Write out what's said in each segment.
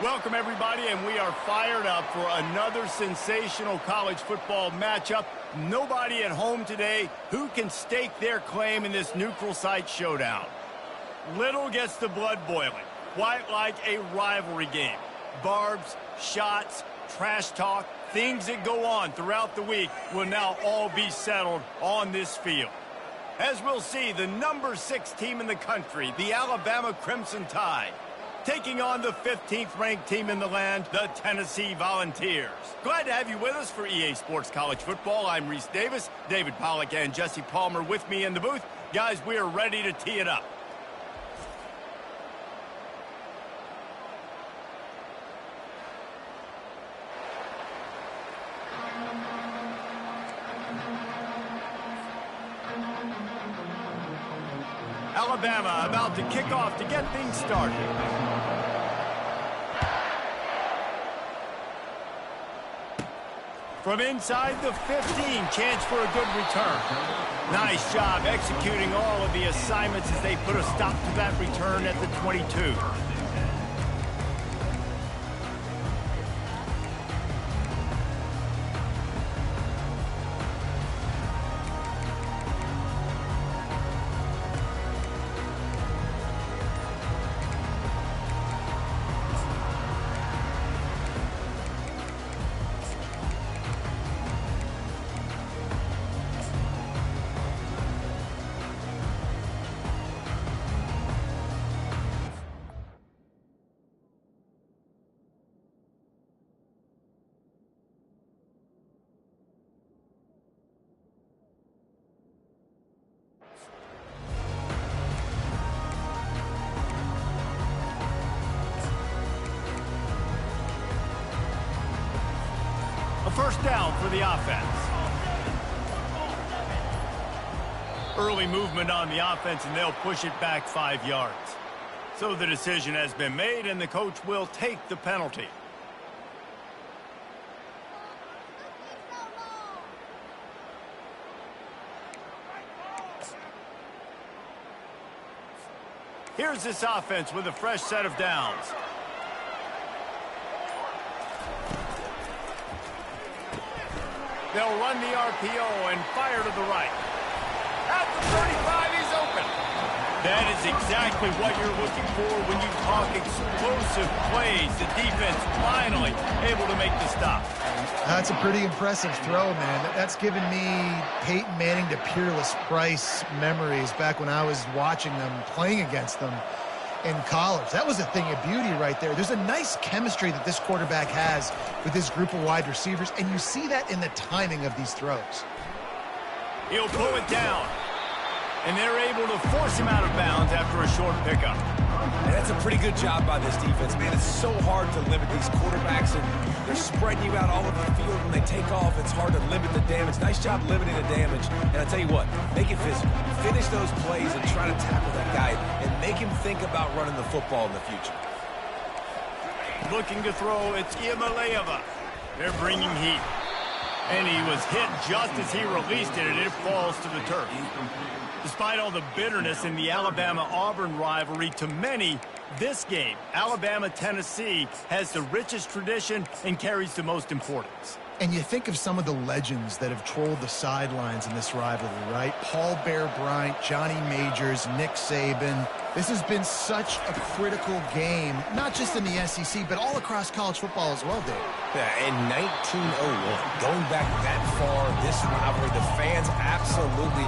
Welcome, everybody, and we are fired up for another sensational college football matchup. Nobody at home today who can stake their claim in this neutral site showdown. Little gets the blood boiling, quite like a rivalry game. Barbs, shots, trash talk, things that go on throughout the week will now all be settled on this field. As we'll see, the number 6 team in the country, the Alabama Crimson Tide, taking on the 15th ranked team in the land, the Tennessee Volunteers. Glad to have you with us for EA Sports College Football. I'm Reese Davis, David Pollack and Jesse Palmer with me in the booth. Guys, we are ready to tee it up. Alabama about to kick off to get things started. From inside the 15, chance for a good return. Nice job executing all of the assignments as they put a stop to that return at the 22. A first down for the offense. Early movement on the offense, and they'll push it back 5 yards. So the decision has been made, and the coach will take the penalty. Here's this offense with a fresh set of downs. They'll run the RPO and fire to the right. At the 35, he's open. That is exactly what you're looking for when you talk explosive plays. The defense finally able to make the stop. That's a pretty impressive throw, man. That's given me Peyton Manning to Peerless Price memories back when I was watching them, playing against them in college. That was a thing of beauty right there. There's a nice chemistry that this quarterback has with his group of wide receivers, and you see that in the timing of these throws. He'll pull it down, and they're able to force him out of bounds after a short pickup. And that's a pretty good job by this defense, man. It's so hard to limit these quarterbacks, and they're spreading you out all over the field. When they take off, it's hard to limit the damage. Nice job limiting the damage. And I tell you what, make it physical. Finish those plays and try to tackle that guy and make him think about running the football in the future. Looking to throw, it's Iamaleava. They're bringing heat. And he was hit just as he released it, and it falls to the turf. Despite all the bitterness in the Alabama-Auburn rivalry, to many, this game, Alabama-Tennessee, has the richest tradition and carries the most importance. And you think of some of the legends that have trolled the sidelines in this rivalry, right? Paul Bear Bryant, Johnny Majors, Nick Saban. This has been such a critical game, not just in the SEC, but all across college football as well, Dave. Yeah, in 1901, going back that far, this rivalry, the fans absolutely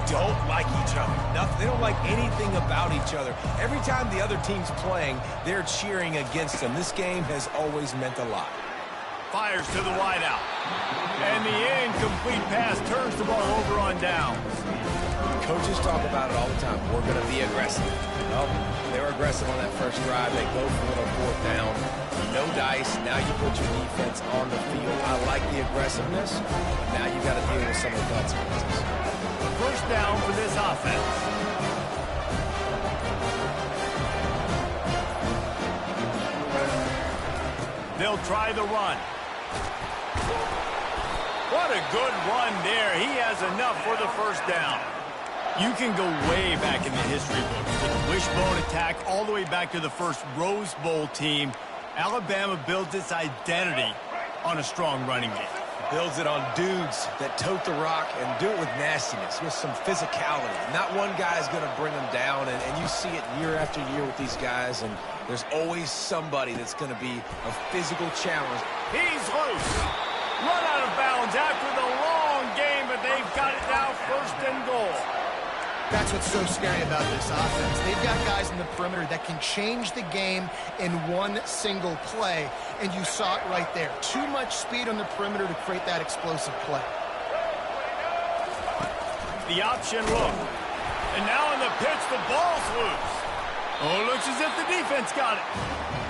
don't like each other. They don't like anything about each other. Every time the other team's playing, they're cheering against them. This game has always meant a lot. Fires to the wideout. And the incomplete pass turns the ball over on downs. Coaches talk about it all the time. We're going to be aggressive. Well, they were aggressive on that first drive. They go for a little fourth down. No dice. Now you put your defense on the field. I like the aggressiveness. But now you got to deal with some of the consequences. First down for this offense. They'll try the run. What a good run there. He has enough for the first down. You can go way back in the history books to the wishbone attack all the way back to the first Rose Bowl team. Alabama builds its identity on a strong running game. Builds it on dudes that tote the rock and do it with nastiness, with some physicality. Not one guy is going to bring them down, and you see it year after year with these guys, and there's always somebody that's going to be a physical challenge. He's loose. Run out of bounds after the long game, but they've got it now first and goal. That's what's so scary about this offense. They've got guys in the perimeter that can change the game in one single play, and you saw it right there. Too much speed on the perimeter to create that explosive play. The option look. And now in the pitch, the ball's loose. Oh, it looks as if the defense got it.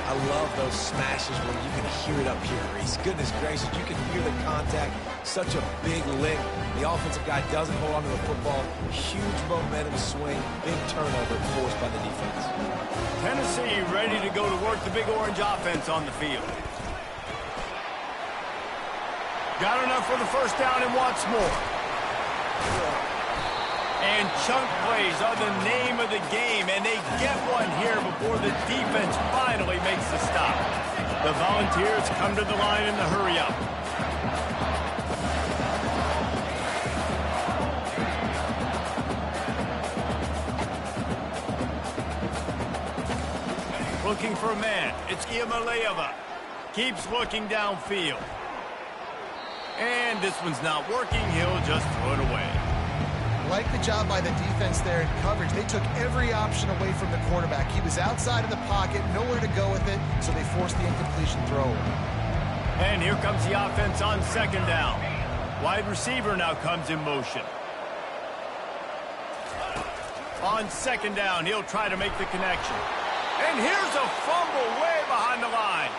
I love those smashes where you can hear it up here, Reese. Goodness gracious, you can hear the contact. Such a big lick. The offensive guy doesn't hold on to the football. Huge momentum swing. Big turnover forced by the defense. Tennessee ready to go to work the Big Orange offense on the field. Got enough for the first down and wants more. And chunk plays are the name of the game, and they get one here before the defense finally makes the stop. The Volunteers come to the line in the hurry-up. Looking for a man. It's Iamaleava. Keeps looking downfield. And this one's not working. He'll just throw it away. Like the job by the defense there in coverage. They took every option away from the quarterback. He was outside of the pocket, nowhere to go with it, so they forced the incompletion throw. And here comes the offense on second down. Wide receiver now comes in motion. On second down, he'll try to make the connection. And here's a fumble way behind the line.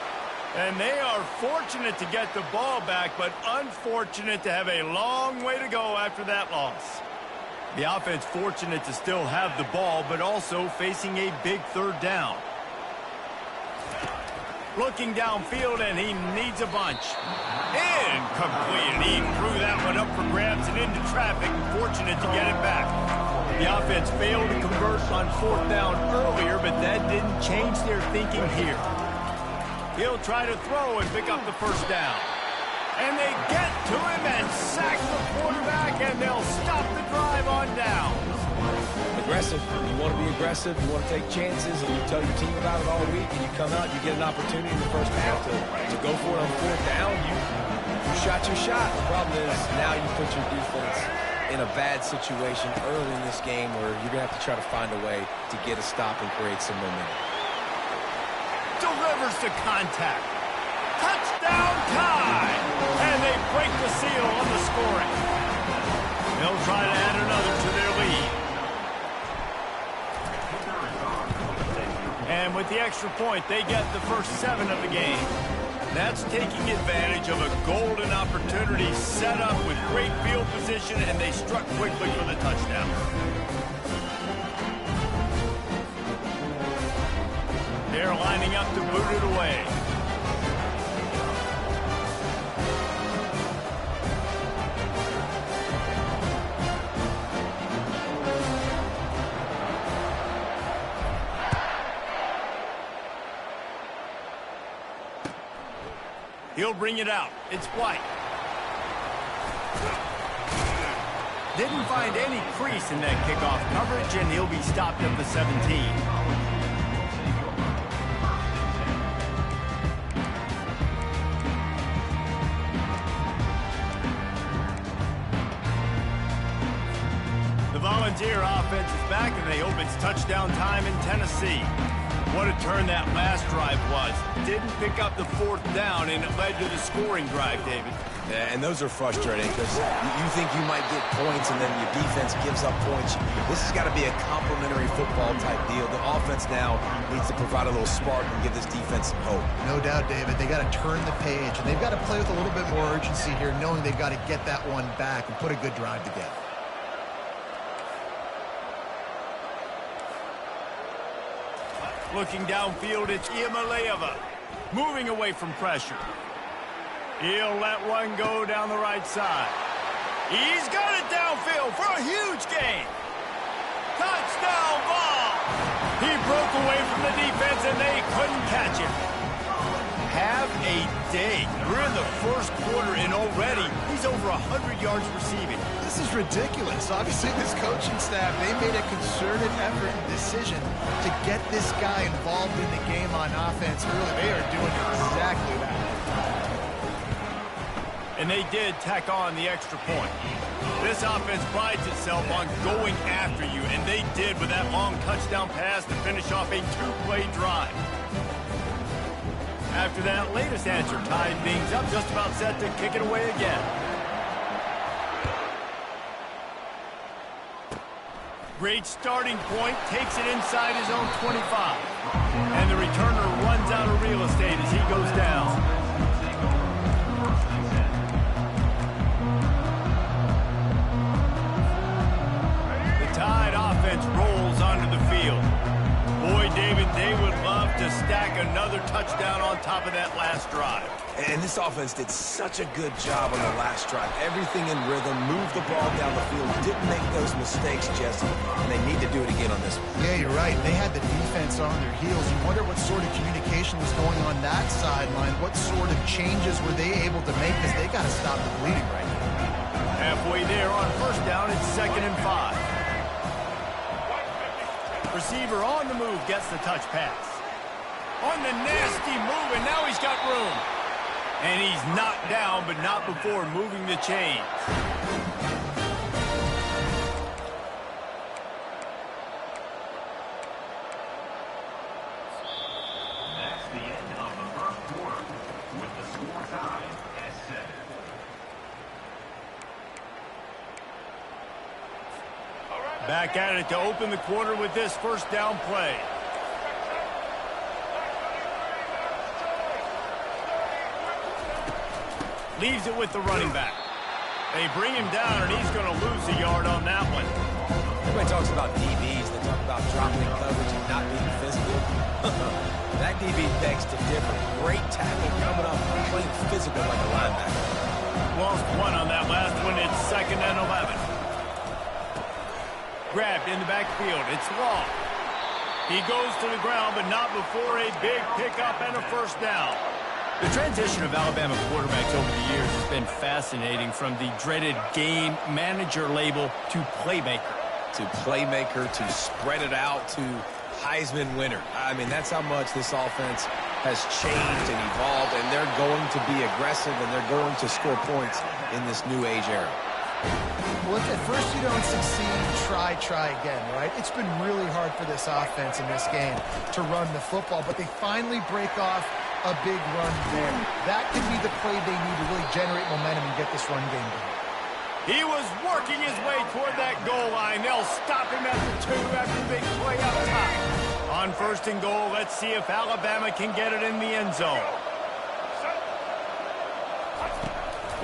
And they are fortunate to get the ball back, but unfortunate to have a long way to go after that loss. The offense fortunate to still have the ball, but also facing a big third down. Looking downfield, and he needs a bunch. Incomplete. He threw that one up for grabs and into traffic. Fortunate to get it back. The offense failed to convert on fourth down earlier, but that didn't change their thinking here. He'll try to throw and pick up the first down. And they get to him and sack the quarterback, and they'll stop the drive on down. Aggressive. You want to be aggressive. You want to take chances, and you tell your team about it all week, and you come out, you get an opportunity in the first half to go for it on fourth down. You shot your shot. The problem is now you put your defense in a bad situation early in this game where you're going to have to try to find a way to get a stop and create some momentum. Delivers to contact. Touchdown tie! And they break the seal on the scoring. They'll try to add another to their lead. And with the extra point, they get the first 7 of the game. That's taking advantage of a golden opportunity set up with great field position, and they struck quickly for the touchdown. They're lining up to boot it away. He'll bring it out. It's White. Didn't find any crease in that kickoff coverage, and he'll be stopped at the 17. The Volunteer offense is back, and they hope it's touchdown time in Tennessee. What a turn that last drive was. Didn't pick up the fourth down, and it led to the scoring drive, David. Yeah, and those are frustrating because you think you might get points and then your defense gives up points. This has got to be a complementary football type deal. The offense now needs to provide a little spark and give this defense some hope. No doubt, David. They got to turn the page, and they've got to play with a little bit more urgency here, knowing they've got to get that one back and put a good drive together. Looking downfield, it's Iamaleava. Moving away from pressure. He'll let one go down the right side. He's got it downfield for a huge gain. Touchdown ball. He broke away from the defense, and they couldn't catch him. have a day. We're in the first quarter, and already he's over 100 yards receiving. This is ridiculous. Obviously, this coaching staff, they made a concerted effort and decision to get this guy involved in the game on offense early. They are doing exactly that. And they did tack on the extra point. This offense prides itself on going after you, and they did with that long touchdown pass to finish off a two-play drive. After that latest answer tied things up, just about set to kick it away again. Great starting point, takes it inside his own 25. And the returner runs out of real estate as he goes down. Rolls onto the field. Boy, David, they would love to stack another touchdown on top of that last drive. And this offense did such a good job on the last drive. Everything in rhythm, moved the ball down the field, didn't make those mistakes, Jesse, and they need to do it again on this one. Yeah, you're right. They had the defense on their heels. You wonder what sort of communication was going on that sideline. What sort of changes were they able to make, because they got to stop the bleeding right now. Halfway there on first down, it's 2nd and 5. Receiver on the move gets the touch pass. On the nasty move, and now he's got room. And he's knocked down, but not before moving the chains. That's the end of the first quarter, with the score tied at 7. Back at it to open the quarter with this first down play. Leaves it with the running back. They bring him down, and he's going to lose a yard on that one. Everybody talks about DBs. They talk about dropping coverage and not being physical. That DB begs to differ. Great tackle coming up, playing physical like a linebacker. Lost one on that last one. It's 2nd and 11. Grabbed in the backfield. It's Law. He goes to the ground, but not before a big pickup and a first down. The transition of Alabama quarterbacks over the years has been fascinating, from the dreaded game manager label to playmaker. To playmaker, to spread it out, to Heisman winner. I mean, that's how much this offense has changed and evolved, and they're going to be aggressive, and they're going to score points in this new age era. Well, if at first you don't succeed, try again, right? It's been really hard for this offense in this game to run the football, but they finally break off a big run there. That could be the play they need to really generate momentum and get this run game going. He was working his way toward that goal line. They'll stop him at the 2 after the big play up top. On 1st and goal, let's see if Alabama can get it in the end zone.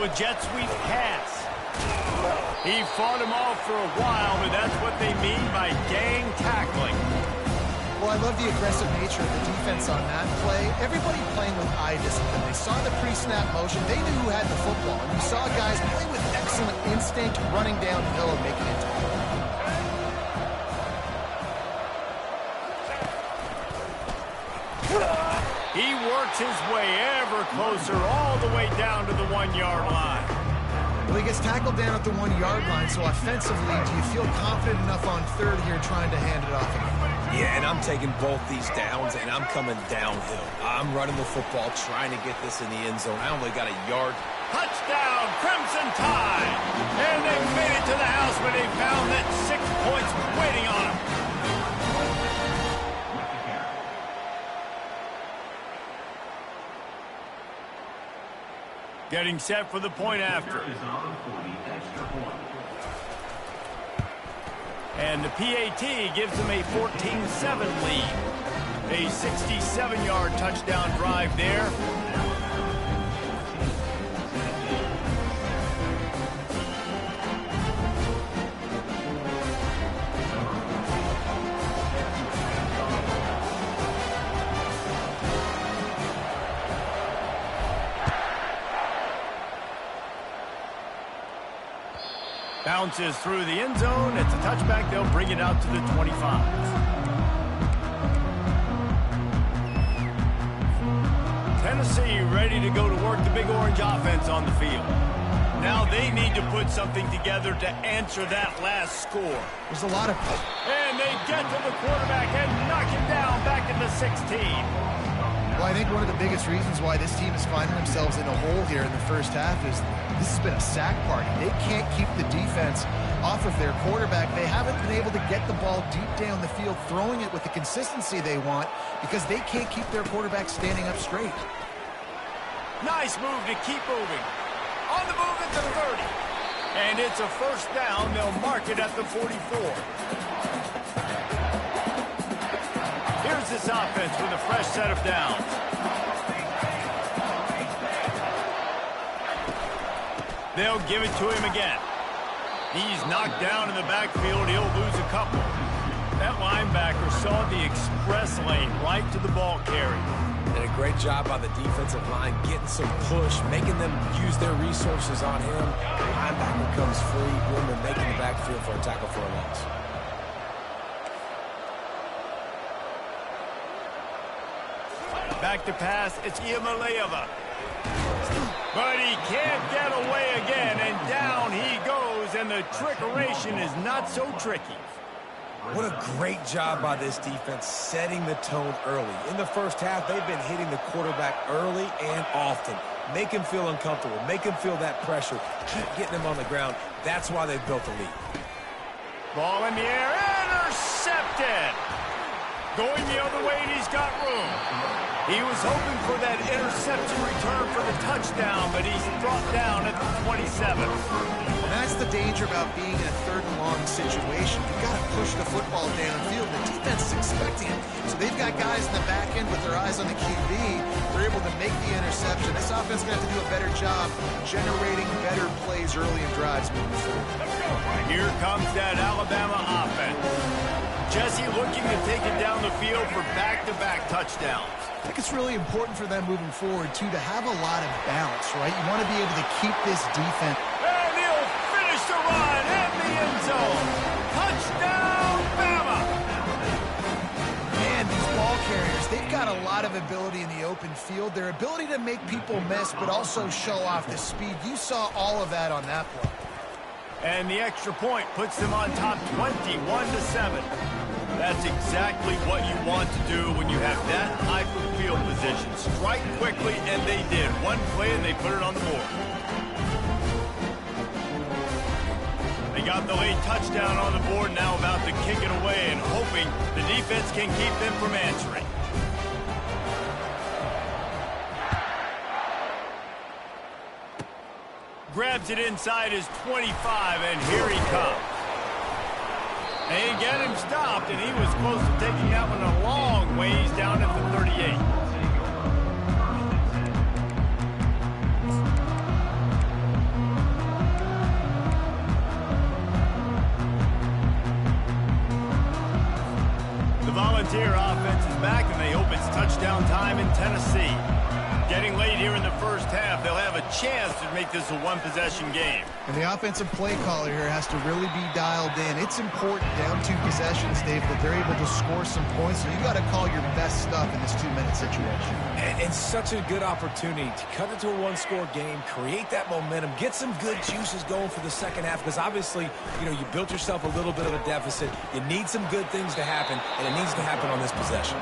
With jet sweep pass. He fought him off for a while, but that's what they mean by gang tackling. Well, I love the aggressive nature of the defense on that play. Everybody playing with eye discipline. They saw the pre-snap motion. They knew who had the football. And you saw guys play with excellent instinct, running downhill and making it tackle. He works his way ever closer, all the way down to the 1-yard line. Well, he gets tackled down at the 1-yard line, so offensively, do you feel confident enough on 3rd here trying to hand it off again? Yeah, and I'm taking both these downs, and I'm coming downhill. I'm running the football, trying to get this in the end zone. I only got a yard. Touchdown, Crimson Tide! And they made it to the house, but they found that 6 points waiting on them. Getting set for the point after. And the PAT gives them a 14-7 lead. A 67-yard touchdown drive there. Bounces through the end zone. It's a touchback. They'll bring it out to the 25. 10 Tennessee ready to go to work the Big Orange offense on the field. Now they need to put something together to answer that last score. There's a lot of... And they get to the quarterback and knock him down back in the 16. Well, I think one of the biggest reasons why this team is finding themselves in a hole here in the first half is this has been a sack party. They can't keep the defense off of their quarterback. They haven't been able to get the ball deep down the field, throwing it with the consistency they want because they can't keep their quarterback standing up straight. Nice move to keep moving. On the move at the 30. And it's a first down. They'll mark it at the 44. Here's this offense with a fresh set of downs. They'll give it to him again. He's knocked down in the backfield. He'll lose a couple. That linebacker saw the express lane right to the ball carrier. Did a great job by the defensive line, getting some push, making them use their resources on him. The linebacker comes free, boom, and making the backfield for a tackle for a loss. Back to pass, it's Iamaleava. But he can't get away again, and down he goes, and the trickeration is not so tricky. What a great job by this defense setting the tone early. In the first half, they've been hitting the quarterback early and often. Make him feel uncomfortable. Make him feel that pressure. Keep getting him on the ground. That's why they've built a lead. Ball in the air, intercepted. Going the other way, and he's got room. He was hoping for that interception return for the touchdown, but he's brought down at the 27. And that's the danger about being in a third and long situation. You've got to push the football downfield. The defense is expecting it. So they've got guys in the back end with their eyes on the QB. They're able to make the interception. This offense is going to have to do a better job generating better plays early in drives moving forward. Here comes that Alabama offense. Jesse looking to take it down the field for back-to-back touchdowns. I think it's really important for them moving forward, too, to have a lot of balance, right? You want to be able to keep this defense. And he'll finish the run in the end zone. Touchdown, Bama! Man, these ball carriers, they've got a lot of ability in the open field. Their ability to make people miss, but also show off the speed. You saw all of that on that play. And the extra point puts them on top 21-7. That's exactly what you want to do when you have that type of field position. Strike quickly, and they did. One play, and they put it on the board. They got the late touchdown on the board, now about to kick it away and hoping the defense can keep them from answering. Grabs it inside his 25, and here he comes. They get him stopped, and he was close to taking that one a long ways down at the 38. The Volunteer offense is back, and they hope it's touchdown time in Tennessee. Getting late here in the first half, they'll have a chance to make this a one-possession game. And the offensive play caller here has to really be dialed in. It's important down 2 possessions, Dave, that they're able to score some points. So you got to call your best stuff in this 2-minute situation. And such a good opportunity to cut it to a one-score game, create that momentum, get some good juices going for the second half, because obviously, you know, you built yourself a little bit of a deficit. You need some good things to happen, and it needs to happen on this possession.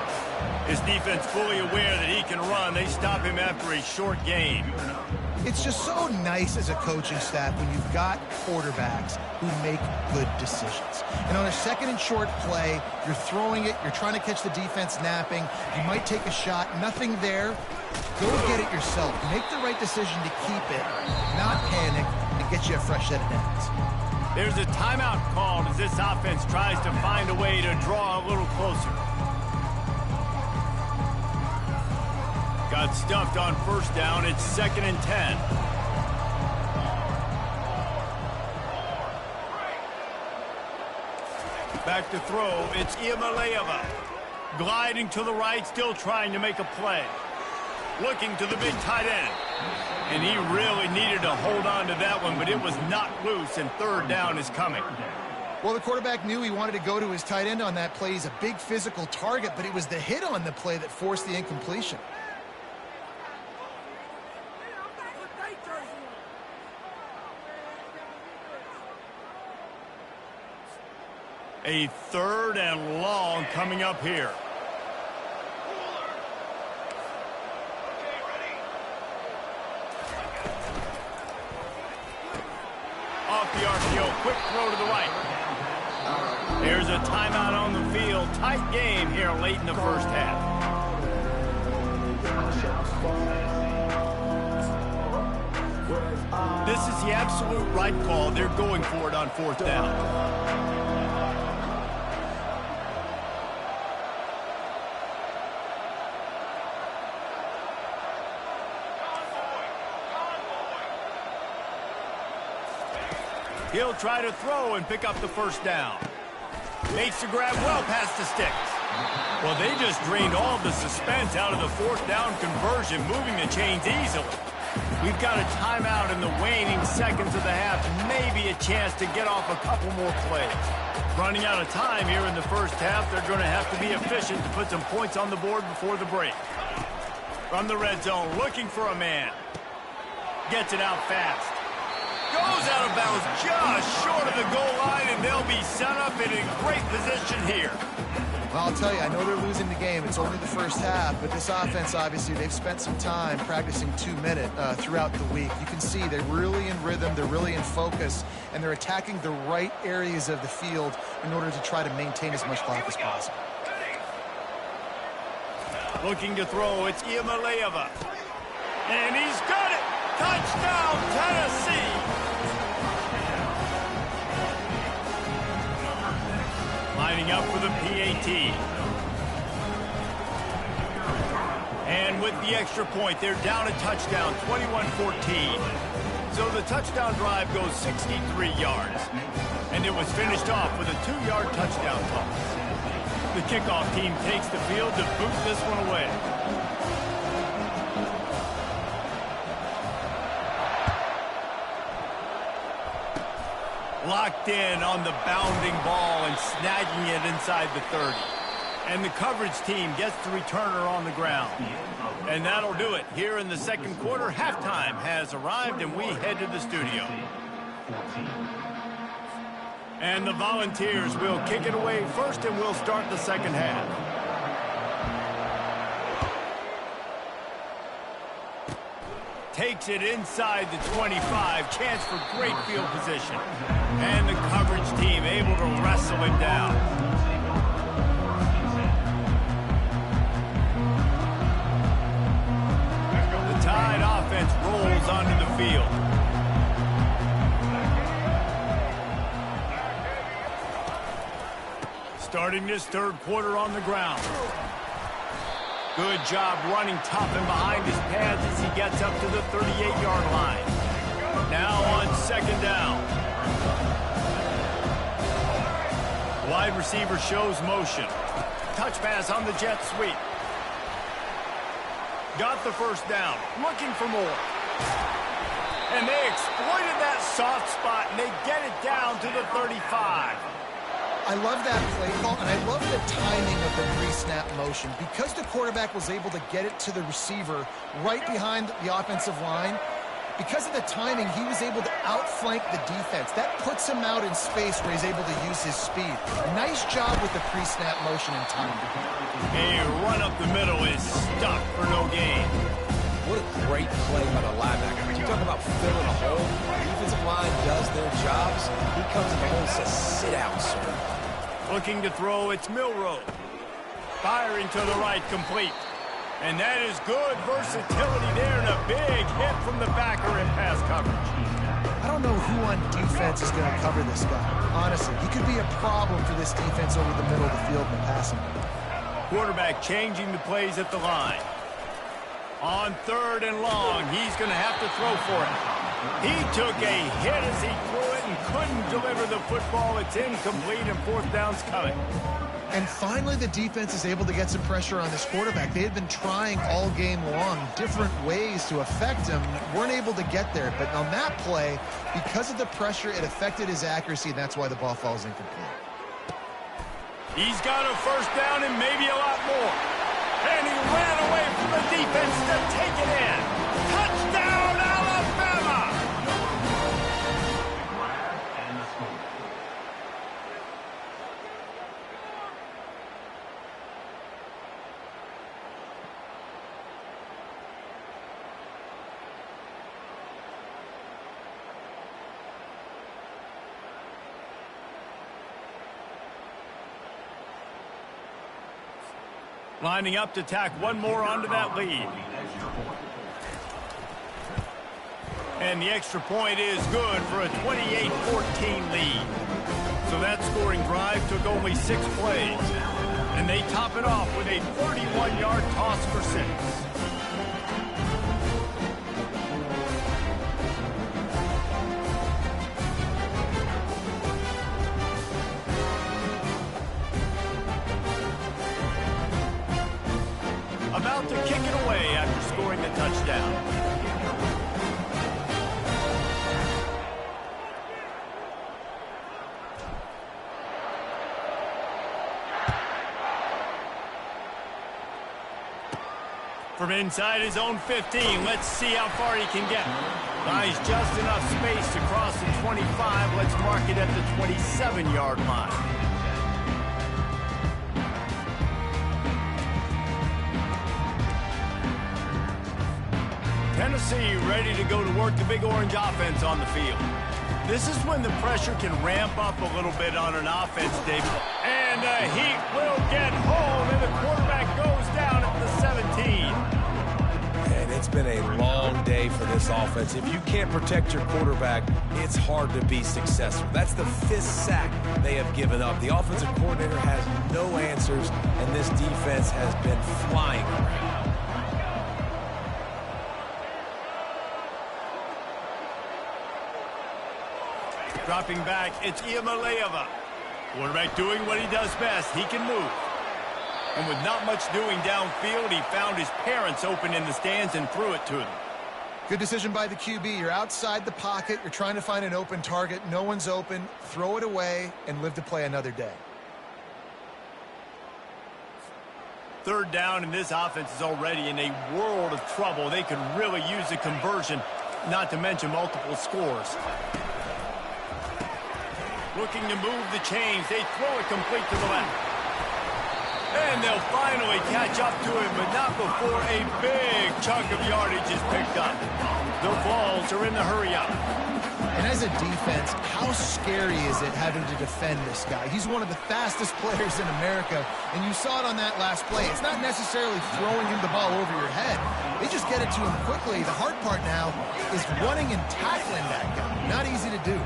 His defense fully aware that he can run. They stop him after a short game. It's just so nice as a coaching staff when you've got quarterbacks who make good decisions. And on a second and short play, you're throwing it, you're trying to catch the defense napping, you might take a shot, nothing there. Go get it yourself. Make the right decision to keep it, not panic, and get you a fresh set of downs. There's a timeout called as this offense tries to find a way to draw a little closer. Got stuffed on first down. It's 2nd and 10. Back to throw. It's Iamaleava. Gliding to the right, still trying to make a play. Looking to the big tight end. And he really needed to hold on to that one, but it was not loose, and third down is coming. Well, the quarterback knew he wanted to go to his tight end on that play. He's a big physical target, but it was the hit on the play that forced the incompletion. A 3rd and long coming up here. Off the RPO, quick throw to the right. There's a timeout on the field. Tight game here late in the first half. This is the absolute right call. They're going for it on 4th down. He'll try to throw and pick up the 1st down. Makes the grab well past the sticks. Well, they just drained all the suspense out of the 4th down conversion, moving the chains easily. We've got a timeout in the waning seconds of the half, maybe a chance to get off a couple more plays. Running out of time here in the first half, they're going to have to be efficient to put some points on the board before the break. From the red zone, looking for a man. Gets it out fast. Goes out of bounds just short of the goal line, and they'll be set up in a great position here. Well, I'll tell you, I know they're losing the game. It's only the first half, but this offense, obviously, they've spent some time practicing 2-minute throughout the week. You can see they're really in rhythm, they're really in focus, and they're attacking the right areas of the field in order to try to maintain as much clock as possible. Looking to throw, it's Iamaleava. And he's got it! Touchdown, Tennessee! Lining up for the PAT. And with the extra point, they're down a touchdown, 21-14. So the touchdown drive goes 63 yards. And it was finished off with a 2-yard touchdown toss. The kickoff team takes the field to boot this one away. Locked in on the bounding ball and snagging it inside the 30. And the coverage team gets the returner on the ground. And that'll do it. Here in the second quarter, halftime has arrived and we head to the studio. And the Volunteers will kick it away first and we'll start the second half. Takes it inside the 25. Chance for great field position. And the coverage team able to wrestle him down. The Tide offense rolls onto the field. Starting this third quarter on the ground. Good job running tough and behind his pads as he gets up to the 38-yard line. Now on second down. Wide receiver shows motion. Touch pass on the jet sweep. Got the first down. Looking for more. And they exploited that soft spot, and they get it down to the 35. I love that play call, and I love the timing of the pre-snap motion. Because the quarterback was able to get it to the receiver right behind the offensive line, because of the timing, he was able to outflank the defense. That puts him out in space where he's able to use his speed. Nice job with the pre-snap motion and timing. A run up the middle is stuck for no gain. What a great play by the linebacker. You talk about filling a hole. The defensive line does their jobs. He comes in the hole and says, sit down, sir. Looking to throw, it's Milroe. Firing to the right, complete. And that is good versatility there and a big hit from the backer in pass coverage. I don't know who on defense is going to cover this guy. Honestly, he could be a problem for this defense over the middle of the field in the passing game. Quarterback changing the plays at the line. On third and long, he's going to have to throw for it. He took a hit as he threw it and couldn't deliver the football. It's incomplete and fourth down's coming. And finally, the defense is able to get some pressure on this quarterback. They had been trying all game long different ways to affect him. Weren't able to get there. But on that play, because of the pressure, it affected his accuracy, and that's why the ball falls incomplete. He's got a first down and maybe a lot more. And he ran away from the defense to take it in. Touchdown, Alabama! Lining up to tack one more onto that lead. And the extra point is good for a 28-14 lead. So that scoring drive took only 6 plays. And they top it off with a 31-yard toss for 6. About to kick it away after scoring the touchdown. From inside his own 15, let's see how far he can get. Buys just enough space to cross the 25. Let's mark it at the 27-yard line. Tennessee ready to go to work the Big Orange offense on the field. This is when the pressure can ramp up a little bit on an offense, David. And the heat will get home, and the quarterback goes down at the 17. And it's been a long day for this offense. If you can't protect your quarterback, it's hard to be successful. That's the 5th sack they have given up. The offensive coordinator has no answers, and this defense has been flying around. Dropping back, it's Iamaleava. Quarterback doing what he does best. He can move. And with not much doing downfield, he found his parents open in the stands and threw it to them. Good decision by the QB. You're outside the pocket. You're trying to find an open target. No one's open. Throw it away and live to play another day. 3rd down, and this offense is already in a world of trouble. They could really use a conversion, not to mention multiple scores. Looking to move the chains. They throw it complete to the left. And they'll finally catch up to him, but not before a big chunk of yardage is picked up. The Vols are in the hurry-up. And as a defense, how scary is it having to defend this guy? He's one of the fastest players in America, and you saw it on that last play. It's not necessarily throwing him the ball over your head. They just get it to him quickly. The hard part now is running and tackling that guy. Not easy to do.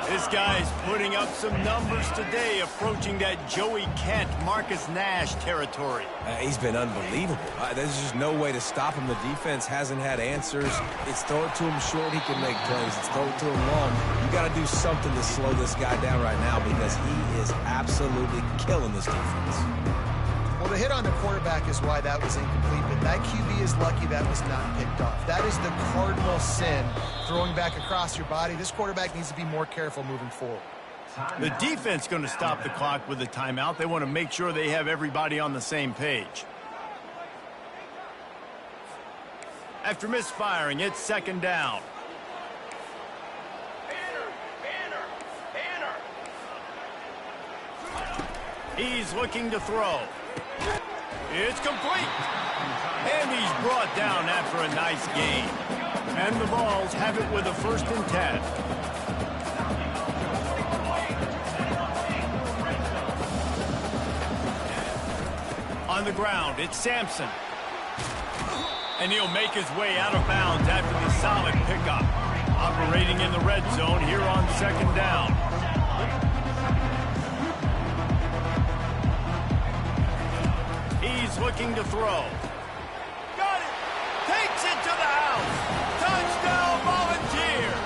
This guy's putting up some numbers today, approaching that Joey Kent, Marcus Nash territory. He's been unbelievable. There's just no way to stop him. The defense hasn't had answers. It's throw it to him short, he can make plays. It's throw it to him long. You got to do something to slow this guy down right now because he is absolutely killing this defense. Well, the hit on the quarterback is why that was incomplete, but that QB is lucky that was not picked off. That is the cardinal sin, throwing back across your body. This quarterback needs to be more careful moving forward. The defense going to stop the clock with a timeout. They want to make sure they have everybody on the same page. After misfiring, it's 2nd down. He's looking to throw. It's complete. And he's brought down after a nice gain. And the Vols have it with a 1st and 10. On the ground, it's Sampson. And he'll make his way out of bounds after the solid pickup. Operating in the red zone here on 2nd down. He's looking to throw. Got it! Takes it to the house! Touchdown, Volunteers!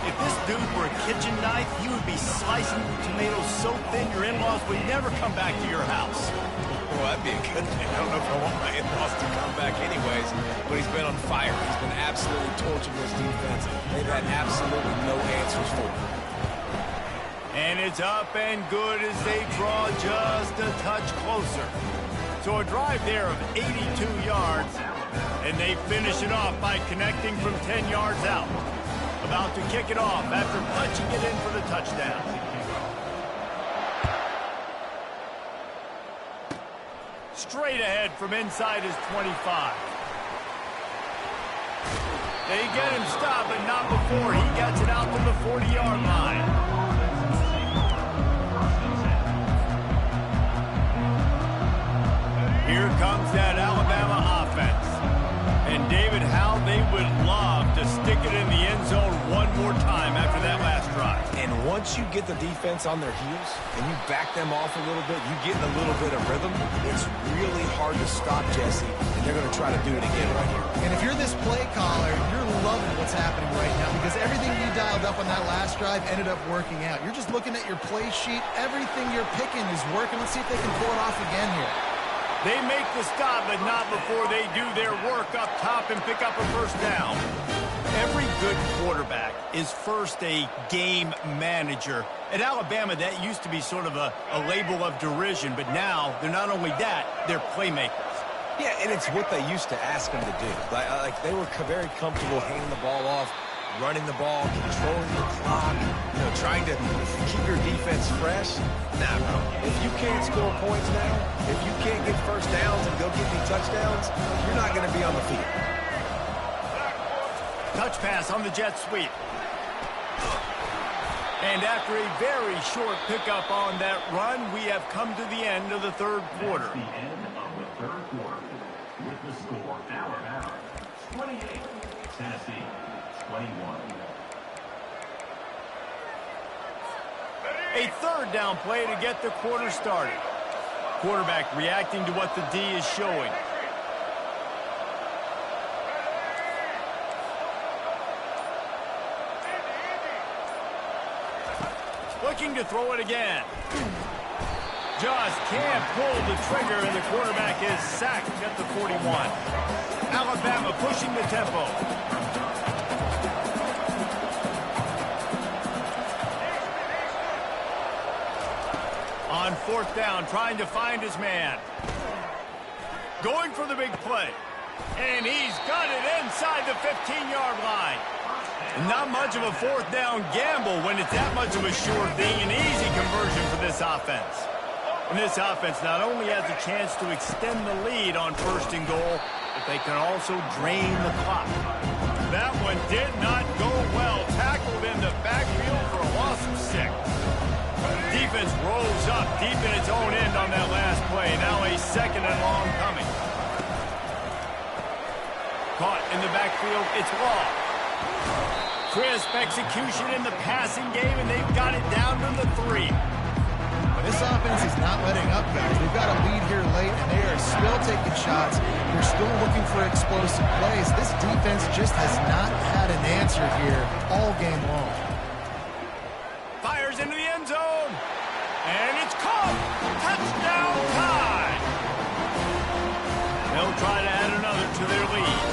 If this dude were a kitchen knife, he would be slicing tomatoes so thin your in-laws would never come back to your house. Well, that'd be a good thing. I don't know if I want my in-laws to come back anyways, but he's been on fire. He's been absolutely torching this defense. They've had absolutely no answers for him. And it's up and good as they draw just a touch closer. So a drive there of 82 yards, and they finish it off by connecting from 10 yards out. About to kick it off after punching it in for the touchdown. Straight ahead from inside his 25. They get him stopped, but not before he gets it out to the 40-yard line. once you get the defense on their heels and you back them off a little bit, you get in a little bit of rhythm, it's really hard to stop Jesse, and they're going to try to do it again right here. And if you're this play caller, you're loving what's happening right now because everything you dialed up on that last drive ended up working out. You're just looking at your play sheet. Everything you're picking is working. Let's see if they can pull it off again here. They make the stop, but not before they do their work up top and pick up a first down. Every good quarterback is first a game manager. At Alabama, that used to be sort of a label of derision, but now they're not only that, they're playmakers. Yeah, and it's what they used to ask them to do. Like they were very comfortable handing the ball off, running the ball, controlling the clock, trying to keep your defense fresh. Nah, bro. If you can't score points now, if you can't get first downs and go get me touchdowns, you're not going to be on the field. Touch pass on the jet sweep. And after a very short pickup on that run, we have come to the end of the third quarter. The end of the third quarter. With the score, Alabama 28, Tennessee 21. A third down play to get the quarter started. Quarterback reacting to what the D is showing. Looking to throw it again. Just can't pull the trigger, and the quarterback is sacked at the 41. Alabama pushing the tempo. On fourth down, trying to find his man. Going for the big play. And he's got it inside the 15-yard line. Not much of a fourth down gamble when it's that much of a sure thing. An easy conversion for this offense. And this offense not only has a chance to extend the lead on first and goal, but they can also drain the clock. That one did not go well. Tackled in the backfield for a loss of 6. Defense rolls up deep in its own end on that last play. Now a second and long coming. Caught in the backfield. It's Law. Crisp execution in the passing game, and they've got it down to the 3. This offense is not letting up, guys. They've got a lead here late, and they are still taking shots. They're still looking for explosive plays. This defense just has not had an answer here all game long. Fires into the end zone, and it's caught. Touchdown tie. They'll try to add another to their lead.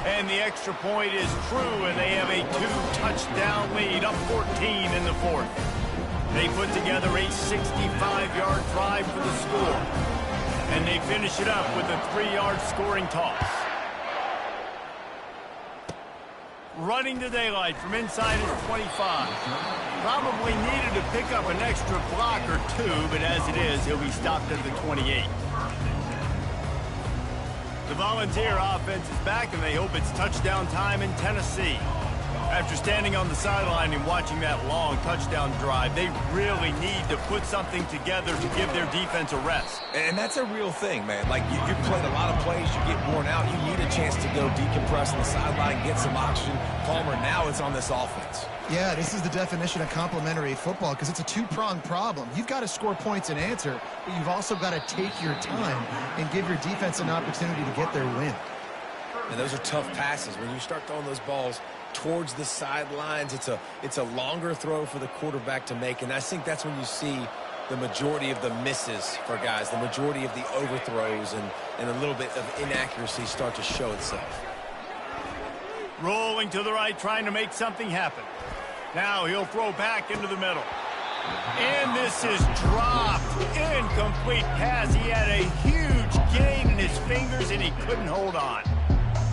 And the extra point is true, and they have a 2-touchdown lead, up 14 in the fourth. They put together a 65-yard drive for the score, and they finish it up with a 3-yard scoring toss. Running to daylight from inside his 25. Probably needed to pick up an extra block or two, but as it is, he'll be stopped at the 28. The Volunteer offense is back, and they hope it's touchdown time in Tennessee. After standing on the sideline and watching that long touchdown drive, they really need to put something together to give their defense a rest. And that's a real thing, man. Like, you played a lot of plays, you get worn out, you need a chance to go decompress on the sideline, get some oxygen. Palmer, now it's on this offense. Yeah, this is the definition of complementary football because it's a two-pronged problem. You've got to score points and answer, but you've also got to take your time and give your defense an opportunity to get their win. And those are tough passes. When you start throwing those balls towards the sidelines, it's a longer throw for the quarterback to make, and I think that's when you see the majority of the misses for guys, the majority of the overthrows and a little bit of inaccuracy start to show itself. Rolling to the right, trying to make something happen. Now he'll throw back into the middle. And this is dropped. Incomplete pass. He had a huge gain in his fingers, and he couldn't hold on.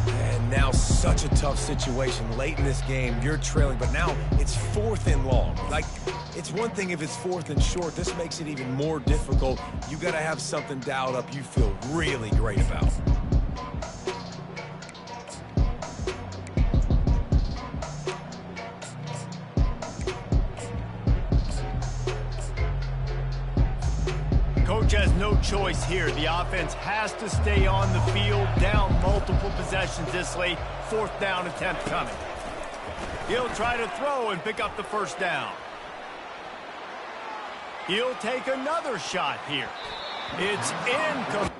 And now such a tough situation. Late in this game, you're trailing, but now it's 4th and long. Like, it's one thing if it's 4th and short. This makes it even more difficult. You got to have something dialed up you feel really great about. Coach has no choice here. The offense has to stay on the field, down multiple possessions this late. 4th down attempt coming. He'll try to throw and pick up the first down. He'll take another shot here. It's incomplete.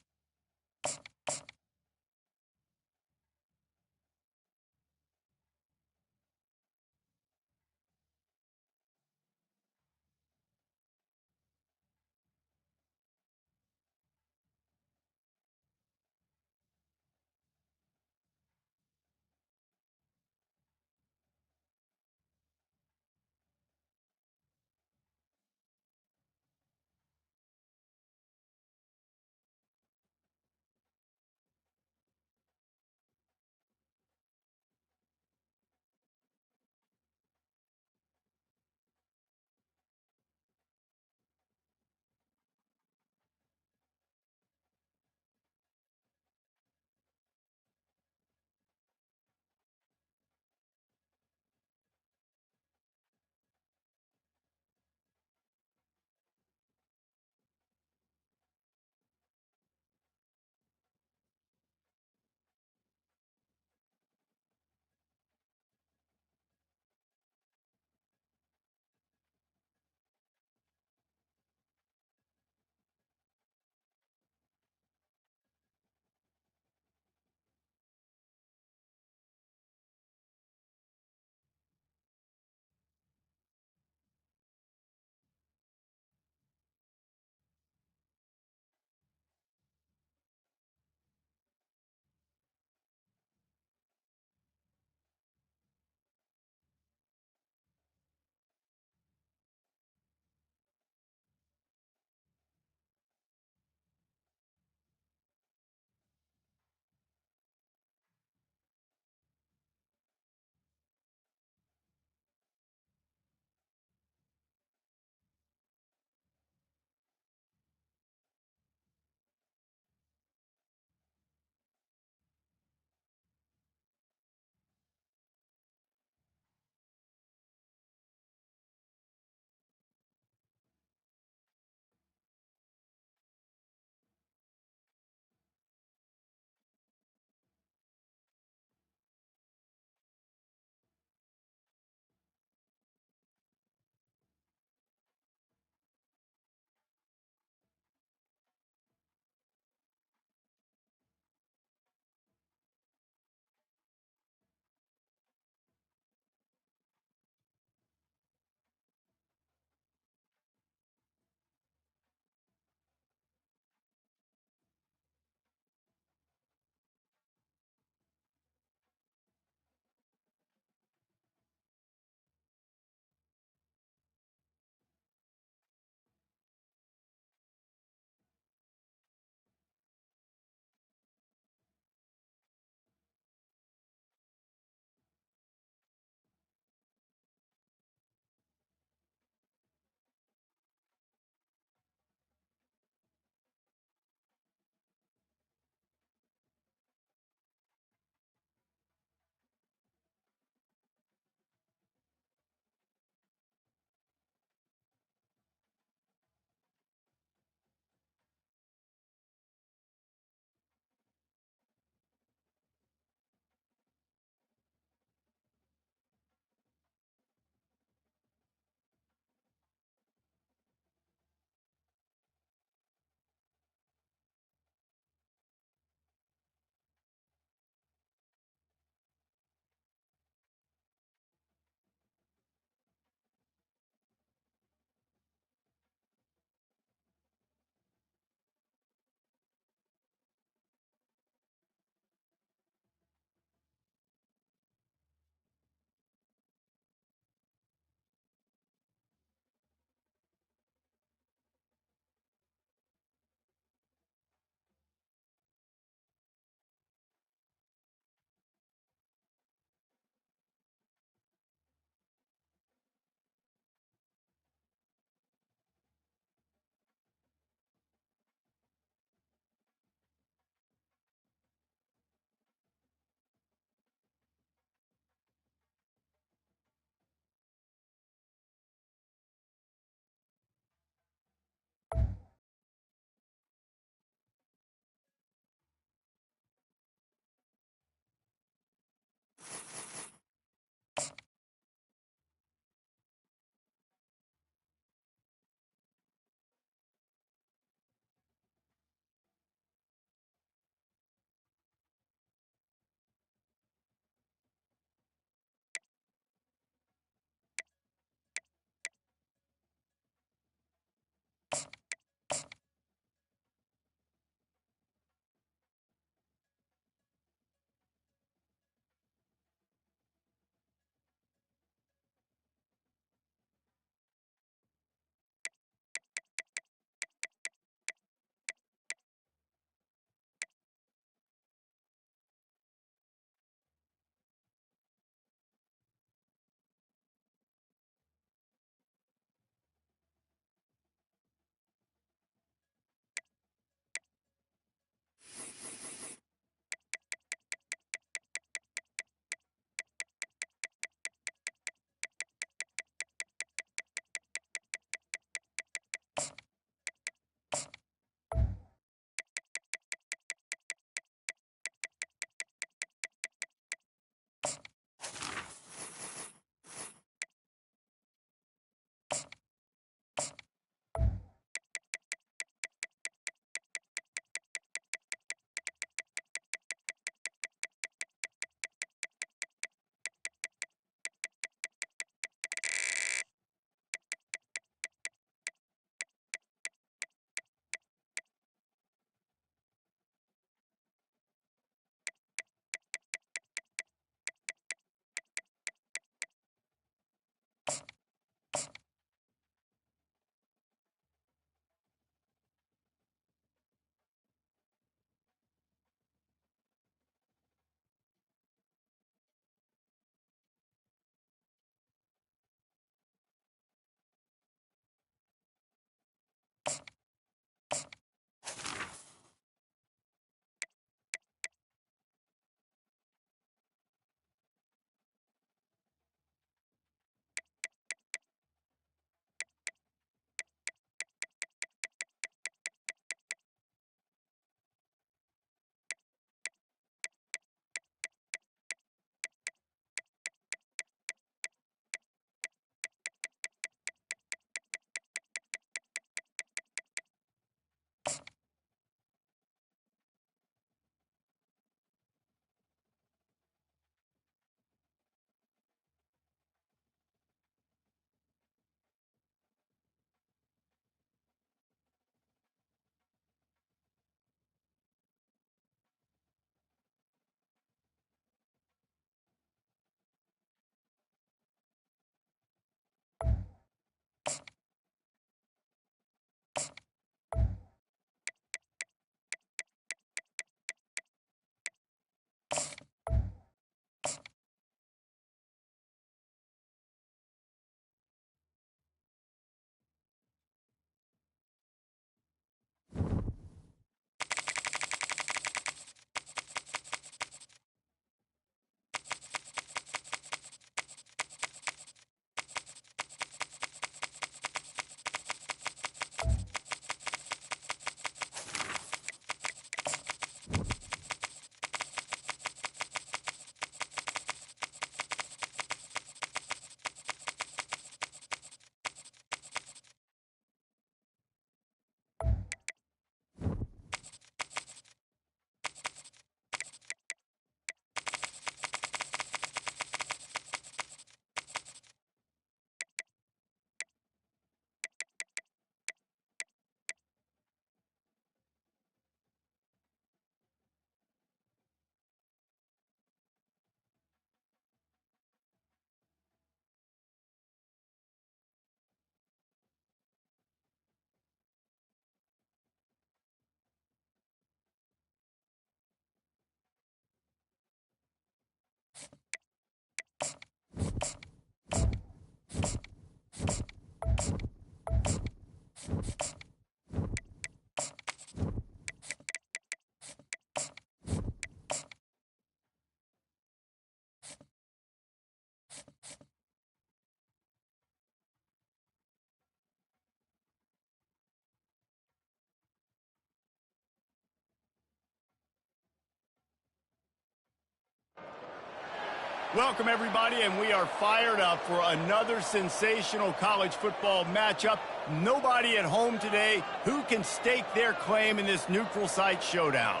Welcome, everybody, and we are fired up for another sensational college football matchup. Nobody at home today who can stake their claim in this neutral site showdown.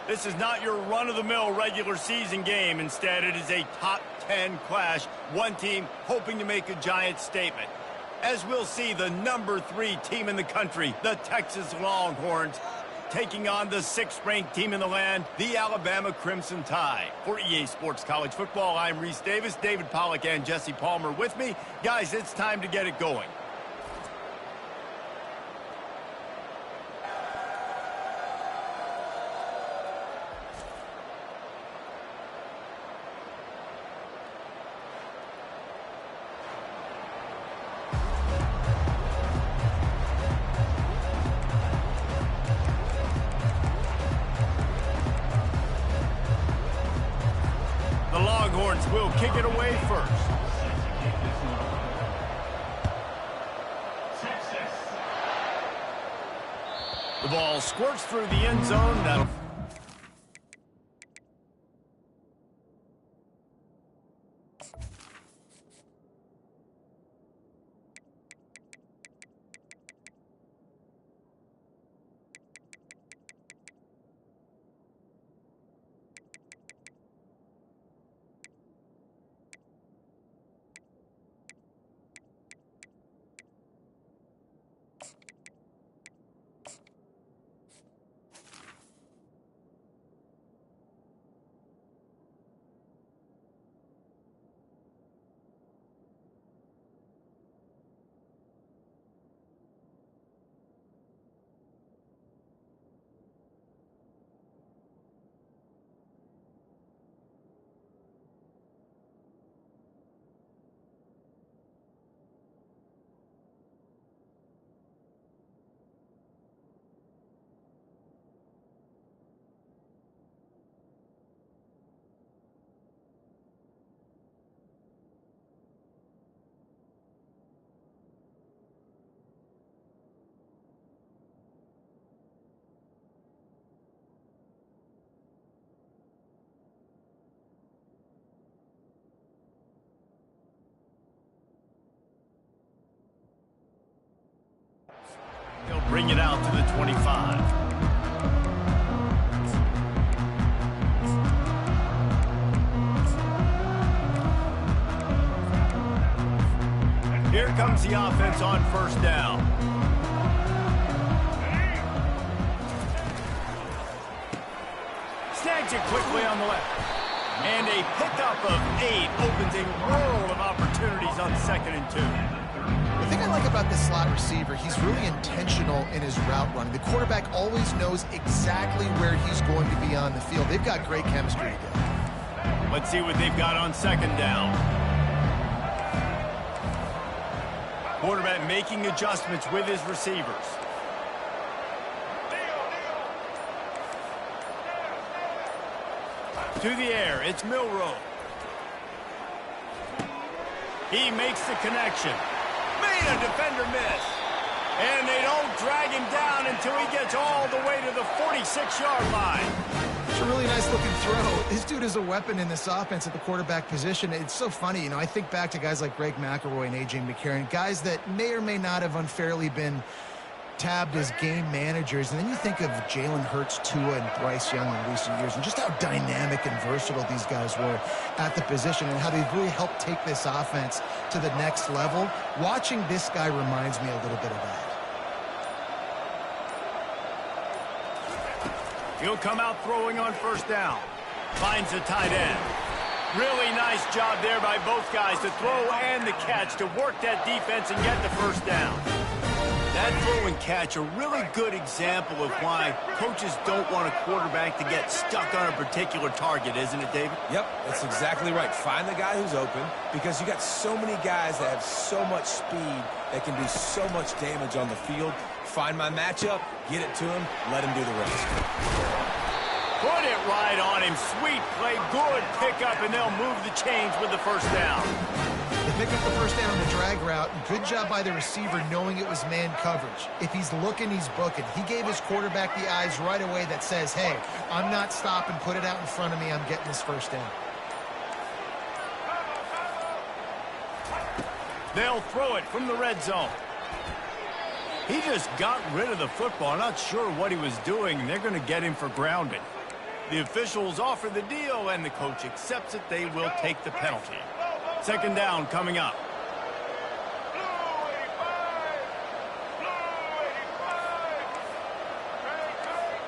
This is not your run-of-the-mill regular season game. Instead, it is a top 10 clash, one team hoping to make a giant statement. As we'll see, the number 3 team in the country, the Texas Longhorns, taking on the 6th-ranked team in the land, the Alabama Crimson Tide. For EA Sports College Football, I'm Reese Davis, David Pollack, and Jesse Palmer with me. Guys, it's time to get it going. Will kick it away first. The ball squirts through the end zone. That'll bring it out to the 25. Here comes the offense on first down. Snags it quickly on the left. And a pickup of 8 opens a world of opportunities on 2nd and 2. The thing I like about this slot receiver, he's really intentional in his route running. The quarterback always knows exactly where he's going to be on the field. They've got great chemistry together. Let's see what they've got on 2nd down. Quarterback making adjustments with his receivers. To the air, it's Milroe. He makes the connection. Made a defender miss. And they don't drag him down until he gets all the way to the 46-yard line. It's a really nice looking throw. This dude is a weapon in this offense at the quarterback position. It's so funny, you know, I think back to guys like Greg McElroy and A.J. McCarron, guys that may or may not have unfairly been tabbed as game managers, and then you think of Jalen Hurts, Tua, and Bryce Young in recent years, and just how dynamic and versatile these guys were at the position and how they've really helped take this offense to the next level. Watching this guy reminds me a little bit of that. He'll come out throwing on first down. Finds a tight end. Really nice job there by both guys to throw and the catch to work that defense and get the first down. That throw and catch, a really good example of why coaches don't want a quarterback to get stuck on a particular target, isn't it, David? Yep, that's exactly right. Find the guy who's open, because you got so many guys that have so much speed that can do so much damage on the field. Find my matchup, get it to him, let him do the rest. Put it right on him. Sweet play, good pickup, and they'll move the chains with the first down. They pick up the first down on the drag route. Good job by the receiver knowing it was man coverage. If he's looking, he's booking. He gave his quarterback the eyes right away that says, hey, I'm not stopping. Put it out in front of me. I'm getting this first down. They'll throw it from the red zone. He just got rid of the football. Not sure what he was doing. They're going to get him for grounding. The officials offer the deal, and the coach accepts it. They will take the penalty. Second down coming up.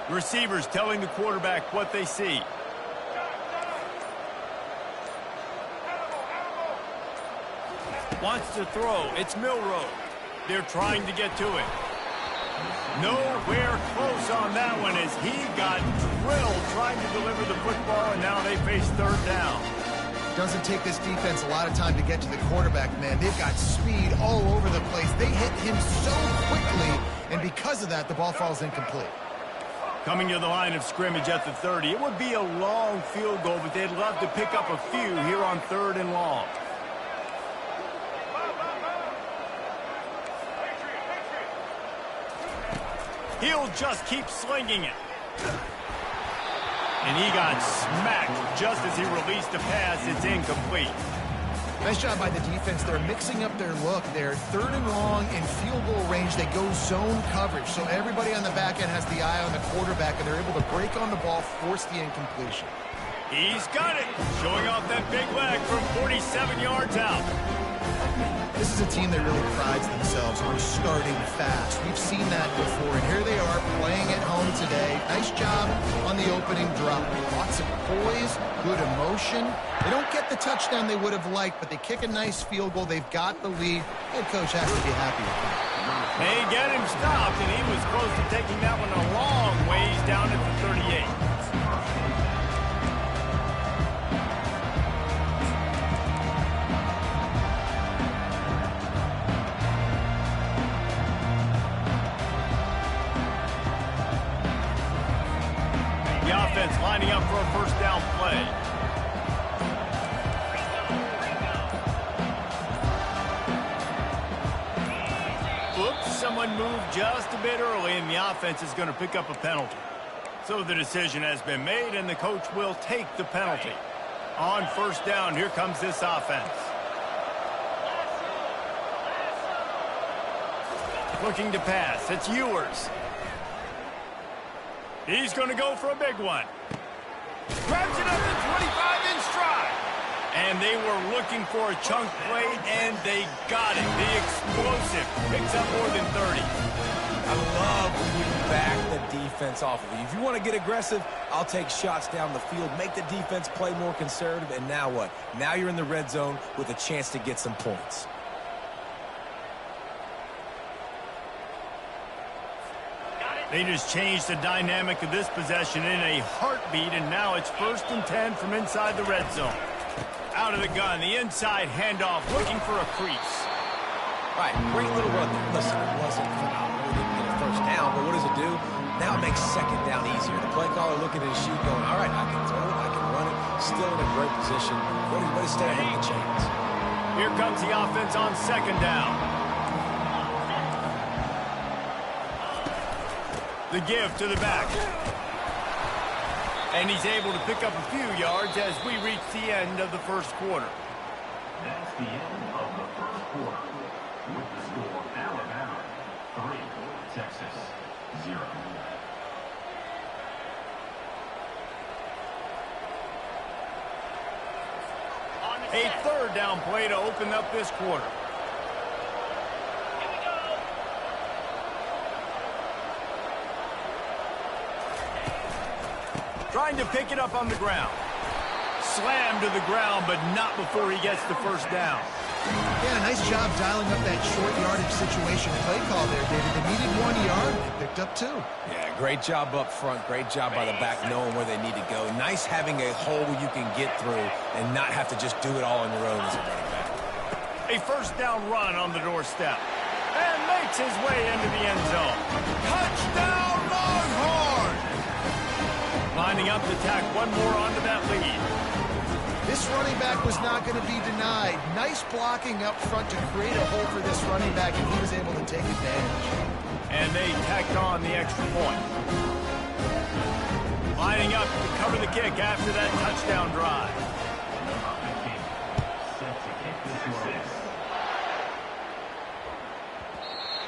Receivers telling the quarterback what they see. Wants to throw. It's Milroe. They're trying to get to it. Nowhere close on that one as he got drilled trying to deliver the football, and now they face third down. Doesn't take this defense a lot of time to get to the quarterback, man. They've got speed all over the place. They hit him so quickly, and because of that, the ball falls incomplete. Coming to the line of scrimmage at the 30. It would be a long field goal, but they'd love to pick up a few here on 3rd and long. He'll just keep slinging it. And he got smacked just as he released the pass. It's incomplete. Nice job by the defense. They're mixing up their look. They're 3rd and long in field goal range. They go zone coverage. So everybody on the back end has the eye on the quarterback, and they're able to break on the ball, force the incompletion. He's got it. Showing off that big leg from 47 yards out. This is a team that really prides themselves on starting fast. We've seen that before, and here they are playing at home today. Nice job on the opening drop. Lots of poise, good emotion. They don't get the touchdown they would have liked, but they kick a nice field goal. They've got the lead. Head coach has to be happy with that. They get him stopped, and he was close to taking that one a long ways down at the 38. Lining up for a first down play. Oops, someone moved just a bit early, and the offense is going to pick up a penalty. So the decision has been made, and the coach will take the penalty. On first down, here comes this offense. Looking to pass. It's Ewers. He's going to go for a big one. Grabs it up to 25 in stride. And they were looking for a chunk play, and they got it. The explosive picks up more than 30. I love when you back the defense off of you. If you want to get aggressive, I'll take shots down the field, make the defense play more conservative, and now what? Now you're in the red zone with a chance to get some points. They just changed the dynamic of this possession in a heartbeat, and now it's 1st and 10 from inside the red zone. Out of the gun, the inside handoff, looking for a crease. All right, great little run there. Listen, it wasn't phenomenal. We didn't get a first down, but what does it do? Now it makes second down easier. The play caller looking at his sheet going, all right, I can throw it, I can run it. Still in a great position. Way to stay ahead of the chains. Here comes the offense on second down. The give to the back. And he's able to pick up a few yards as we reach the end of the first quarter. That's the end of the first quarter. With the score, Alabama 3, Texas 0. A third down play to open up this quarter. Trying to pick it up on the ground. Slammed to the ground, but not before he gets the first down. Yeah, nice job dialing up that short yardage situation play call there, David. They needed 1 yard. They picked up 2. Yeah, great job up front. Great job by the back knowing where they need to go. Nice having a hole you can get through and not have to just do it all on your own as a running back. A first down run on the doorstep. And makes his way into the end zone. Touchdown, Longhorn! Lining up to tack one more onto that lead. This running back was not going to be denied. Nice blocking up front to create a hole for this running back, and he was able to take advantage. And they tacked on the extra point. Lining up to cover the kick after that touchdown drive.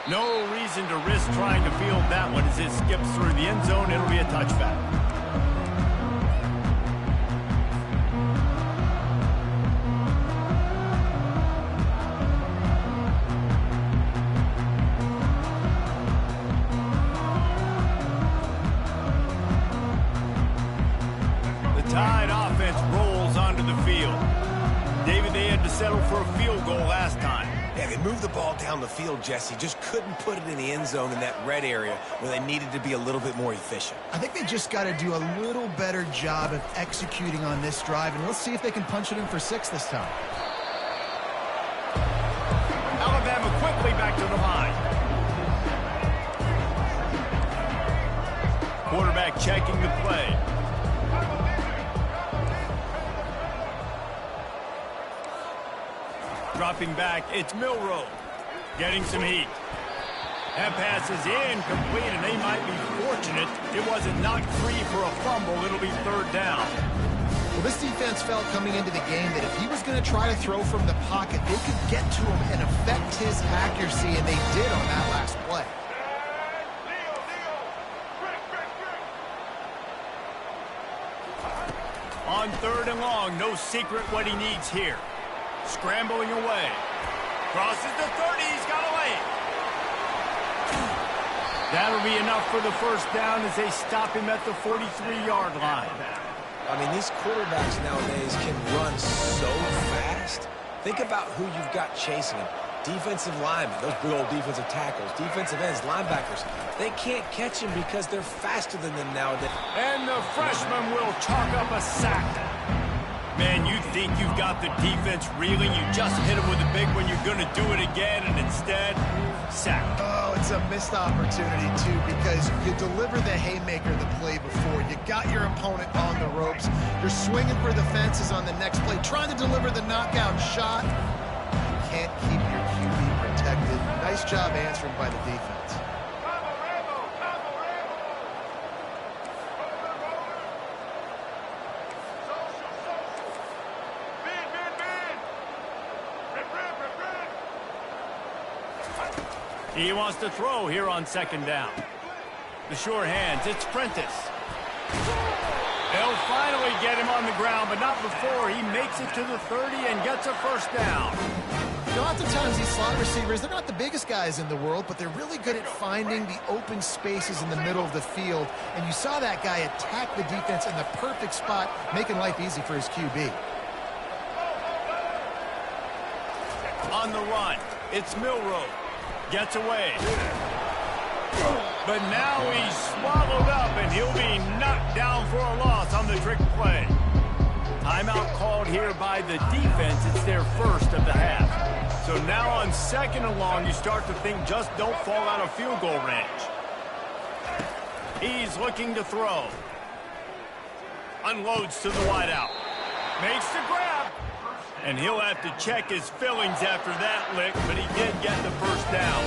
No reason to risk trying to field that one as it skips through the end zone. It'll be a touchback. The Tide offense rolls onto the field. David, they had to settle for a field goal last time. Yeah, they moved the ball down the field, Jesse. Just couldn't put it in the end zone in that red area where they needed to be a little bit more efficient. I think they just got to do a little better job of executing on this drive, and let's see if they can punch it in for 6 this time. Alabama quickly back to the line. Quarterback checking the play. Dropping back, it's Milroe. Getting some heat. That pass is incomplete, and they might be fortunate it wasn't knocked free for a fumble. It'll be third down. Well, this defense felt coming into the game that if he was going to try to throw from the pocket, they could get to him and affect his accuracy, and they did on that last play. On third and long, no secret what he needs here. Scrambling away. Crosses the 30, he's got away. That'll be enough for the first down as they stop him at the 43-yard line. I mean, these quarterbacks nowadays can run so fast. Think about who you've got chasing him. Defensive linemen, those big old defensive tackles, defensive ends, linebackers. They can't catch him because they're faster than them nowadays. And the freshman will chalk up a sack. Man, you think you've got the defense reeling. You just hit him with a big one. You're going to do it again, and instead, sack. Oh, it's a missed opportunity, too, because you deliver the haymaker the play before. You got your opponent on the ropes. You're swinging for the fences on the next play, trying to deliver the knockout shot. You can't keep your QB protected. Nice job answering by the defense. He wants to throw here on second down. The sure hands, it's Prentice. They'll finally get him on the ground, but not before he makes it to the 30 and gets a first down. Lots of times these slot receivers, they're not the biggest guys in the world, but they're really good at finding the open spaces in the middle of the field. And you saw that guy attack the defense in the perfect spot, making life easy for his QB. On the run, it's Milroe. Gets away. But now he's swallowed up, and he'll be knocked down for a loss on the trick play. Timeout called here by the defense. It's their first of the half. So now on second and long, you start to think just don't fall out of field goal range. He's looking to throw. Unloads to the wideout. Makes the grab. And he'll have to check his fillings after that lick, but he did get the first down.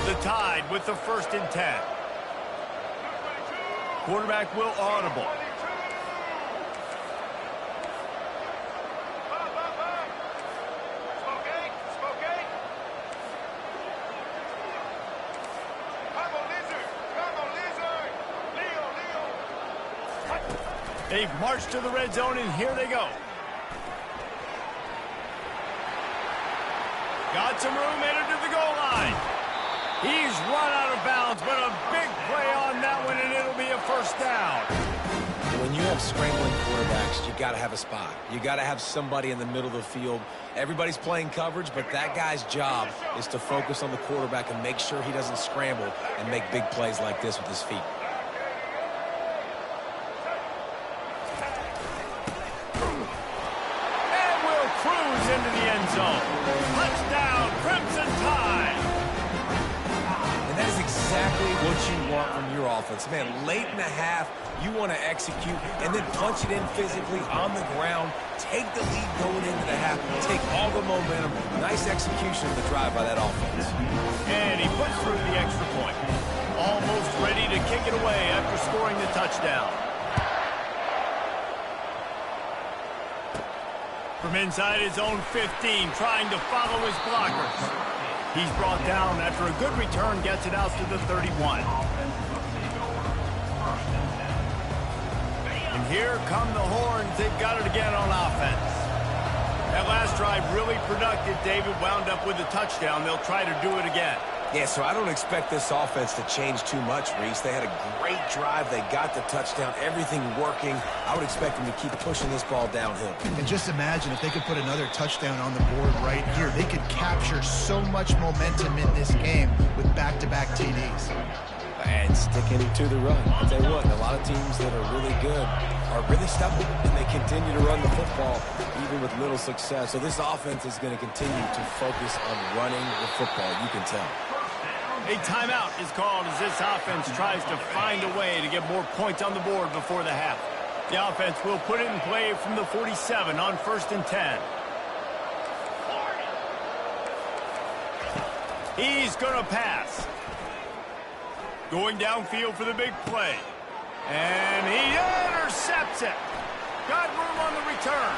The Tide with the 1st and 10. Quarterback will audible. They've marched to the red zone, and here they go. Got some room, headed to the goal line. He's run out of bounds, but a big play on that one, and it'll be a first down. When you have scrambling quarterbacks, you got to have a spot. You got to have somebody in the middle of the field. Everybody's playing coverage, but that guy's job is to focus on the quarterback and make sure he doesn't scramble and make big plays like this with his feet. And will cruise into the end zone. Touchdown, Crimson Tide. And that is exactly what you want from your offense. Man, late in the half, you want to execute and then punch it in physically on the ground. Take the lead going into the half. Take all the momentum. Nice execution of the drive by that offense. And he puts through the extra point. Almost ready to kick it away after scoring the touchdown. From inside his own 15, trying to follow his blockers. He's brought down after a good return, gets it out to the 31. And here come the horns. They've got it again on offense. That last drive really productive. David wound up with a touchdown. They'll try to do it again. Yeah, so I don't expect this offense to change too much, Reese. They had a great drive. They got the touchdown. Everything working. I would expect them to keep pushing this ball downhill. And just imagine if they could put another touchdown on the board right here. They could capture so much momentum in this game with back-to-back TDs. And sticking to the run. I'll tell you what, a lot of teams that are really good are really stubborn, and they continue to run the football even with little success. So this offense is going to continue to focus on running the football, you can tell. A timeout is called as this offense tries to find a way to get more points on the board before the half. The offense will put it in play from the 47 on 1st and 10. He's going to pass. Going downfield for the big play. And he intercepts it. Got room on the return.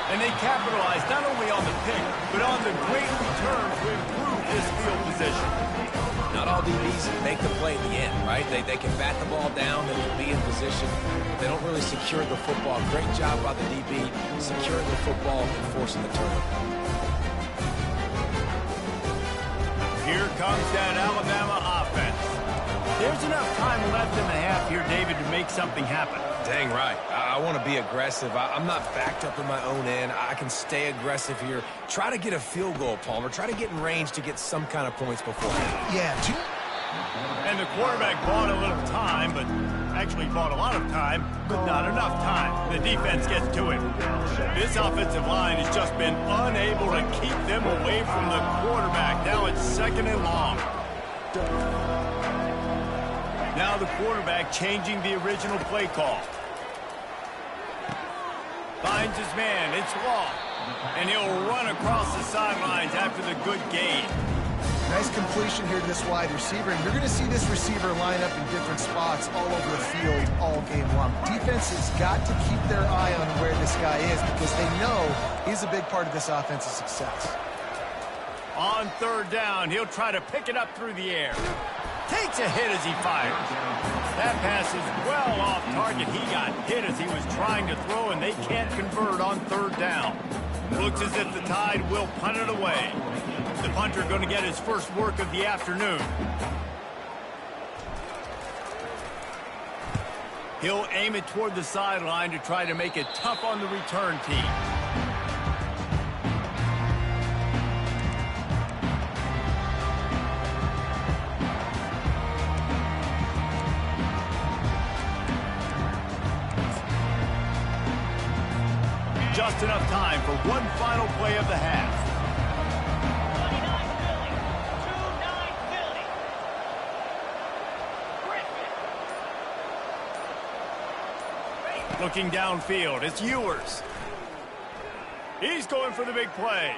And they capitalize not only on the pick, but on the great return to improve this field position. Not all DBs make the play at the end, right? They can bat the ball down, they can be in position, but they don't really secure the football. Great job by the DB, securing the football and forcing the turnover. Here comes that Alabama offense. There's enough time left in the half here, David, to make something happen. Dang right. I want to be aggressive. I'm not backed up in my own end. I can stay aggressive here. Try to get a field goal, Palmer. Try to get in range to get some kind of points beforehand. Yeah, And the quarterback bought a little time, but actually bought a lot of time, but not enough time. The defense gets to it. This offensive line has just been unable to keep them away from the quarterback. Now it's 2nd and long. Now the quarterback changing the original play call. Finds his man. It's Law. And he'll run across the sidelines after the good gain. nice completion here to this wide receiver. And you're going to see this receiver line up in different spots all over the field all game long. Defense has got to keep their eye on where this guy is because they know he's a big part of this offensive success. On 3rd down, he'll try to pick it up through the air. Takes a hit as he fires. That pass is well off target. He got hit as he was trying to throw, and they can't convert on 3rd down. Looks as if the Tide will punt it away. The punter going to get his first work of the afternoon. He'll aim it toward the sideline to try to make it tough on the return team. Just enough time for one final play of the half. 29 Philly. Looking downfield, it's Ewers. He's going for the big play.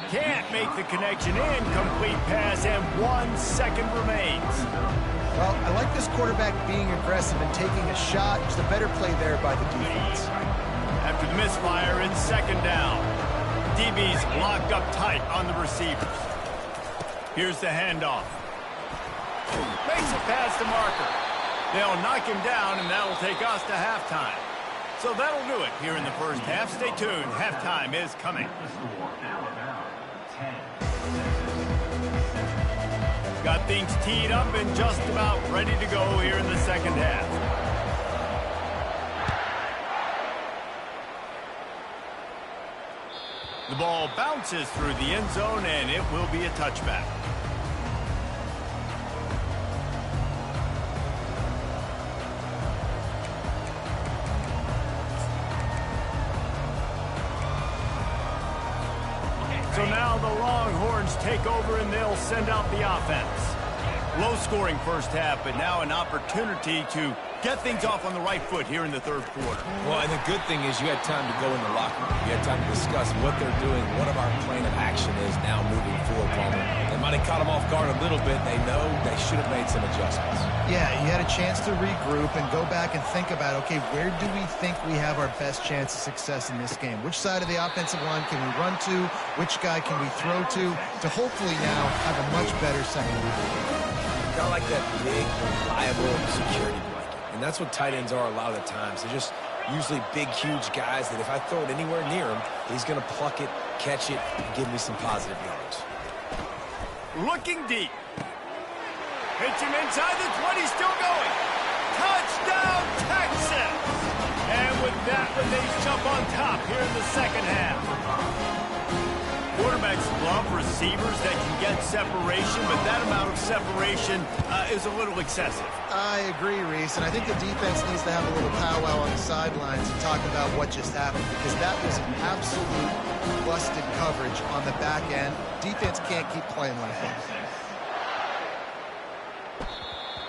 Can't make the connection. Incomplete pass, and 1 second remains. Well, I like this quarterback being aggressive and taking a shot. It's the better play there by the defense. After the misfire, it's 2nd down. DB's locked up tight on the receivers. Here's the handoff. Makes a pass to Marker. They'll knock him down, and that'll take us to halftime. So that'll do it here in the first half. Stay tuned. Halftime is coming. Got things teed up and just about ready to go here in the 2nd half. The ball bounces through the end zone, and it will be a touchback. So now the Longhorns take over, and they'll send out the offense. Low-scoring first half, but now an opportunity to get things off on the right foot here in the third quarter. Well, and the good thing is you had time to go in the locker room. You had time to discuss what they're doing, what our plan of action is now moving forward, Palmer. They might have caught them off guard a little bit. They know they should have made some adjustments. Yeah, you had a chance to regroup and go back and think about, okay, where do we think we have our best chance of success in this game? Which side of the offensive line can we run to? Which guy can we throw to hopefully now have a much better second half? Got like that big, reliable security blanket. And that's what tight ends are a lot of the times. They're just usually big, huge guys that if I throw it anywhere near him, he's going to pluck it, catch it, and give me some positive yards. Looking deep. Hits him inside the 20, still going. Touchdown, Texas! And with that one, they jump on top here in the second half. Quarterbacks love receivers that can get separation, but that amount of separation is a little excessive. I agree, Reese, and I think the defense needs to have a little powwow on the sidelines and talk about what just happened, because that was an absolute busted coverage on the back end. Defense can't keep playing like that.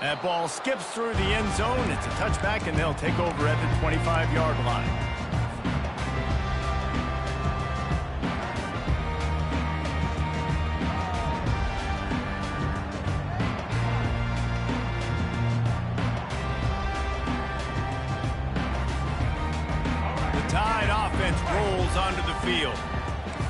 That ball skips through the end zone. It's a touchback, and they'll take over at the 25-yard line. Rolls onto the field.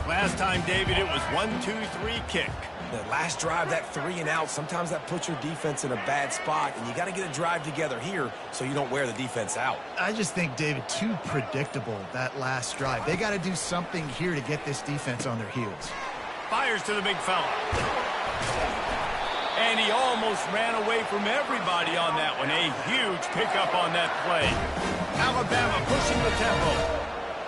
Last time, David, it was 1-2-3 kick. The last drive, that 3-and-out, sometimes that puts your defense in a bad spot, and you got to get a drive together here so you don't wear the defense out. I just think, David, too predictable, that last drive. They got to do something here to get this defense on their heels. Fires to the big fella. And he almost ran away from everybody on that one. A huge pickup on that play. Alabama pushing the tempo.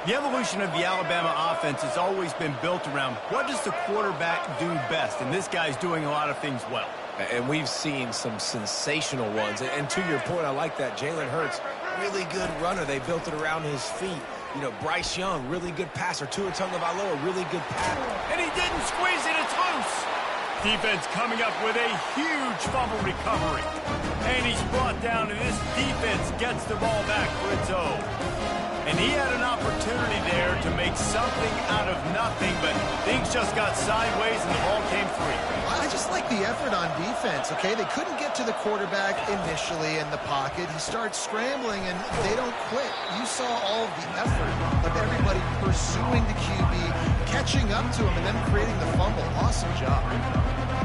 The evolution of the Alabama offense has always been built around what does the quarterback do best, and this guy's doing a lot of things well. And we've seen some sensational ones. And to your point, I like that. Jalen Hurts, really good runner. They built it around his feet. You know, Bryce Young, really good passer. Tua Tagovailoa, really good passer. And he didn't squeeze it. It's loose. Defense coming up with a huge fumble recovery. And he's brought down, and this defense gets the ball back for its own. And he had an opportunity there to make something out of nothing, but things just got sideways and the ball came free. I just like the effort on defense, okay? They couldn't get to the quarterback initially in the pocket. He starts scrambling, and they don't quit. You saw all of the effort of everybody pursuing the QB, catching up to him, and then creating the fumble. Awesome job.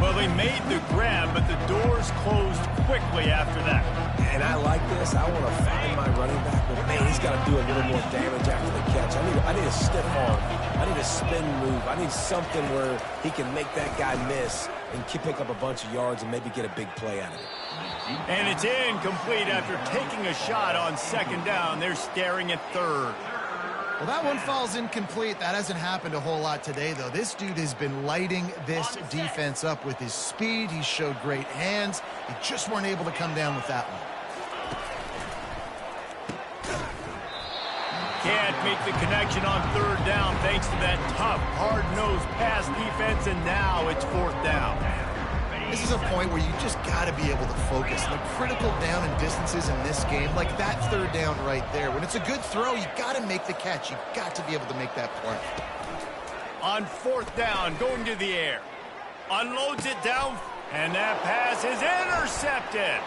Well, they made the grab, but the doors closed quickly after that. And I like this. I want to find my running back, but man, he's got to do a little more damage after the catch. I need a stiff arm. I need a spin move. I need something where he can make that guy miss and pick up a bunch of yards and maybe get a big play out of it. And it's incomplete after taking a shot on second down. They're staring at third. Well, that one falls incomplete. That hasn't happened a whole lot today, though. This dude has been lighting this defense up with his speed. He showed great hands. They just weren't able to come down with that one. Can't make the connection on third down thanks to that tough, hard-nosed pass defense, and now it's fourth down. This is a point where you just got to be able to focus. The critical down and distances in this game, like that third down right there. When it's a good throw, you got to make the catch. You got to be able to make that play. On fourth down, going to the air. Unloads it down, and that pass is intercepted.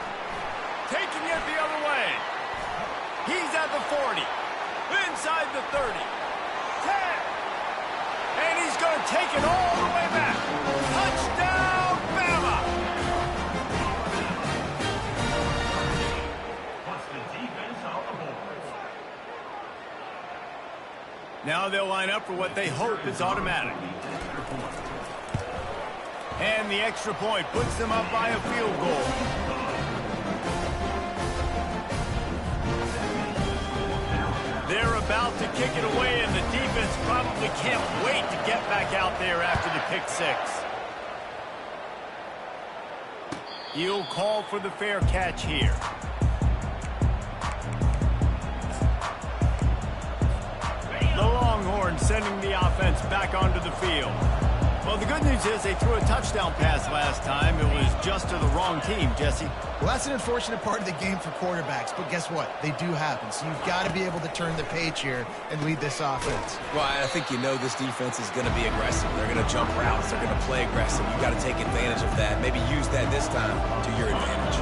Taking it the other way. He's at the 40. Inside the 30. 10. And he's going to take it all the way back. Touchdown, Bama! Plus the defense on the board. Now they'll line up for what they hope is automatic. And the extra point puts them up by a field goal. They're about to kick it away, and the defense probably probably can't wait to get back out there after the pick six. He'll call for the fair catch here. The Longhorns sending the offense back onto the field. Well, the good news is they threw a touchdown pass last time. It was just to the wrong team, Jesse. Well, that's an unfortunate part of the game for quarterbacks, but guess what? They do happen, so you've got to be able to turn the page here and lead this offense. Well, I think you know this defense is going to be aggressive. They're going to jump routes. They're going to play aggressive. You got to take advantage of that. Maybe use that this time to your advantage.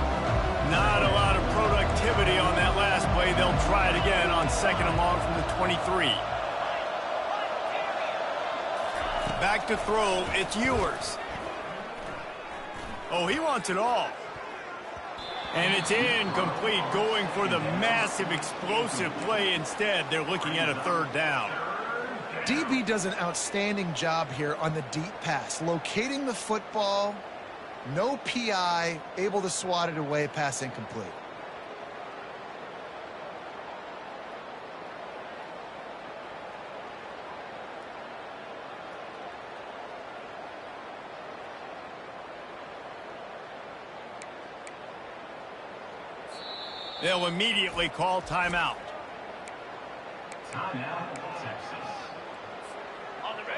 Not a lot of productivity on that last play. They'll try it again on 2nd and long from the 23. Back to throw, it's Ewers. Oh, he wants it all. And it's incomplete, going for the massive explosive play instead. They're looking at a 3rd down. DB does an outstanding job here on the deep pass. Locating the football, no PI, able to swat it away, pass incomplete. They'll immediately call timeout. Timeout, Texas.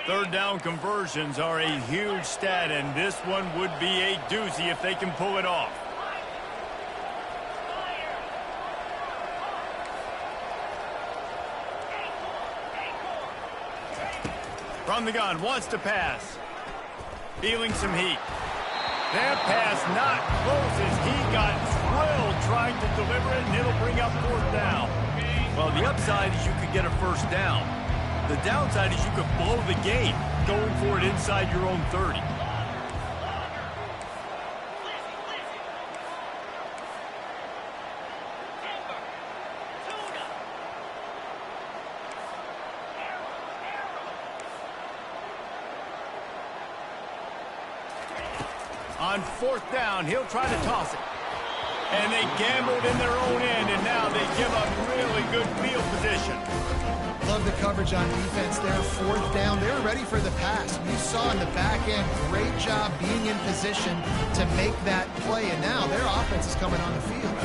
3rd down conversions are a huge stat, and this one would be a doozy if they can pull it off. From the gun, wants to pass. Feeling some heat. That pass not close as he got drilled trying to deliver it, and it'll bring up 4th down. Well, the upside is you could get a 1st down. The downside is you could blow the game going for it inside your own 30. On 4th down, he'll try to toss it. And they gambled in their own end, and now they give up really good field position. Love the coverage on defense there. 4th down, they're ready for the pass. You saw in the back end, great job being in position to make that play, and now their offense is coming on the field.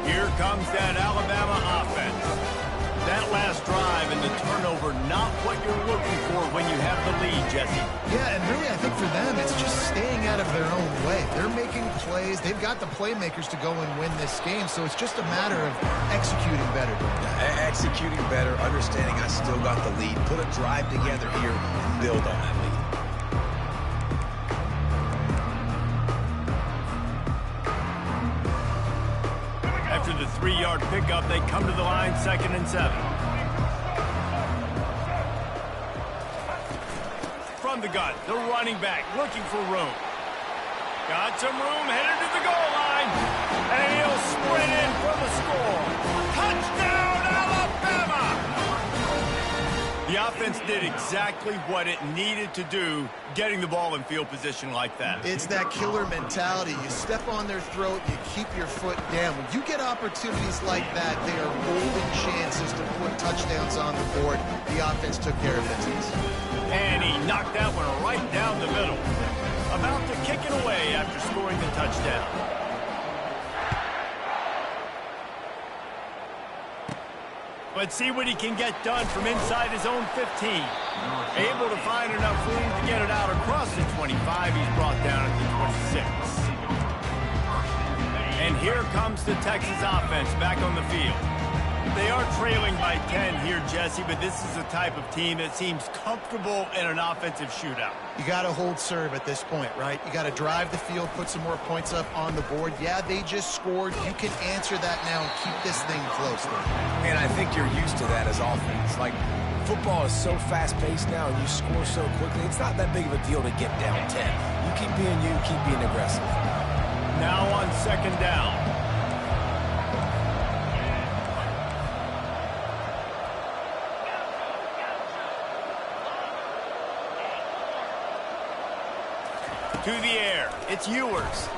Here comes that Alabama offense. That last drive and the turnover, not what you're looking for when you have the lead, Jesse. Yeah, and really I think for them it's just staying out of their own way. They're making plays. They've got the playmakers to go and win this game, so it's just a matter of executing better. Executing better, understanding I still got the lead. Put a drive together here and build on that lead. After the 3-yard pickup, they come to the line, 2nd and 7. From the gun, the running back looking for room. Got some room, headed to the goal line. And he'll sprint in for the score. Touchdown, Alabama! The offense did exactly what it needed to do, getting the ball in field position like that. It's that killer mentality. You step on their throat, you keep your foot down. When you get opportunities like that, they are golden chances to put touchdowns on the board. The offense took care of business. And he knocked that one right down the middle. About to kick it away after scoring the touchdown. Let's see what he can get done from inside his own 15. Able to find enough room to get it out across the 25. He's brought down at the 26. And here comes the Texas offense back on the field. They are trailing by 10 here, Jesse, but this is the type of team that seems comfortable in an offensive shootout. You got to hold serve at this point, right? You got to drive the field, put some more points up on the board. Yeah, they just scored. You can answer that now and keep this thing close. And I think you're used to that as offense. Like, football is so fast-paced now, and you score so quickly. It's not that big of a deal to get down 10. You keep being aggressive. Now on 2nd down. To the air, it's Ewers.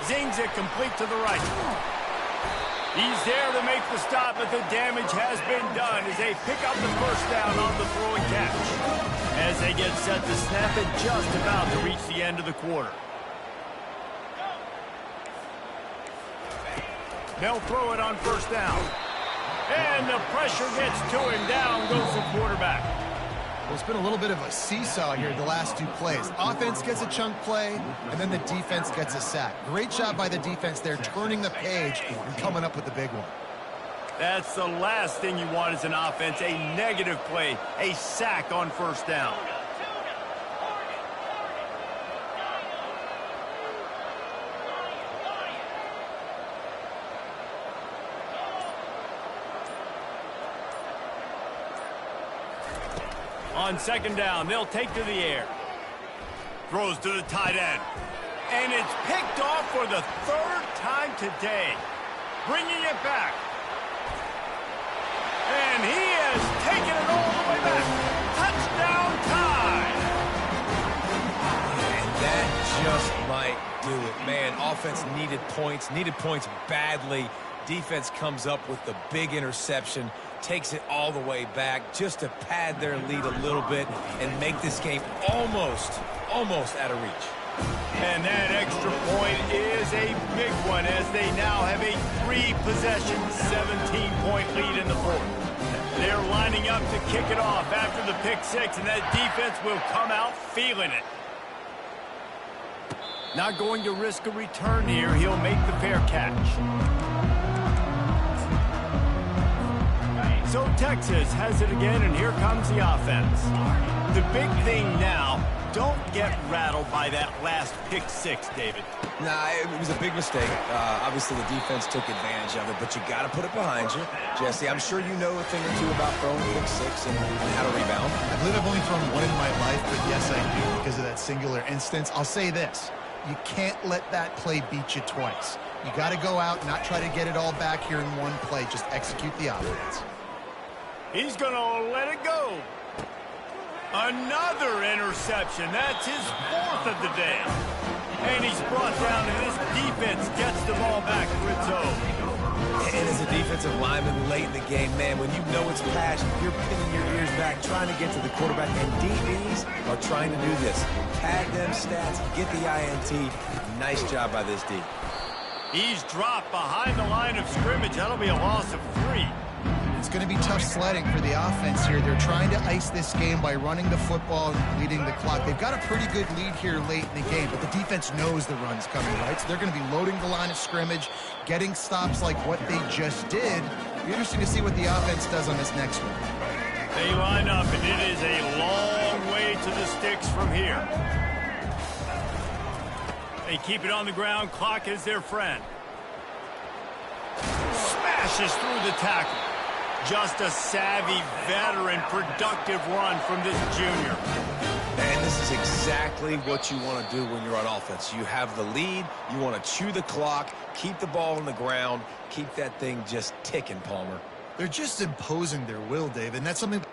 Zings it complete to the right. He's there to make the stop, but the damage has been done as they pick up the first down on the throw and catch. As they get set to snap it, just about to reach the end of the quarter. They'll throw it on first down. And the pressure gets to him. Down goes the quarterback. Well, it's been a little bit of a seesaw here the last two plays. Offense gets a chunk play, and then the defense gets a sack. Great job by the defense there, turning the page and coming up with the big one. That's the last thing you want as an offense, a negative play, a sack on first down. On second down, they'll take to the air. Throws to the tight end. And it's picked off for the third time today. Bringing it back. And he has taken it all the way back. Touchdown time. And that just might do it. Man, offense needed points badly. Defense comes up with the big interception, takes it all the way back just to pad their lead a little bit and make this game almost out of reach. And that extra point is a big one as they now have a 3-possession, 17-point lead in the fourth. They're lining up to kick it off after the pick six, and that defense will come out feeling it. Not going to risk a return here. He'll make the fair catch. So Texas has it again, and here comes the offense. The big thing now, don't get rattled by that last pick six, David. Nah, it was a big mistake. Obviously, the defense took advantage of it, but you got to put it behind you. Jesse, I'm sure you know a thing or two about throwing pick six and how to rebound. I believe I've only thrown one in my life, but yes, I do because of that singular instance. I'll say this. You can't let that play beat you twice. You got to go out, not try to get it all back here in one play. Just execute the offense. He's going to let it go. Another interception. That's his fourth of the day. And he's brought down, and this defense gets the ball back for its own. And as a defensive lineman late in the game, man, when you know it's passion, you're pinning your ears back, trying to get to the quarterback, and DBs are trying to do this. Pad them stats, get the INT. Nice job by this D. He's dropped behind the line of scrimmage. That'll be a loss of 3. It's going to be tough sledding for the offense here. They're trying to ice this game by running the football and leading the clock. They've got a pretty good lead here late in the game, but the defense knows the run's coming, right? So they're going to be loading the line of scrimmage, getting stops like what they just did. It'll be interesting to see what the offense does on this next one. They line up, and it is a long way to the sticks from here. They keep it on the ground. Clock is their friend. Smashes through the tackle. Just a savvy, veteran, productive run from this junior. And this is exactly what you want to do when you're on offense. You have the lead. You want to chew the clock, keep the ball on the ground, keep that thing just ticking, Palmer. They're just imposing their will, David, and that's something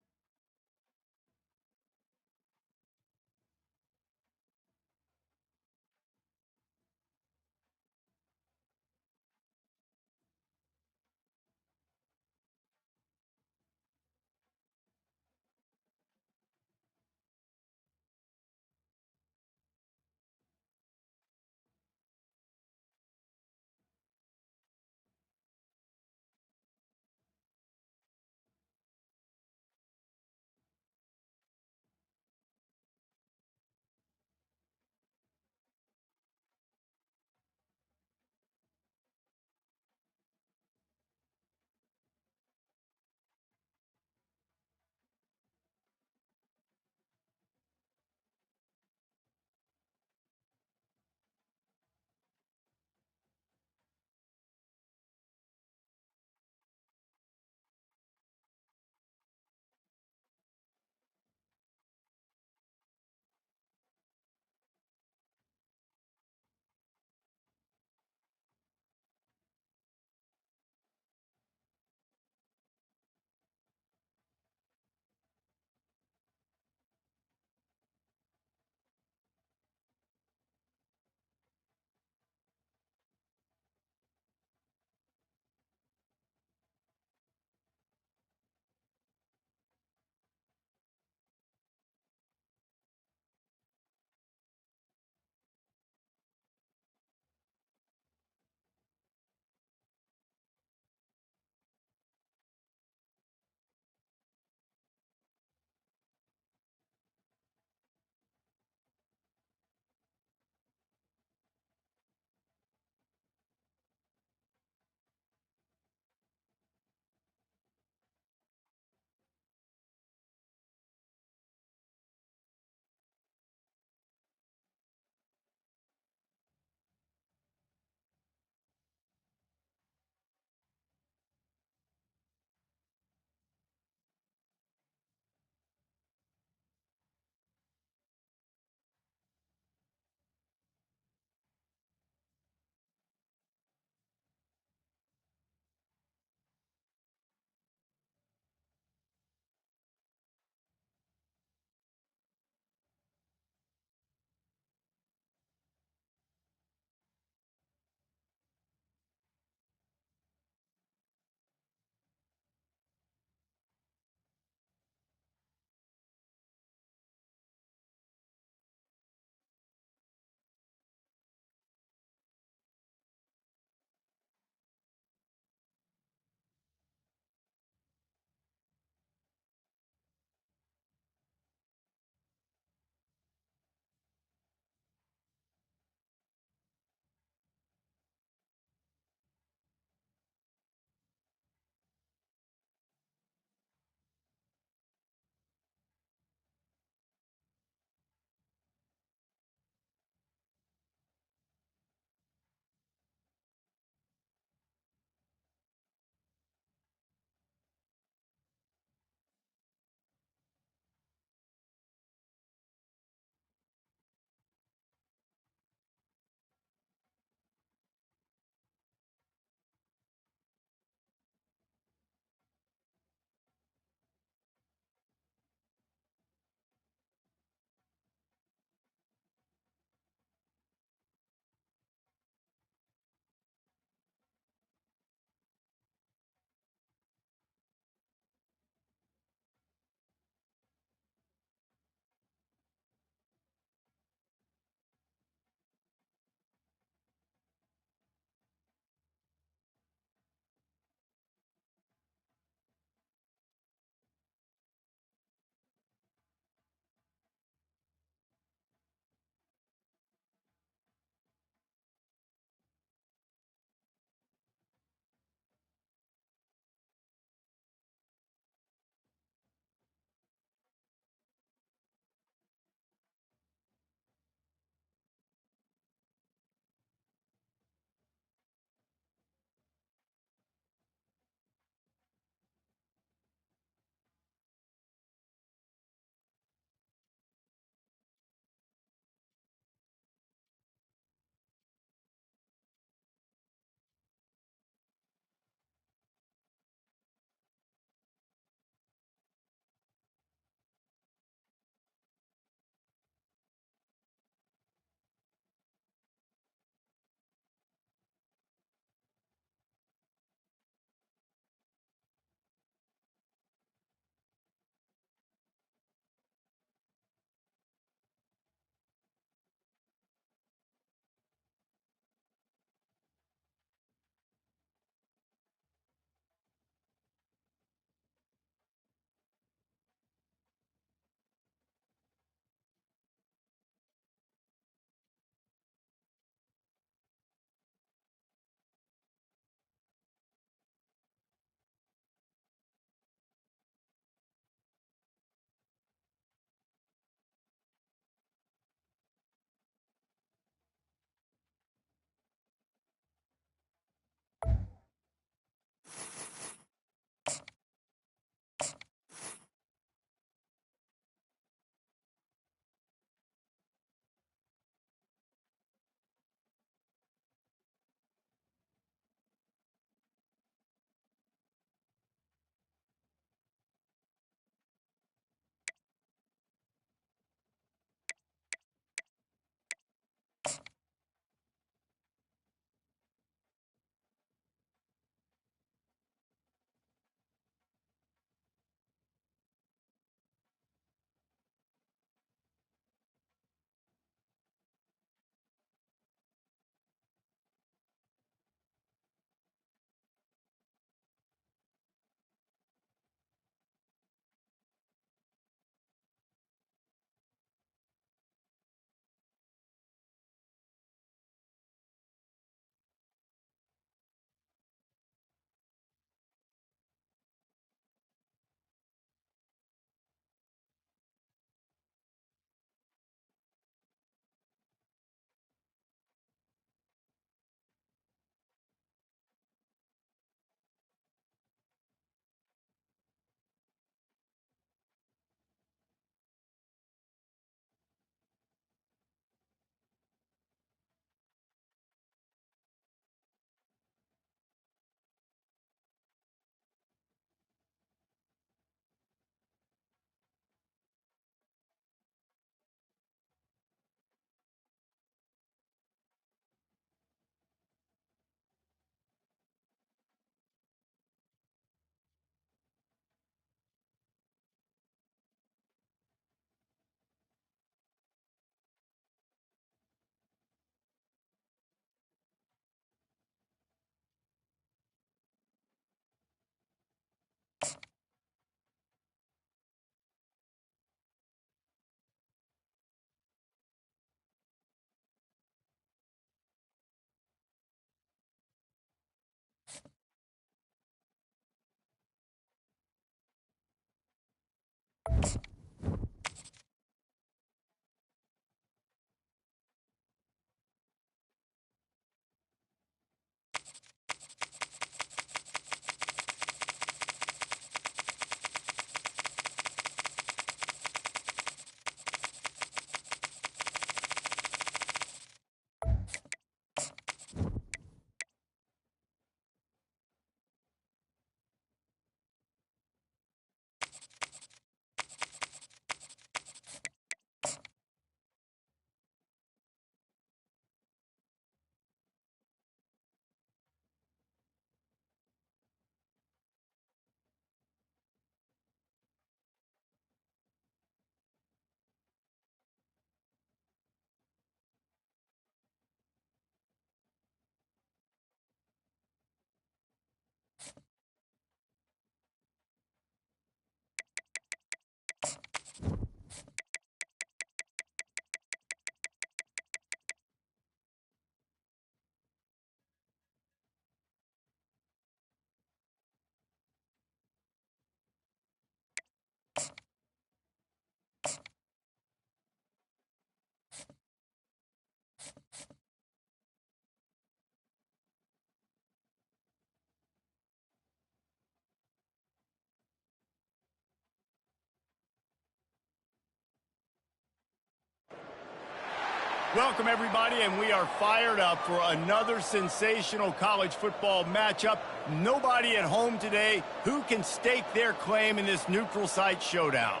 Welcome, everybody, and we are fired up for another sensational college football matchup. Nobody at home today who can stake their claim in this neutral site showdown.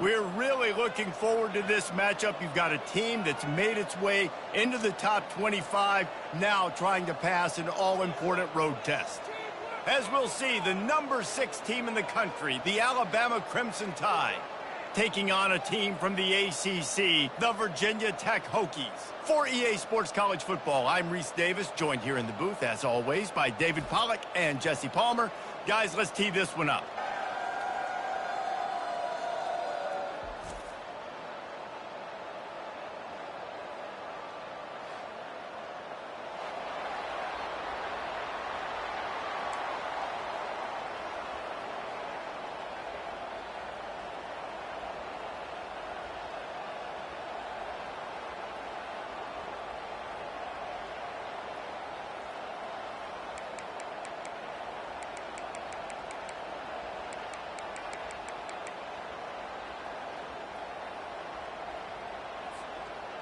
We're really looking forward to this matchup. You've got a team that's made its way into the top 25, now trying to pass an all-important road test. As we'll see, the number 6 team in the country, the Alabama Crimson Tide, taking on a team from the ACC, the Virginia Tech Hokies. For EA Sports College Football, I'm Reese Davis, joined here in the booth, as always, by David Pollack and Jesse Palmer. Guys, let's tee this one up.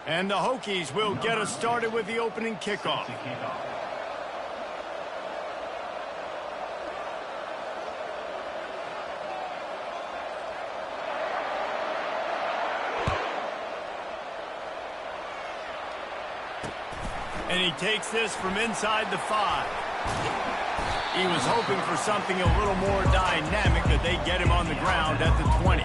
And the Hokies will get us started with the opening kickoff. And he takes this from inside the 5. He was hoping for something a little more dynamic, that they get him on the ground at the 20.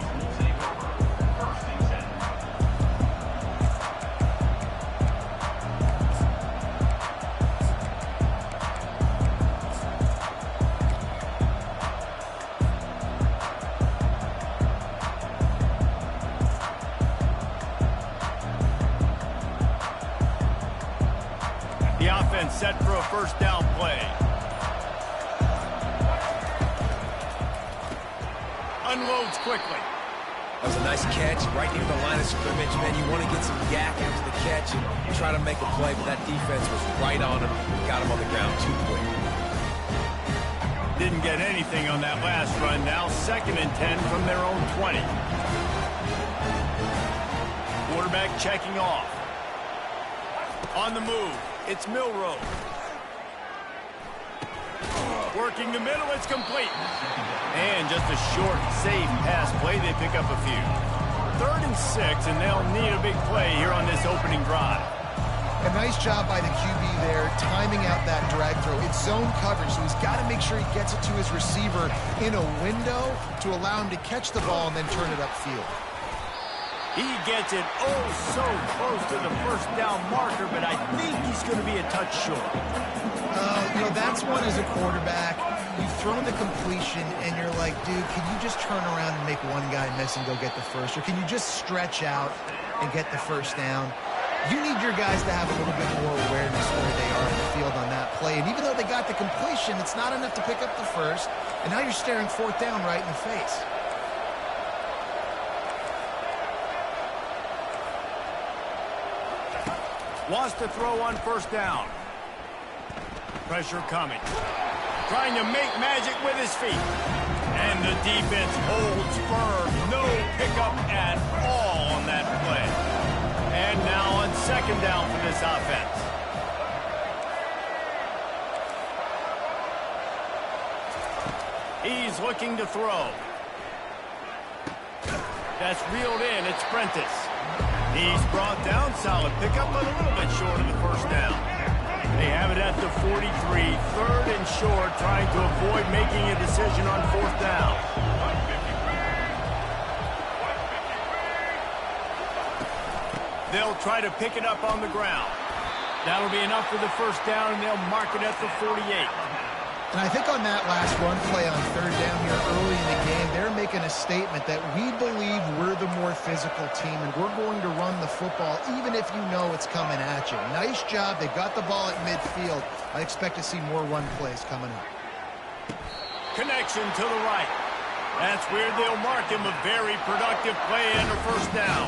The offense set for a first down play. Unloads quickly. That was a nice catch right near the line of scrimmage, man. You want to get some yak after the catch and try to make a play, but that defense was right on him. Got him on the ground too quick. Didn't get anything on that last run. Now 2nd and 10 from their own 20. Quarterback checking off. On the move, it's Milroe. Working the middle, it's complete. And just a short, safe pass play, they pick up a few. 3rd and 6, and they'll need a big play here on this opening drive. A nice job by the QB there, timing out that drag throw. It's zone coverage, so he's got to make sure he gets it to his receiver in a window to allow him to catch the ball and then turn it upfield. He gets it oh so close to the first down marker, but I think he's going to be a touch short. That's one as a quarterback. You've thrown the completion, and you're like, dude, can you just turn around and make one guy miss and go get the first? Or can you just stretch out and get the first down? You need your guys to have a little bit more awareness where they are in the field on that play. And even though they got the completion, it's not enough to pick up the first. And now you're staring 4th down right in the face. Wants to throw on first down. Pressure coming. Trying to make magic with his feet. And the defense holds firm. No pickup at all on that play. And now on second down for this offense. He's looking to throw. That's reeled in. It's Prentice. He's brought down. Solid pickup, but a little bit short of the first down. They have it at the 43. Third and short, trying to avoid making a decision on fourth down. They'll try to pick it up on the ground. That'll be enough for the first down, and they'll mark it at the 48. And I think on that last run play on third down here early in the game, they're making a statement that we believe we're the more physical team and we're going to run the football even if you know it's coming at you. Nice job. They got the ball at midfield. I expect to see more run plays coming up. Connection to the right. That's where they'll mark him. A very productive play under first down.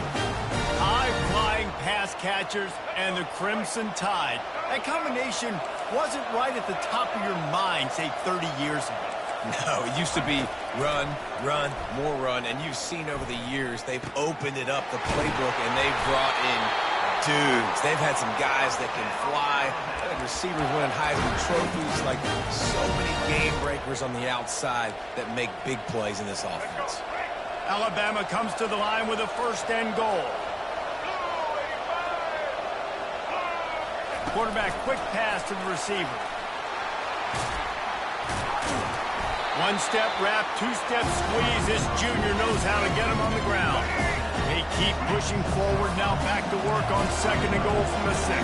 High-flying pass catchers and the Crimson Tide. That combination wasn't right at the top of your mind, say, 30 years ago. No, it used to be run, run, more run, and you've seen over the years they've opened it up, the playbook, and they've brought in dudes. They've had some guys that can fly, and receivers winning Heisman trophies, like so many game breakers on the outside that make big plays in this offense. Alabama comes to the line with a first and goal. Quarterback, quick pass to the receiver. One-step wrap, two-step squeeze. This junior knows how to get him on the ground. They keep pushing forward, now back to work on second and goal from the 6.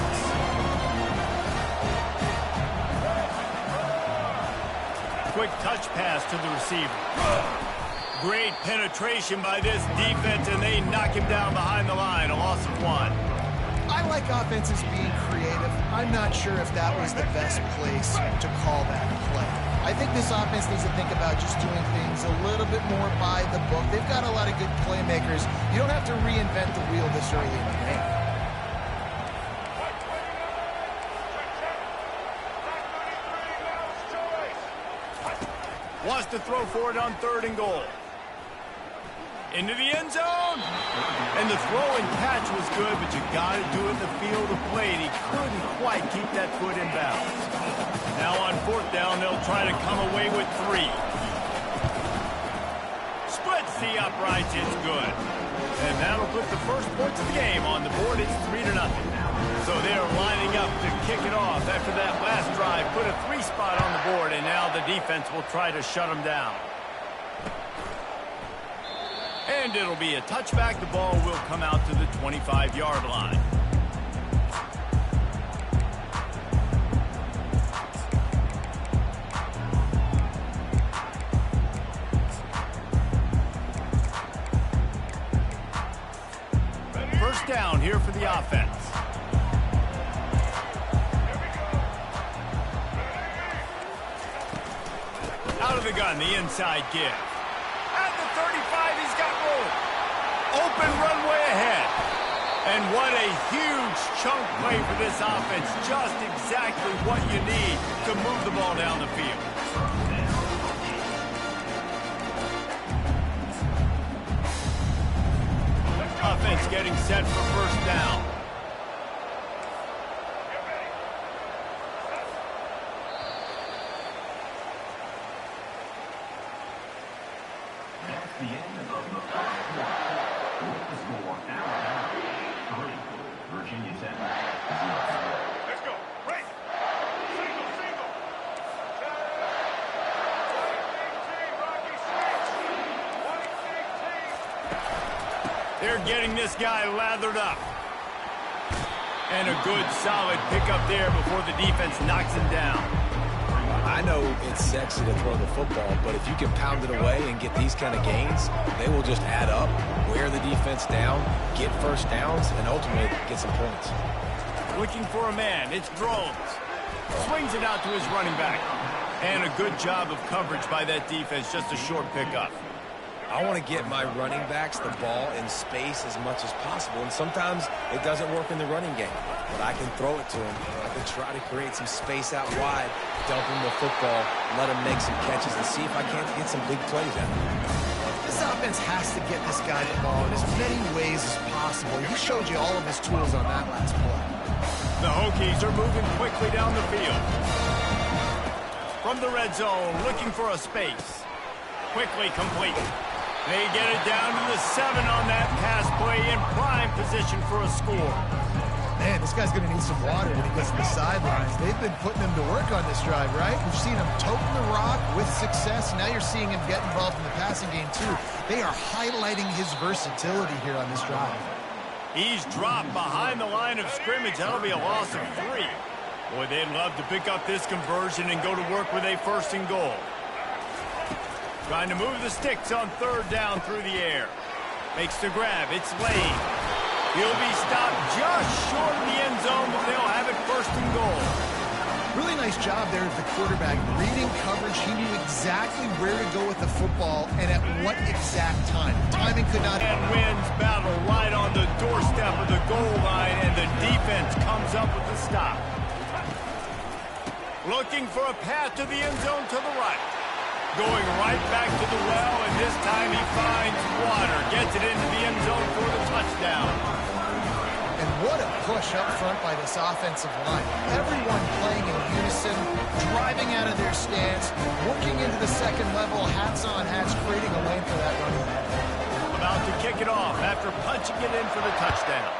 Quick touch pass to the receiver. Great penetration by this defense, and they knock him down behind the line. A loss of 1. I like offenses being creative. I'm not sure if that was the best place to call that play. I think this offense needs to think about just doing things a little bit more by the book. They've got a lot of good playmakers. You don't have to reinvent the wheel this early in the game. Wants to throw for it on third and goal. Into the end zone. And the throw and catch was good, but you got to do it in the field of play. And he couldn't quite keep that foot in bounds. Now on fourth down, they'll try to come away with 3. Splits the uprights. It's good. And that'll put the first points of the game on the board. It's 3-0. So they're lining up to kick it off after that last drive. Put a 3 spot on the board, and now the defense will try to shut them down. And it'll be a touchback. The ball will come out to the 25-yard line. First down here for the offense. Out of the gun, the inside give. At the 35, he's got room. Open runway ahead. And what a huge chunk play for this offense. Just exactly what you need to move the ball down the field. Offense getting set for first down. That's the end of the first quarter. With the score, Alabama 3, Virginia Tech 0. Let's go. Break. Single, single. They're getting this guy lathered up. And a good, solid pickup there before the defense knocks him down. I know it's sexy to throw the football, but if you can pound it away and get these kind of gains, they will just add up, wear the defense down, get first downs, and ultimately get some points. Looking for a man. It's Drones. Swings it out to his running back. And a good job of coverage by that defense. Just a short pickup. I want to get my running backs the ball in space as much as possible, and sometimes it doesn't work in the running game, but I can throw it to them. I can try to create some space out wide, dump him the football, let him make some catches, and see if I can't get some big plays out of him. This offense has to get this guy the ball in as many ways as possible. He showed you all of his tools on that last play. The Hokies are moving quickly down the field. From the red zone, looking for a space. Quickly complete. They get it down to the 7 on that pass play in prime position for a score. Man, this guy's going to need some water when he gets to the sidelines. They've been putting him to work on this drive, right? We've seen him toting the rock with success. Now you're seeing him get involved in the passing game, too. They are highlighting his versatility here on this drive. He's dropped behind the line of scrimmage. That'll be a loss of 3. Boy, they'd love to pick up this conversion and go to work with a 1st and goal. Trying to move the sticks on 3rd down through the air. Makes the grab. It's Lane. He'll be stopped just short of the end zone, but they'll have it 1st and goal. Really nice job there of the quarterback. Reading coverage, he knew exactly where to go with the football and at what exact time. Timing could not... And wins battle right on the doorstep of the goal line, and the defense comes up with the stop. Looking for a path to the end zone to the right. Going right back to the well, and this time he finds water. Gets it into the end zone for the touchdown. And what a push up front by this offensive line. Everyone playing in unison, driving out of their stance, working into the 2nd level, hats on hats, creating a lane for that running back. About to kick it off after punching it in for the touchdown.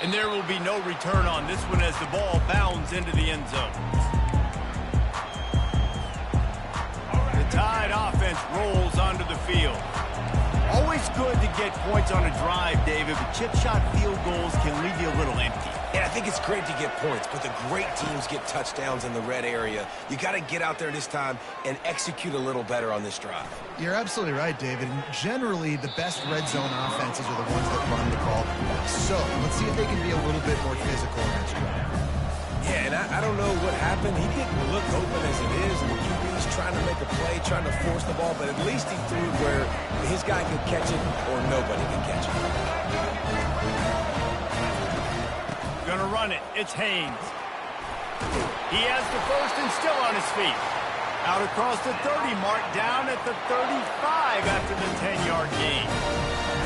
And there will be no return on this one as the ball bounds into the end zone. The Tide offense rolls onto the field. Always good to get points on a drive, David, but chip shot field goals can leave you a little empty. And I think it's great to get points, but the great teams get touchdowns in the red area. You got to get out there this time and execute a little better on this drive. You're absolutely right, David. And generally, the best red zone offenses are the ones that run the ball the best. So let's see if they can be a little bit more physical in this drive. Yeah, and I don't know what happened. He didn't look open as it is, and the QB's trying to make a play, trying to force the ball, but at least he threw where his guy could catch it or nobody could catch it. Gonna run it. It's Haynes. He has the 1st and still on his feet. Out across the 30 mark, down at the 35 after the 10-yard gain.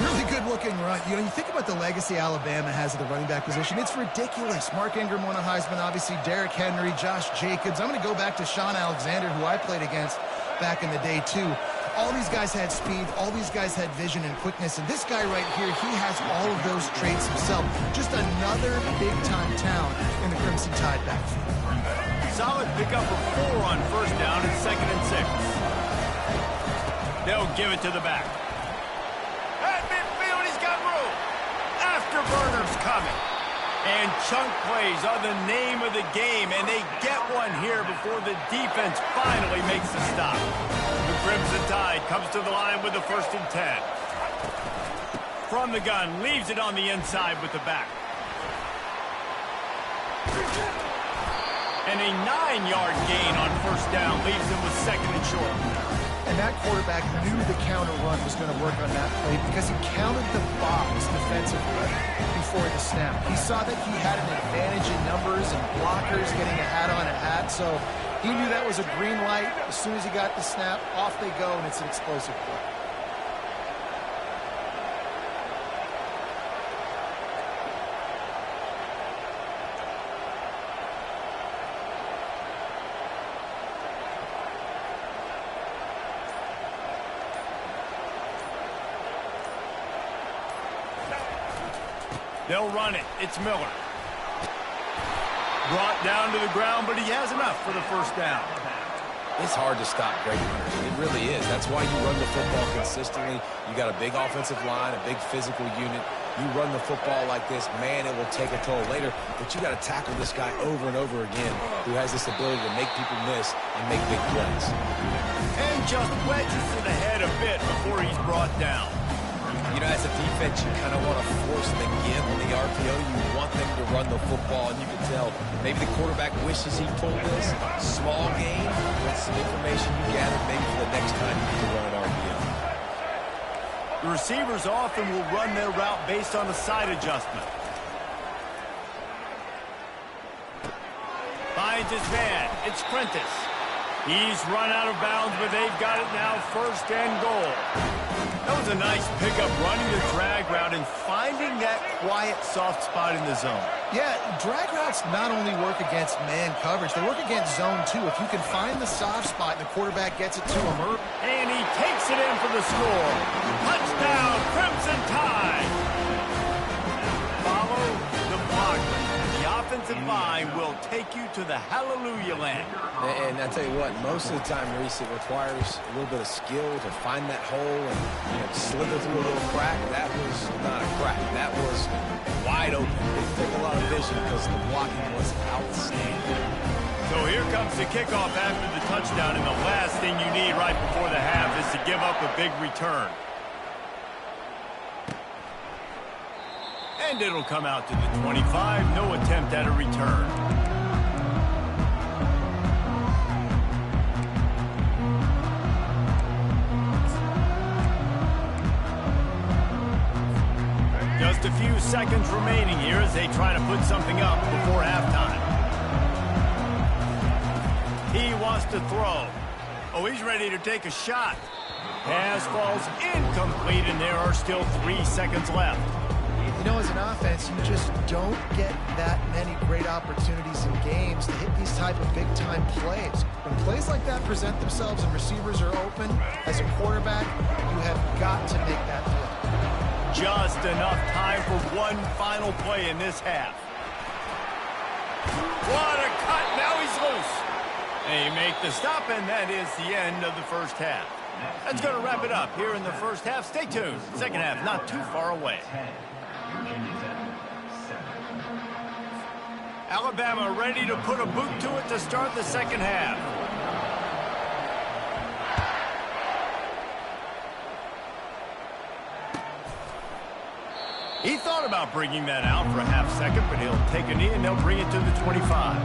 Really good-looking run. You know, you think about the legacy Alabama has at the running back position. It's ridiculous. Mark Ingram won a Heisman, obviously Derrick Henry, Josh Jacobs. I'm going to go back to Sean Alexander, who I played against back in the day, too. All these guys had speed. All these guys had vision and quickness. And this guy right here, he has all of those traits himself. Just another big-time talent in the Crimson Tide backfield. Solid pickup of 4 on 1st down and 2nd and 6. They'll give it to the back. At midfield, he's got room. Afterburner's coming. And chunk plays are the name of the game, and they get one here before the defense finally makes the stop. The Crimson Tide comes to the line with the 1st and 10. From the gun, leaves it on the inside with the back. And a 9-yard gain on 1st down leaves him with 2nd and short. And that quarterback knew the counter run was going to work on that play because he counted the box defensively before the snap. He saw that he had an advantage in numbers and blockers getting a hat on a hat, so he knew that was a green light. As soon as he got the snap, off they go, and it's an explosive play. They'll run it. It's Miller. Brought down to the ground, but he has enough for the 1st down. It's hard to stop great runners. It really is. That's why you run the football consistently. You got a big offensive line, a big physical unit. You run the football like this, man, it will take a toll later. But you got to tackle this guy over and over again who has this ability to make people miss and make big plays. And just wedges it ahead a bit before he's brought down. You know, as a defense, you kind of want to force the give on the RPO. You want them to run the football, and you can tell maybe the quarterback wishes he pulled this. Small game, with some information you gathered maybe for the next time you need to run an RPO. The receivers often will run their route based on a side adjustment. Finds his man. It's Prentice. He's run out of bounds, but they've got it now, 1st and goal. That was a nice pickup, running the drag route and finding that quiet, soft spot in the zone. Yeah, drag routes not only work against man coverage, they work against zone too. If you can find the soft spot and the quarterback gets it to him. And he takes it in for the score. Touchdown, Crimson Tide. Follow the blocker. The offensive line will take you to the hallelujah land. And I tell you what, most of the time, Reese, it requires a little bit of skill to find that hole and slither through a little crack. That was not a crack. That was wide open. It took a lot of vision because the blocking was outstanding. So here comes the kickoff after the touchdown, and the last thing you need right before the half is to give up a big return. And it'll come out to the 25. No attempt at a return. Just a few seconds remaining here as they try to put something up before halftime. He wants to throw. Oh, he's ready to take a shot. Pass falls incomplete, and there are still 3 seconds left. You know, as an offense, you just don't get that many great opportunities in games to hit these type of big-time plays. When plays like that present themselves and receivers are open, as a quarterback, you have got to make that play. Just enough time for one final play in this half. What a cut! Now he's loose. They make the stop, and that is the end of the first half. That's going to wrap it up here in the first half. Stay tuned. Second half not too far away. Alabama ready to put a boot to it to start the second half. He thought about bringing that out for a half second, but he'll take a knee and they'll bring it to the 25.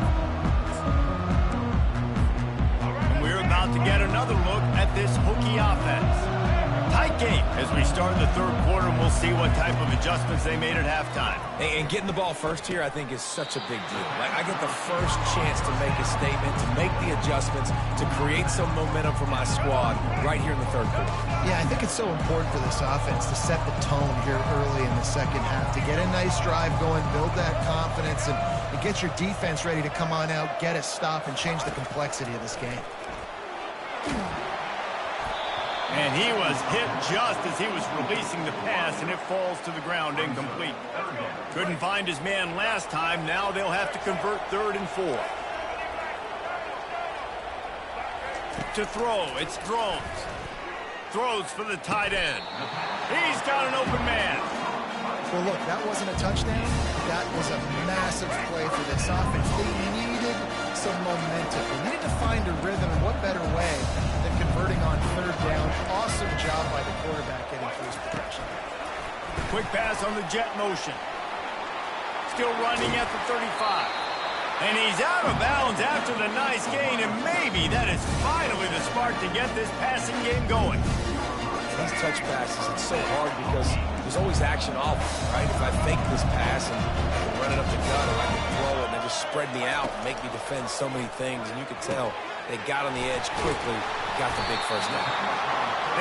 And we're about to get another look at this Hokie offense. Tight game as we start the third quarter, and we'll see what type of adjustments they made at halftime. And getting the ball first here, I think, is such a big deal. Like, I get the first chance to make a statement, to make the adjustments, to create some momentum for my squad right here in the third quarter. Yeah, I think it's so important for this offense to set the tone here early in the second half, to get a nice drive going, build that confidence, and get your defense ready to come on out, get a stop, and change the complexity of this game. And he was hit just as he was releasing the pass, and it falls to the ground incomplete. Couldn't find his man last time. Now they'll have to convert 3rd and 4. To throw, it's Thrones. Throws for the tight end. He's got an open man. Well, look, that wasn't a touchdown. That was a massive play for this offense. They needed some momentum. They needed to find a rhythm, and what better way than converting on 3rd down. Awesome job by the quarterback getting through his protection. Quick pass on the jet motion. Still running at the 35. And he's out of bounds after the nice gain, and maybe that is finally the spark to get this passing game going. These touch passes, it's so hard because there's always action off, right? If I fake this pass and run it up the gut, or I can throw it and they just spread me out and make me defend so many things, and you can tell they got on the edge quickly, got the big first down.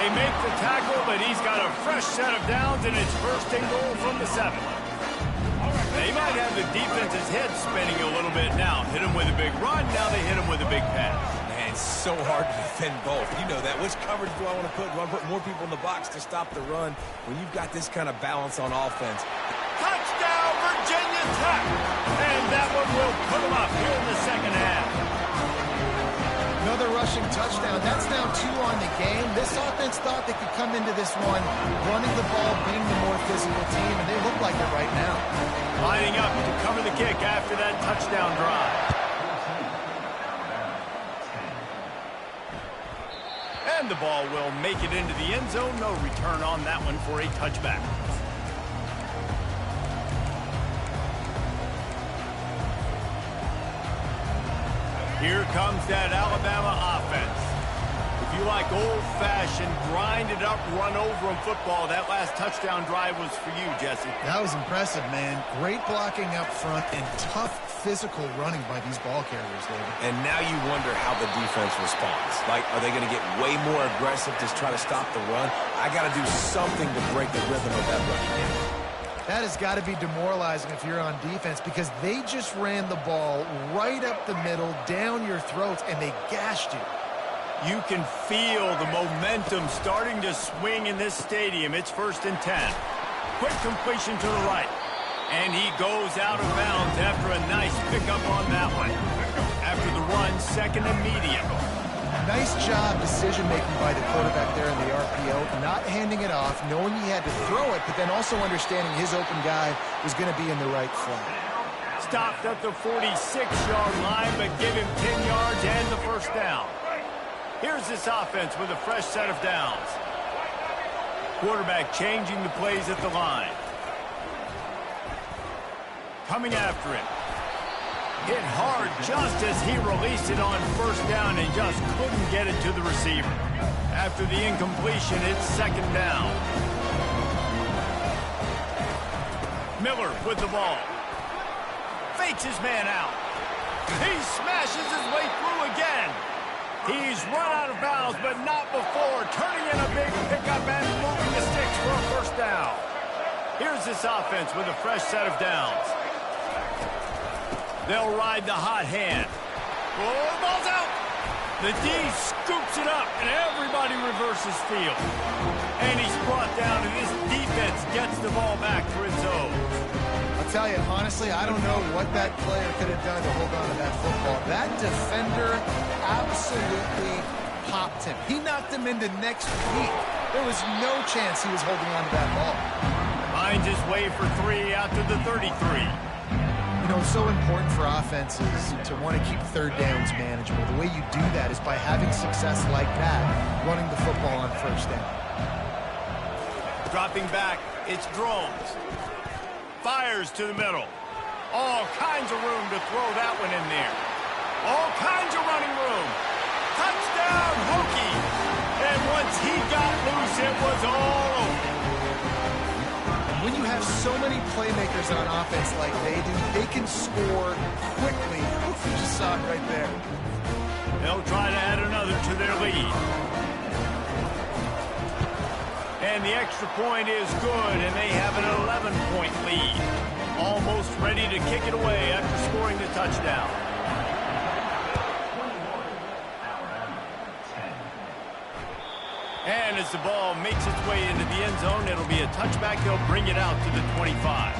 They make the tackle, but he's got a fresh set of downs, and it's 1st and goal from the 7. They might have the defense's head spinning a little bit now. Hit him with a big run, now they hit him with a big pass. Man, it's so hard to defend both. You know that. Which coverage do I want to put? Do I put more people in the box to stop the run? When you've got this kind of balance on offense. Touchdown, Virginia Tech! And that one will put them up here in the second half. Another rushing touchdown. That's now 2 on the game. This offense thought they could come into this one running the ball, being the more physical team, and they look like it right now. Lining up to cover the kick after that touchdown drive. And the ball will make it into the end zone. No return on that one for a touchback. Here comes that Alabama offense. If you like old-fashioned, grinded-up, run-over-'em football, that last touchdown drive was for you, Jesse. That was impressive, man. Great blocking up front and tough physical running by these ball carriers, David. And now you wonder how the defense responds. Like, are they going to get way more aggressive, just try to stop the run? I got to do something to break the rhythm of that running game. That has got to be demoralizing if you're on defense because they just ran the ball right up the middle, down your throats, and they gashed you. You can feel the momentum starting to swing in this stadium. It's 1st and 10. Quick completion to the right. And he goes out of bounds after a nice pickup on that one. After the run, 2nd and medium. Nice job decision-making by the quarterback there in the RPO, not handing it off, knowing he had to throw it, but then also understanding his open guy was going to be in the right flat. Stopped at the 46-yard line, but give him 10 yards and the first down. Here's this offense with a fresh set of downs. Quarterback changing the plays at the line. Coming after it. Hit hard just as he released it on first down and just couldn't get it to the receiver. After the incompletion, it's 2nd down. Miller with the ball. Fakes his man out. He smashes his way through again. He's run out of bounds, but not before. Turning in a big pickup and moving the sticks for a first down. Here's this offense with a fresh set of downs. They'll ride the hot hand. Oh, the ball's out. The D scoops it up, and everybody reverses field. And he's brought down, and this defense gets the ball back for its own. I'll tell you, honestly, I don't know what that player could have done to hold on to that football. That defender absolutely popped him. He knocked him into next week. There was no chance he was holding on to that ball. Finds his way for 3 out to the 33. You know, it's so important for offenses to want to keep third downs manageable. The way you do that is by having success like that, running the football on first down. Dropping back, it's Drones. Fires to the middle. All kinds of room to throw that one in there. All kinds of running room. Touchdown, Hokie. And once he got loose, it was all over. When you have so many playmakers on offense like they do, they can score quickly. You just saw it right there. They'll try to add another to their lead. And the extra point is good, and they have an 11-point lead. Almost ready to kick it away after scoring the touchdown. And as the ball makes its way into the end zone, it'll be a touchback. They'll bring it out to the 25.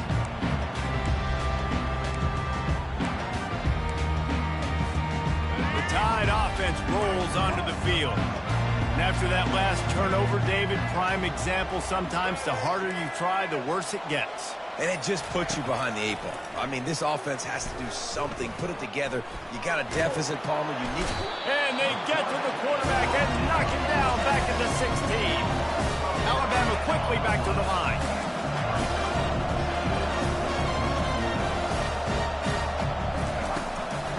The Tide offense rolls onto the field. And after that last turnover, David, prime example, sometimes the harder you try, the worse it gets. And it just puts you behind the 8 ball. I mean, this offense has to do something, put it together. You got a deficit, Palmer. You need. And they get to the quarterback and knock him down back at the 16. Alabama quickly back to the line.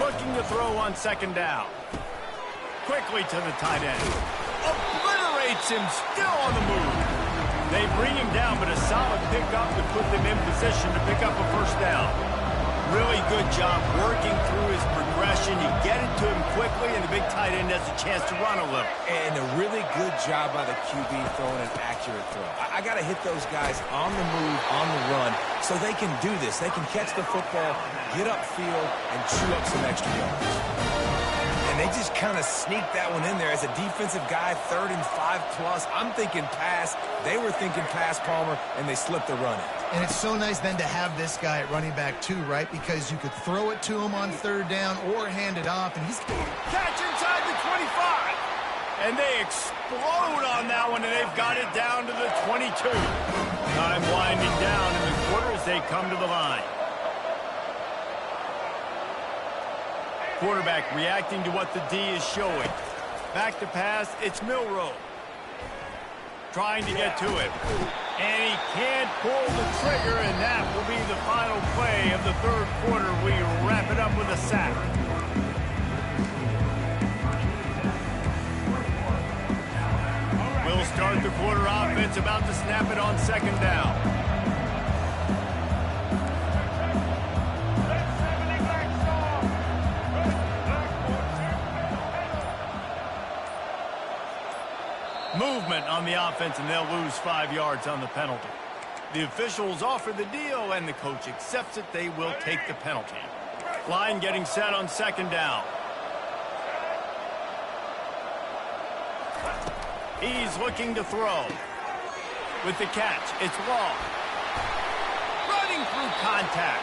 Looking to throw on 2nd down. Quickly to the tight end. Obliterates him, still on the move. They bring him down, but a solid pickup to put them in position to pick up a first down. Really good job working through his progression. You get it to him quickly, and the big tight end has a chance to run a little. And a really good job by the QB throwing an accurate throw. I got to hit those guys on the move, on the run, so they can do this. They can catch the football, get upfield, and chew up some extra yards. And they just kind of sneaked that one in there. As a defensive guy, 3rd and 5+, I'm thinking pass. They were thinking pass, Palmer, and they slipped the run in. And it's so nice then to have this guy at running back too, right? Because you could throw it to him on 3rd down or hand it off, and he's... Catch inside the 25. And they explode on that one, and they've got it down to the 22. Time winding down in the quarter as they come to the line. Quarterback reacting to what the D is showing. Back to pass, it's Milroe. Trying to get to it. And he can't pull the trigger, and that will be the final play of the third quarter. We wrap it up with a sack. We'll start the quarter offense, about to snap it on second down. Movement on the offense, and they'll lose 5 yards on the penalty. The officials offer the deal, and the coach accepts it. They will take the penalty. Line getting set on second down. He's looking to throw. With the catch, it's Long. Running through contact.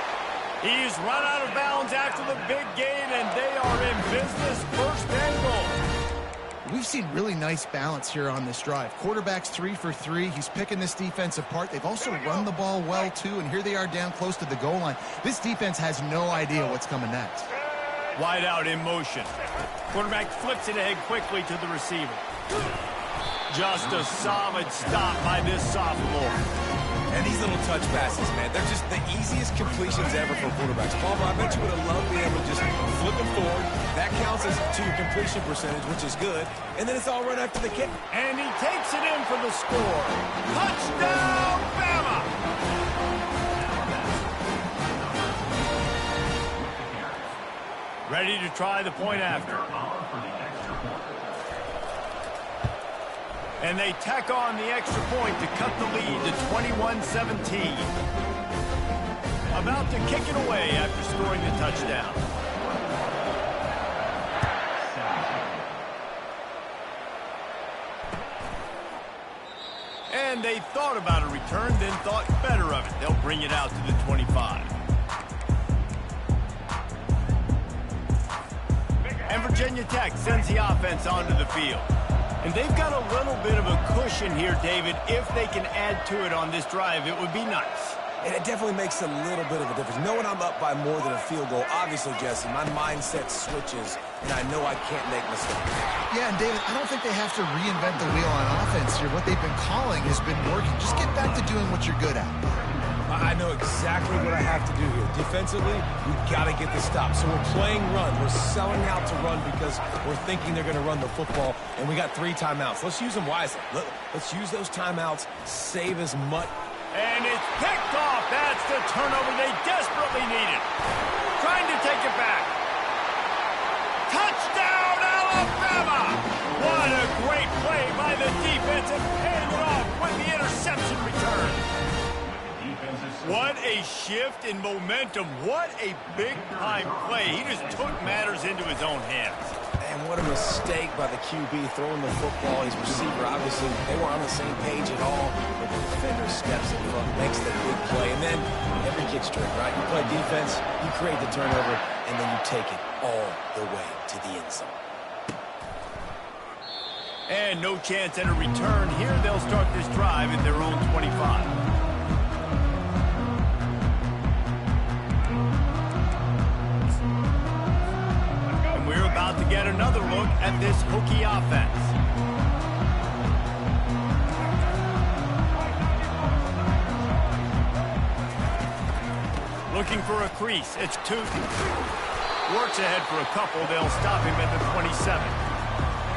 He's run out of bounds after the big gain, and they are in business. First and goal. We've seen really nice balance here on this drive. Quarterback's 3 for 3. He's picking this defense apart. They've also run the ball well, too, and here they are down close to the goal line. This defense has no idea what's coming next. Wide out in motion. Quarterback flips it ahead quickly to the receiver. Just a solid stop by this sophomore. And these little touch passes, man, they're just the easiest completions ever for quarterbacks. Palmer, I bet you would have loved being able to just flip them forward. That counts as to your completion percentage, which is good. And then it's all run after the kick. And he takes it in for the score. Touchdown, Bama! Ready to try the point after. And they tack on the extra point to cut the lead to 21-17. About to kick it away after scoring the touchdown. And they thought about a return, then thought better of it. They'll bring it out to the 25. And Virginia Tech sends the offense onto the field. And they've got a little bit of a cushion here, David. If they can add to it on this drive, it would be nice. And it definitely makes a little bit of a difference. Knowing I'm up by more than a field goal, obviously, Jesse, my mindset switches, and I know I can't make mistakes. Yeah, and David, I don't think they have to reinvent the wheel on offense here. What they've been calling has been working. Just get back to doing what you're good at. I know exactly what I have to do here. Defensively, we've got to get the stop. So we're playing run. We're selling out to run because we're thinking they're going to run the football, and we got 3 timeouts. Let's use them wisely. Let's use those timeouts, save as much. And it's picked off. That's the turnover they desperately needed. Trying to take it back. Touchdown, Alabama! What a great play by the defense, and paying it off with the interception return. What a shift in momentum. What a big-time play. He just took matters into his own hands. And what a mistake by the QB throwing the football. His receiver, obviously, they were on the same page at all. But the defender steps in front, makes the big play. And then every kick's trick, right? You play defense, you create the turnover, and then you take it all the way to the end zone. And no chance at a return here. They'll start this drive at their own 25. About to get another look at this Hokie offense. Looking for a crease. It's Tootin. Works ahead for a couple. They'll stop him at the 27.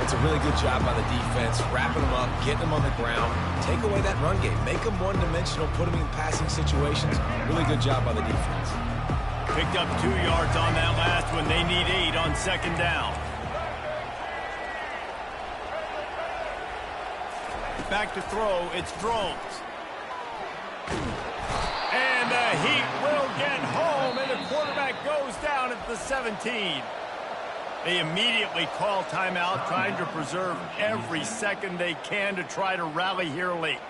It's a really good job by the defense, wrapping them up, getting them on the ground, take away that run game, make them one-dimensional, put them in passing situations. Really good job by the defense. Picked up 2 yards on that last one. They need 8 on second down. Back to throw. It's Drones. And the Heat will get home, and the quarterback goes down at the 17. They immediately call timeout, trying to preserve every second they can to try to rally here late.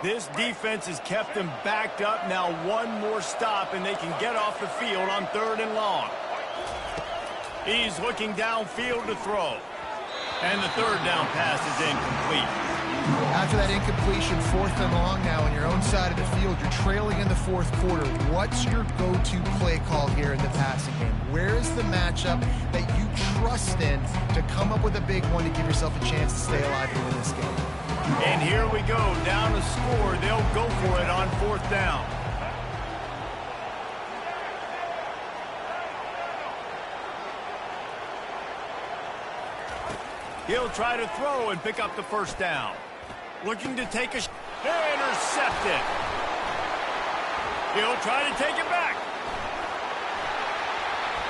This defense has kept them backed up. Now one more stop, and they can get off the field on 3rd and long. He's looking downfield to throw. And the third down pass is incomplete. After that incompletion, 4th and long now on your own side of the field, you're trailing in the 4th quarter. What's your go-to play call here in the passing game? Where is the matchup that you trust in to come up with a big one to give yourself a chance to stay alive and win this game? And here we go, down a score. They'll go for it on 4th down. He'll try to throw and pick up the 1st down. Looking to take a intercepted. He'll try to take it back.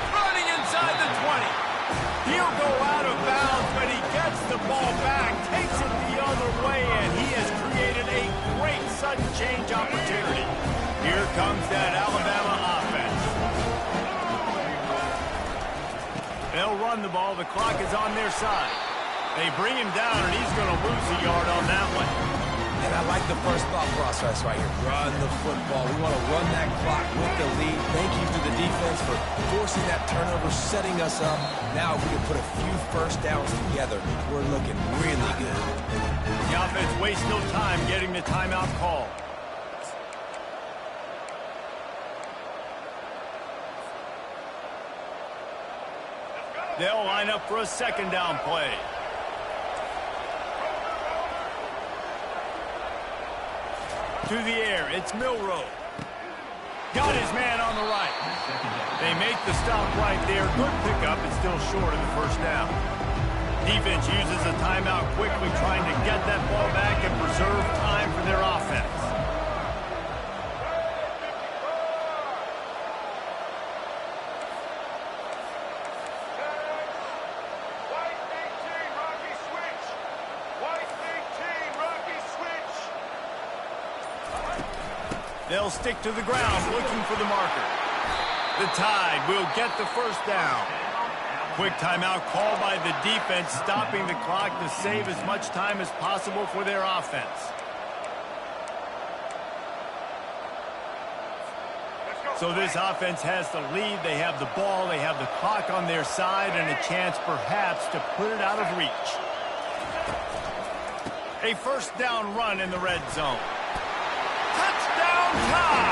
Running inside the 20. He'll go out of bounds, but he gets the ball back, takes it the other way, and he has created a great sudden change opportunity. Here comes that Alabama offense. They'll run the ball. The clock is on their side. They bring him down, and he's going to lose a yard on that one. And I like the first thought process right here. Run the football. We want to run that clock with the lead. Thank you to the defense for forcing that turnover, setting us up. Now if we can put a few first downs together, we're looking really good. The offense wastes no time getting the timeout call. They'll line up for a 2nd down play. To the air, it's Milroe. Got his man on the right. They make the stop right there. Good pickup, it's still short of the 1st down. Defense uses a timeout quickly, trying to get that ball back and preserve time for their offense. They'll stick to the ground, looking for the marker. The Tide will get the 1st down. Quick timeout call by the defense, stopping the clock to save as much time as possible for their offense. So this offense has the lead. They have the ball. They have the clock on their side and a chance perhaps to put it out of reach. A 1st down run in the red zone. Touchdown Tide!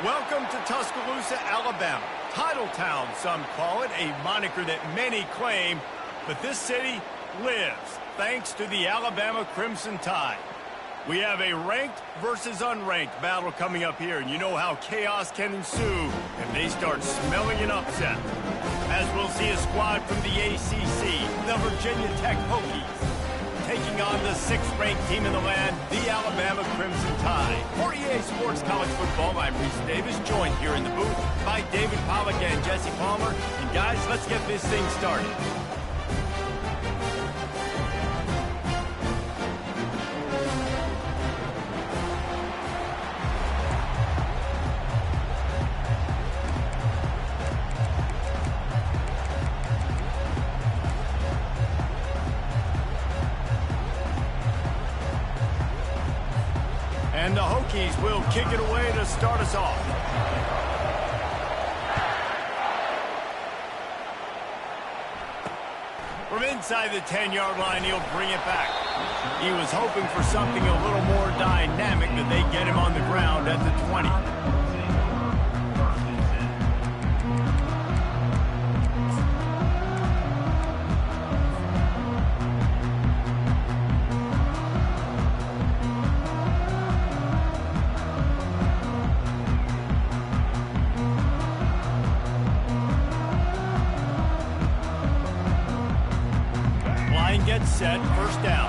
Welcome to Tuscaloosa, Alabama. Title Town, some call it, a moniker that many claim, but this city lives thanks to the Alabama Crimson Tide. We have a ranked versus unranked battle coming up here, and you know how chaos can ensue if they start smelling an upset. As we'll see a squad from the ACC, the Virginia Tech Hokies, taking on the 6th-ranked team in the land, the Alabama Crimson Tide. For EA Sports College Football, I'm Reese Davis, joined here in the booth by David Pollack and Jesse Palmer. And guys, let's get this thing started. And the Hokies will kick it away to start us off. From inside the 10-yard line, he'll bring it back. He was hoping for something a little more dynamic, but they get him on the ground at the 20. Gets set, first down.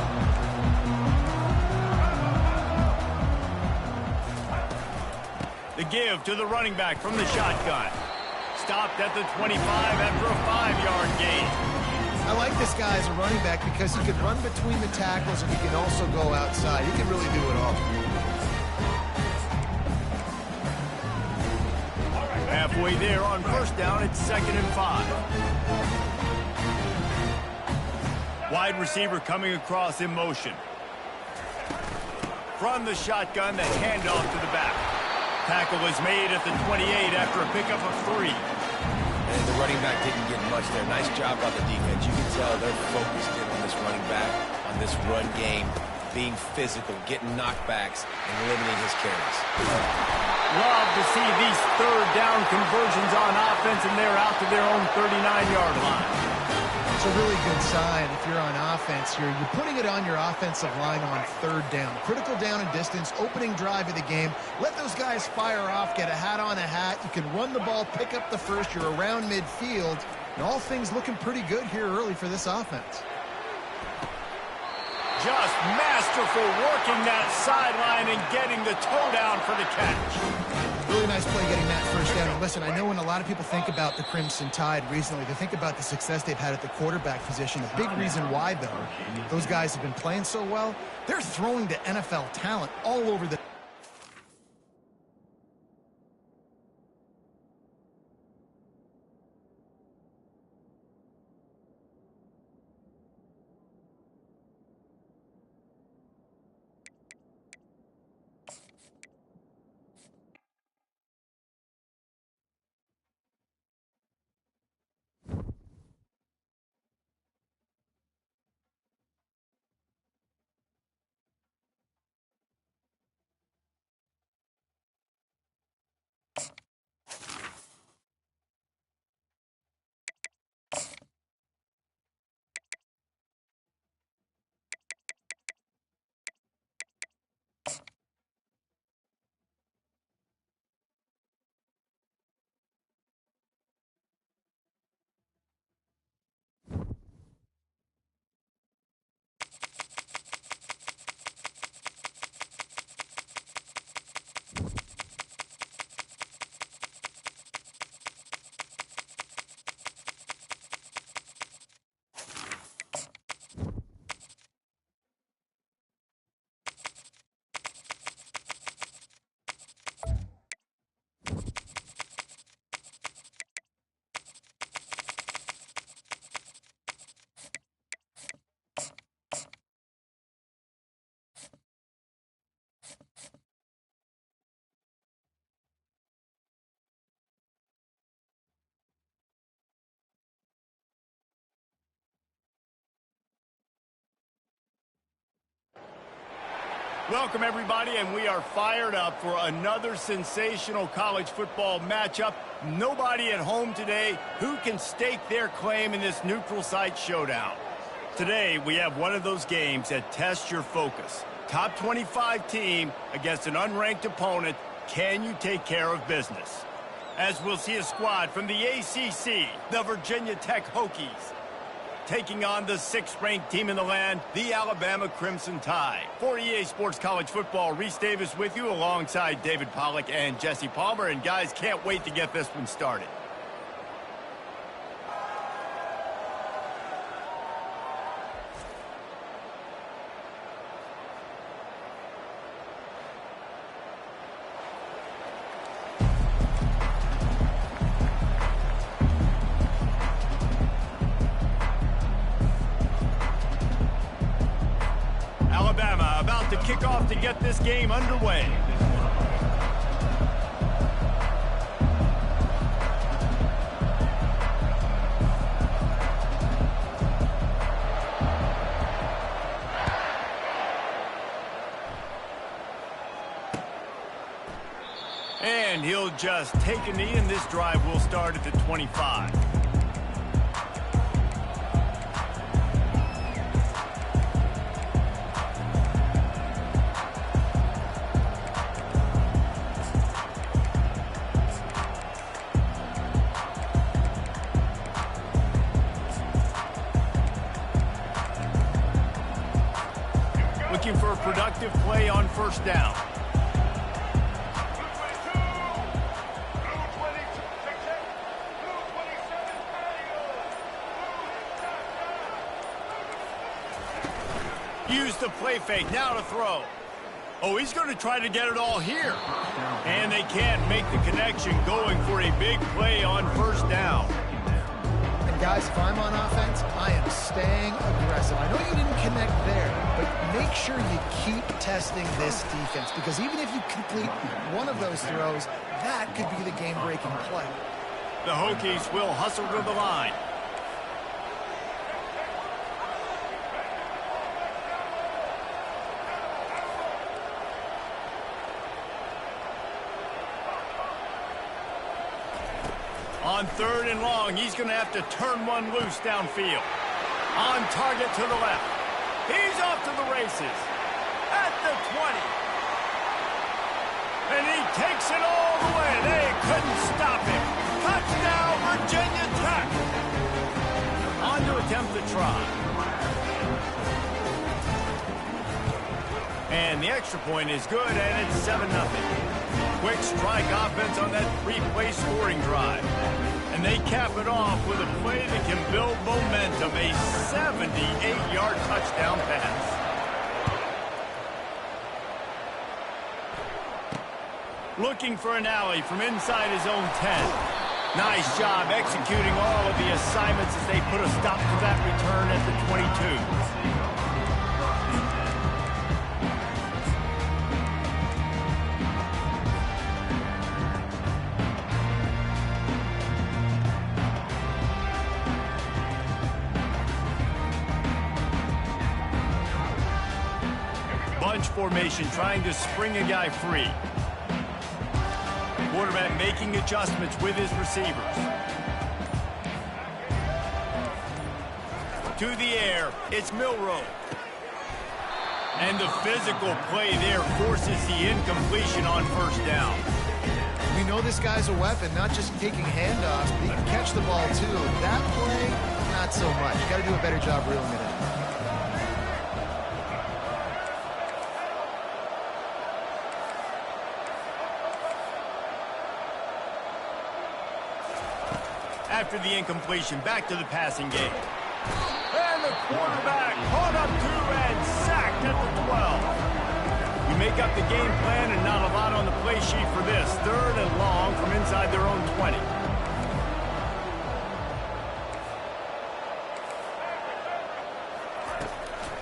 The give to the running back from the shotgun. Stopped at the 25 after a 5-yard gain. I like this guy as a running back because he can run between the tackles and he can also go outside. He can really do it all. Halfway there on first down, it's 2nd and 5. Wide receiver coming across in motion. From the shotgun, the handoff to the back. Tackle is made at the 28 after a pickup of 3. And the running back didn't get much there. Nice job by the defense. You can tell they're focused in on this running back, on this run game, being physical, getting knockbacks, and limiting his carries. Love to see these third down conversions on offense, and they're out to their own 39-yard line. It's a really good sign if you're on offense here. You're putting it on your offensive line on 3rd down. Critical down and distance, opening drive of the game. Let those guys fire off, get a hat on a hat. You can run the ball, pick up the first. You're around midfield. And all things looking pretty good here early for this offense. Just masterful working that sideline and getting the toe down for the catch. Really nice play getting that first down. And listen, I know when a lot of people think about the Crimson Tide recently, they think about the success they've had at the quarterback position. A big reason why, though, those guys have been playing so well, they're throwing to NFL talent all over the Welcome, everybody, and we are fired up for another sensational college football matchup. Nobody at home today who can stake their claim in this neutral site showdown. Today, we have one of those games that tests your focus. Top 25 team against an unranked opponent. Can you take care of business? As we'll see a squad from the ACC, the Virginia Tech Hokies, taking on the 6th-ranked team in the land, the Alabama Crimson Tide. For EA Sports College Football, Reese Davis with you alongside David Pollack and Jesse Palmer. And guys, can't wait to get this one started. Alabama about to kick off to get this game underway. And he'll just take a knee, and this drive will start at the 25. Looking for a productive play on first down. Use the play fake, now to throw. Oh, he's going to try to get it all here. And they can't make the connection, going for a big play on first down. And guys, if I'm on offense, I am staying aggressive. I know you didn't connect there, but make sure you keep testing this defense, because even if you complete one of those throws, that could be the game-breaking play. The Hokies will hustle to the line. On 3rd and long, he's going to have to turn one loose downfield. On target to the left. He's off to the races. At the 20. And he takes it all the way. They couldn't stop him. Touchdown, Virginia Tech. On to attempt the try. And the extra point is good, and it's 7-0. Quick strike offense on that 3-play scoring drive. And they cap it off with a play that can build momentum, a 78-yard touchdown pass. Looking for an alley from inside his own 10. Nice job executing all of the assignments as they put a stop to that return at the 22. Bunch formation, trying to spring a guy free. Quarterback making adjustments with his receivers. To the air, it's Milroe. And the physical play there forces the incompletion on first down. We know this guy's a weapon, not just taking handoffs, but he can catch the ball too. That play, not so much. You got to do a better job reeling it in. After the incompletion, back to the passing game. And the quarterback caught up to and sacked at the 12. You make up the game plan, and not a lot on the play sheet for this. 3rd and long from inside their own 20.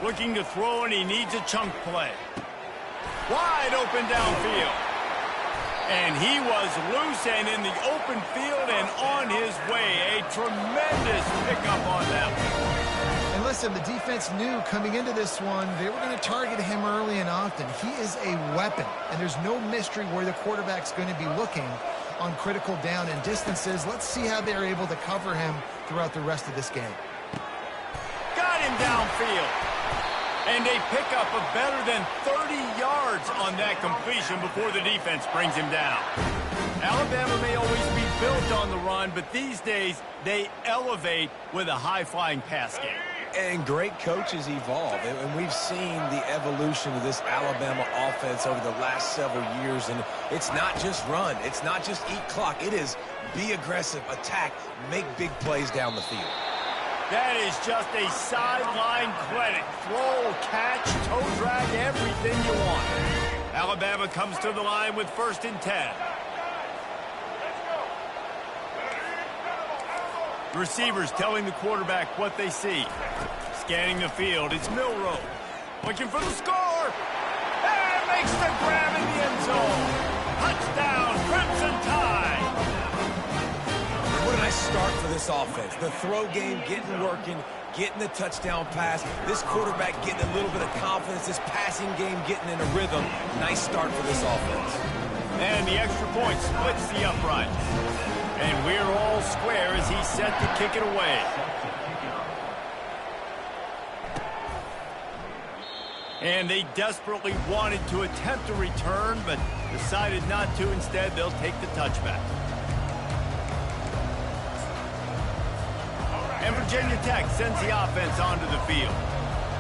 Looking to throw, and he needs a chunk play. Wide open downfield. And he was loose and in the open field and on his way. A tremendous pickup on that one. And impressive. The defense knew coming into this one they were going to target him early and often. He is a weapon, and there's no mystery where the quarterback's going to be looking on critical down and distances. Let's see how they're able to cover him throughout the rest of this game. Got him downfield. And they pick up a better than 30 yards on that completion before the defense brings him down. Alabama may always be built on the run, but these days they elevate with a high-flying pass game. And great coaches evolve, and we've seen the evolution of this Alabama offense over the last several years, and it's not just run, it's not just eat clock, it is be aggressive, attack, make big plays down the field. That is just a sideline credit. Throw, catch, toe drag, everything you want. Alabama comes to the line with 1st and 10. The receivers telling the quarterback what they see. Scanning the field, it's Milroe. Looking for the score. And makes the grab in the end zone. Touchdown, Crimson Tide. What a nice start for this offense. The throw game getting working, getting the touchdown pass. This quarterback getting a little bit of confidence. This passing game getting in a rhythm. Nice start for this offense. And the extra point splits the upright. And we're all square as he's set to kick it away. And they desperately wanted to attempt a return, but decided not to. Instead, they'll take the touchback. And Virginia Tech sends the offense onto the field.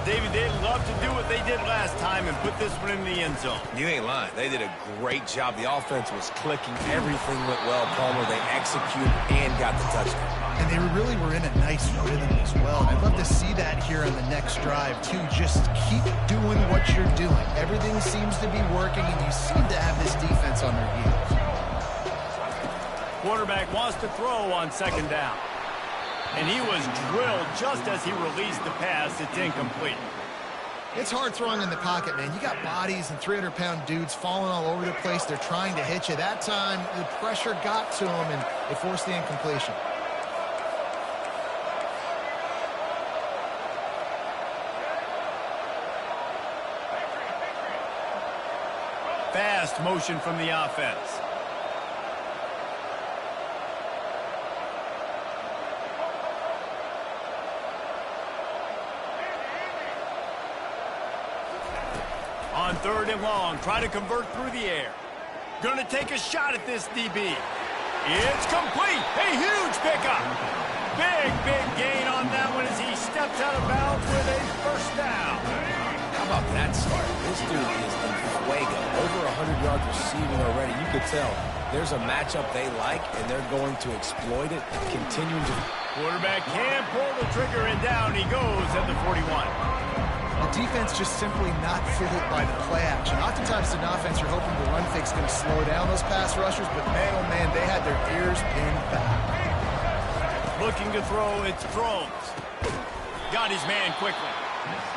David, they'd love to do what they did last time and put this one in the end zone. You ain't lying. They did a great job. The offense was clicking. Everything went well, Palmer. They executed and got the touchdown. And they really were in a nice rhythm as well. And I'd love to see that here on the next drive, too. Just keep doing what you're doing. Everything seems to be working, and you seem to have this defense on their heels. Quarterback wants to throw on 2nd down. And he was drilled just as he released the pass. It's incomplete. It's hard throwing in the pocket, man. You got bodies and 300-pound dudes falling all over the place. They're trying to hit you. That time, the pressure got to him, and they forced the incompletion. Fast motion from the offense. On 3rd and long, try to convert through the air. Gonna take a shot at this DB. It's complete. A huge pickup. Big gain on that one as he steps out of bounds with a 1st down. How about that start? This dude is in fuego. Over 100 yards receiving already. You could tell there's a matchup they like, and they're going to exploit it, continuing to... Quarterback can pull the trigger, and down he goes at the 41. The defense just simply not fooled by the play action. Oftentimes, an offense, you're hoping the run fake's going to slow down those pass rushers, but man, oh man, they had their ears pinned back. Looking to throw, it's Thrones. Got his man quickly.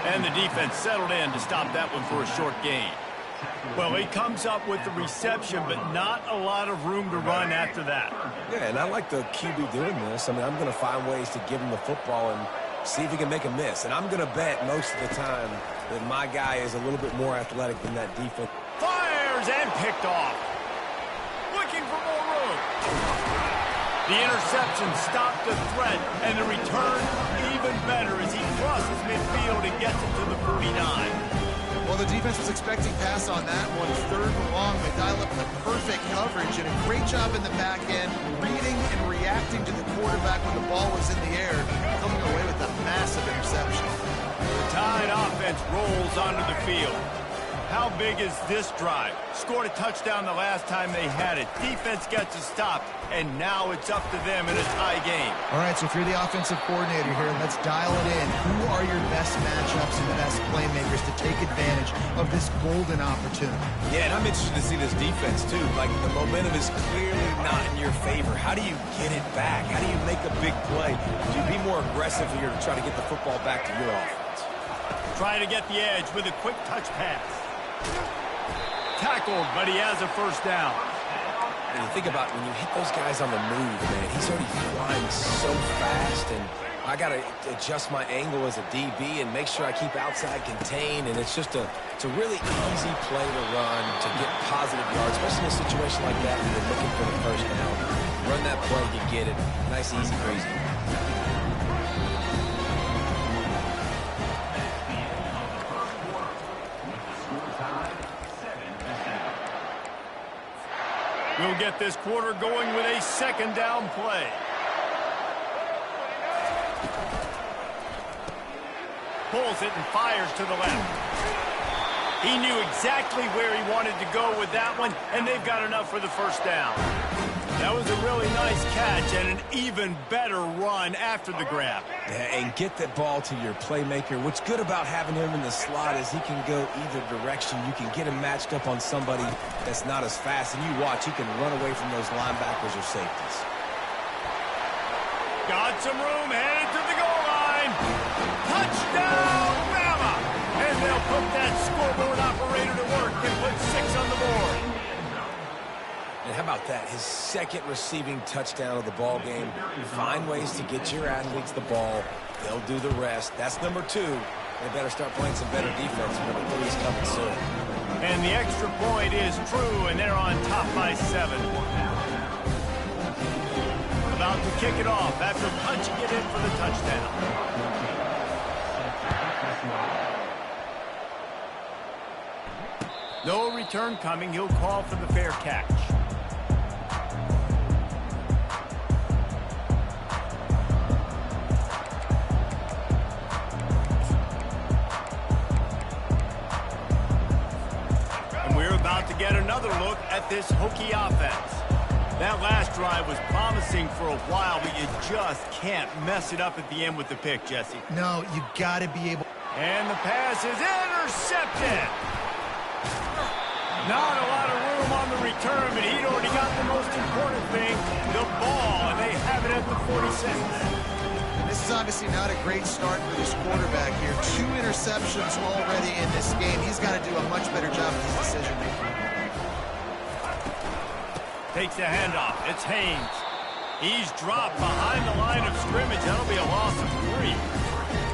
And the defense settled in to stop that one for a short gain. Well, he comes up with the reception, but not a lot of room to run after that. Yeah, and I like the QB doing this. I mean, I'm going to find ways to give him the football and see if he can make a miss. And I'm going to bet most of the time that my guy is a little bit more athletic than that defense. Fires and picked off. Looking for more room. The interception stopped the threat, and the return even better as he crosses midfield and gets it to the 49. Well, the defense was expecting pass on that one. 3rd and long, they dial up the perfect coverage and a great job in the back end, reading and reacting to the quarterback when the ball was in the air, coming away with a massive interception. The Tide offense rolls onto the field. How big is this drive? Scored a touchdown the last time they had it. Defense gets a stop, and now it's up to them in a tie game. All right, so if you're the offensive coordinator here, let's dial it in. Who are your best matchups and best playmakers to take advantage of this golden opportunity? Yeah, and I'm interested to see this defense, too. Like, the momentum is clearly not in your favor. How do you get it back? How do you make a big play? Do you be more aggressive here to try to get the football back to your offense? Trying to get the edge with a quick touch pass. Tackled, but he has a 1st down. And you think about when you hit those guys on the move, man, he's already flying so fast, and I got to adjust my angle as a DB and make sure I keep outside contained, and it's a really easy play to run to get positive yards, especially in a situation like that when you're looking for the first down. Run that play, you get it. Nice, easy, breezy. We'll get this quarter going with a second down play. Pulls it and fires to the left. He knew exactly where he wanted to go with that one, and they've got enough for the first down. That was a really nice catch and an even better run after the grab. Yeah, and get that ball to your playmaker. What's good about having him in the slot is he can go either direction. You can get him matched up on somebody that's not as fast, and you watch, he can run away from those linebackers or safeties. Got some room, headed to the goal line. Touchdown, Bama! And they'll put that scoreboard operator to work and put 6 on the board. And how about that? His second receiving touchdown of the ball game. Find ways to get your athletes the ball. They'll do the rest. That's number 2. They better start playing some better defense. Number 3 is coming soon. And the extra point is true, and they're on top by 7. About to kick it off after punching it in for the touchdown. No return coming. He'll call for the fair catch. And we're about to get another look at this Hokie offense. That last drive was promising for a while, but you just can't mess it up at the end with the pick, Jesse. No, you got to be able. And the pass is intercepted. Not a lot of room on the return, but he'd already got the most important thing, the ball, and they have it at the 46. This is obviously not a great start for this quarterback here. 2 interceptions already in this game. He's got to do a much better job with his decision-making. Takes the handoff. It's Haynes. He's dropped behind the line of scrimmage. That'll be a loss of 3.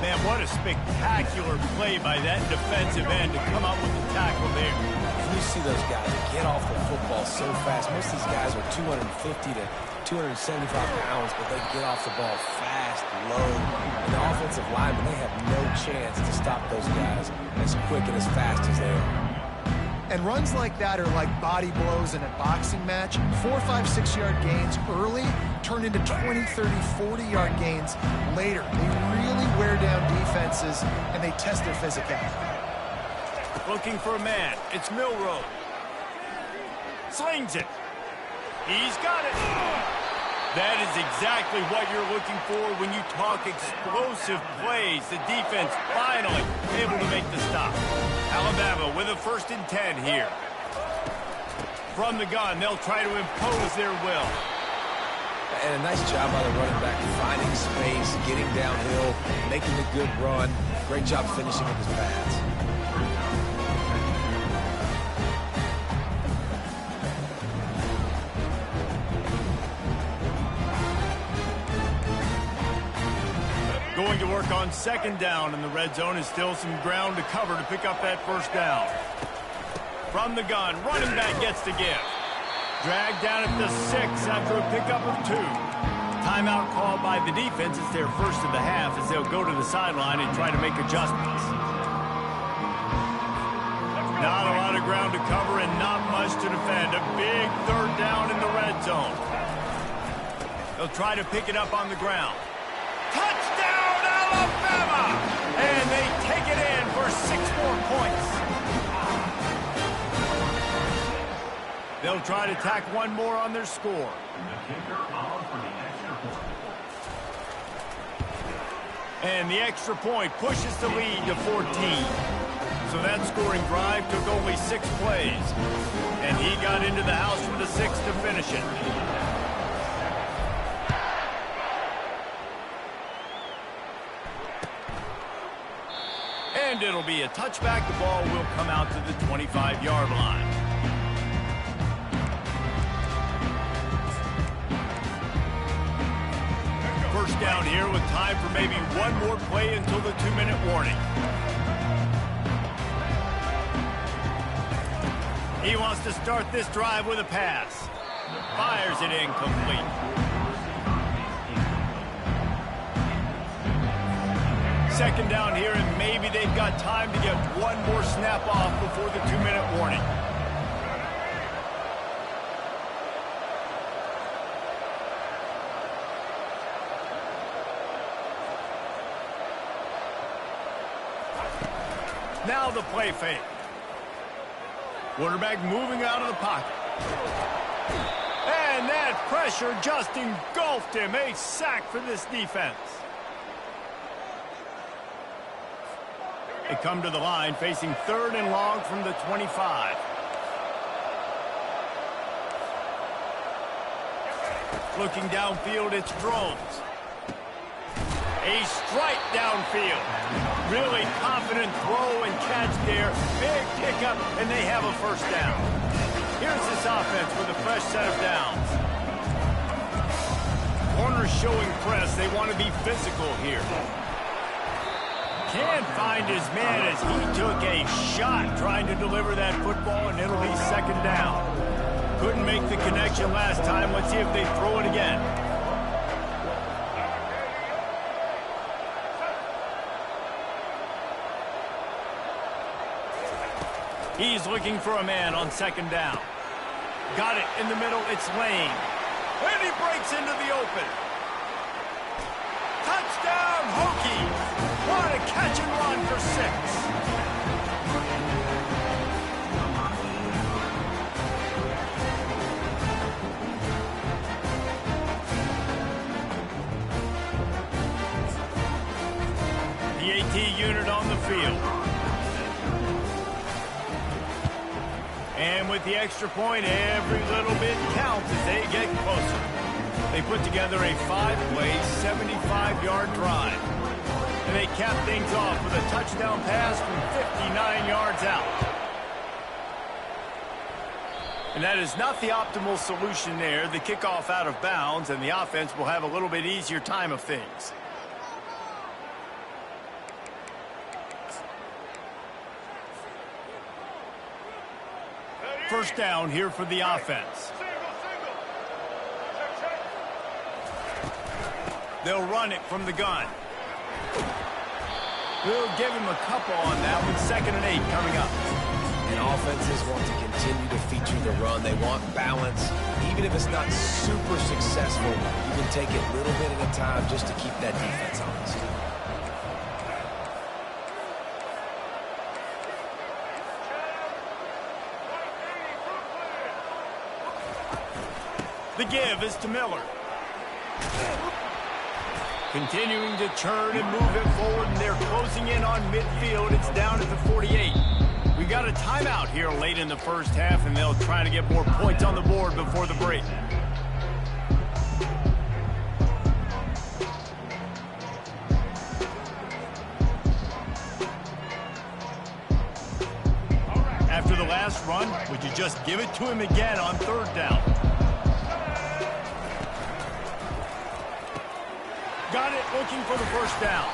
Man, what a spectacular play by that defensive end to come up with the tackle there. You see those guys that get off the football so fast. Most of these guys are 250 to 275 pounds, but they get off the ball fast, low. And the offensive linemen, they have no chance to stop those guys as quick and as fast as they are. And runs like that are like body blows in a boxing match. 4, 5, 6-yard gains early turn into 20, 30, 40-yard gains later. They really wear down defenses, and they test their physicality. Looking for a man. It's Milroe. Slings it. He's got it. That is exactly what you're looking for when you talk explosive plays. The defense finally able to make the stop. Alabama with a 1st and 10 here. From the gun, they'll try to impose their will. And a nice job by the running back, finding space, getting downhill, making a good run. Great job finishing with his pads. Going to work on 2nd down, and the red zone is still some ground to cover to pick up that 1st down. From the gun, running back gets the give. Dragged down at the 6 after a pickup of 2. Timeout called by the defense. It's their first of the half as they'll go to the sideline and try to make adjustments. Not a lot of ground to cover and not much to defend. A big 3rd down in the red zone. They'll try to pick it up on the ground. Touchdown, Alabama! And they take it in for 6 more points. They'll try to tack 1 more on their score. The kicker on for the extra point. And the extra point pushes the lead to 14. So that scoring drive took only 6 plays. And he got into the house for the 6th to finish it. And it'll be a touchback. The ball will come out to the 25-yard line. First down here with time for maybe one more play until the 2-minute warning. He wants to start this drive with a pass. Fires it incomplete. Second down here, and maybe they've got time to get one more snap off before the 2-minute warning. Now the play fake. Quarterback moving out of the pocket. And that pressure just engulfed him. A sack for this defense. They come to the line facing 3rd and long from the 25. Looking downfield, it's Drones. A strike downfield. Really confident throw and catch there. Big pickup, and they have a first down. Here's this offense with a fresh set of downs. Corners showing press. They want to be physical here. Can't find his man as he took a shot trying to deliver that football, and it'll be second down. Couldn't make the connection last time. Let's see if they throw it again. He's looking for a man on second down. Got it in the middle. It's Lane. And he breaks into the open. Touchdown, Hokies. What a catch and run for 6. The AT unit on the field. And with the extra point, every little bit counts as they get closer. They put together a 5-play, 75-yard drive. And they cap things off with a touchdown pass from 59 yards out. And that is not the optimal solution there. The kickoff out of bounds, and the offense will have a little bit easier time of things. First down here for the offense. They'll run it from the gun. We'll give him a couple on that one. 2nd and 8 coming up. And offenses want to continue to feature the run. They want balance. Even if it's not super successful, you can take it little bit at a time just to keep that defense honest. The give is to Miller. Continuing to churn and move it forward, and they're closing in on midfield. It's down at the 48. We got a timeout here late in the first half, and they'll try to get more points on the board before the break. After the last run, would you just give it to him again on 3rd down? Got it, looking for the first down.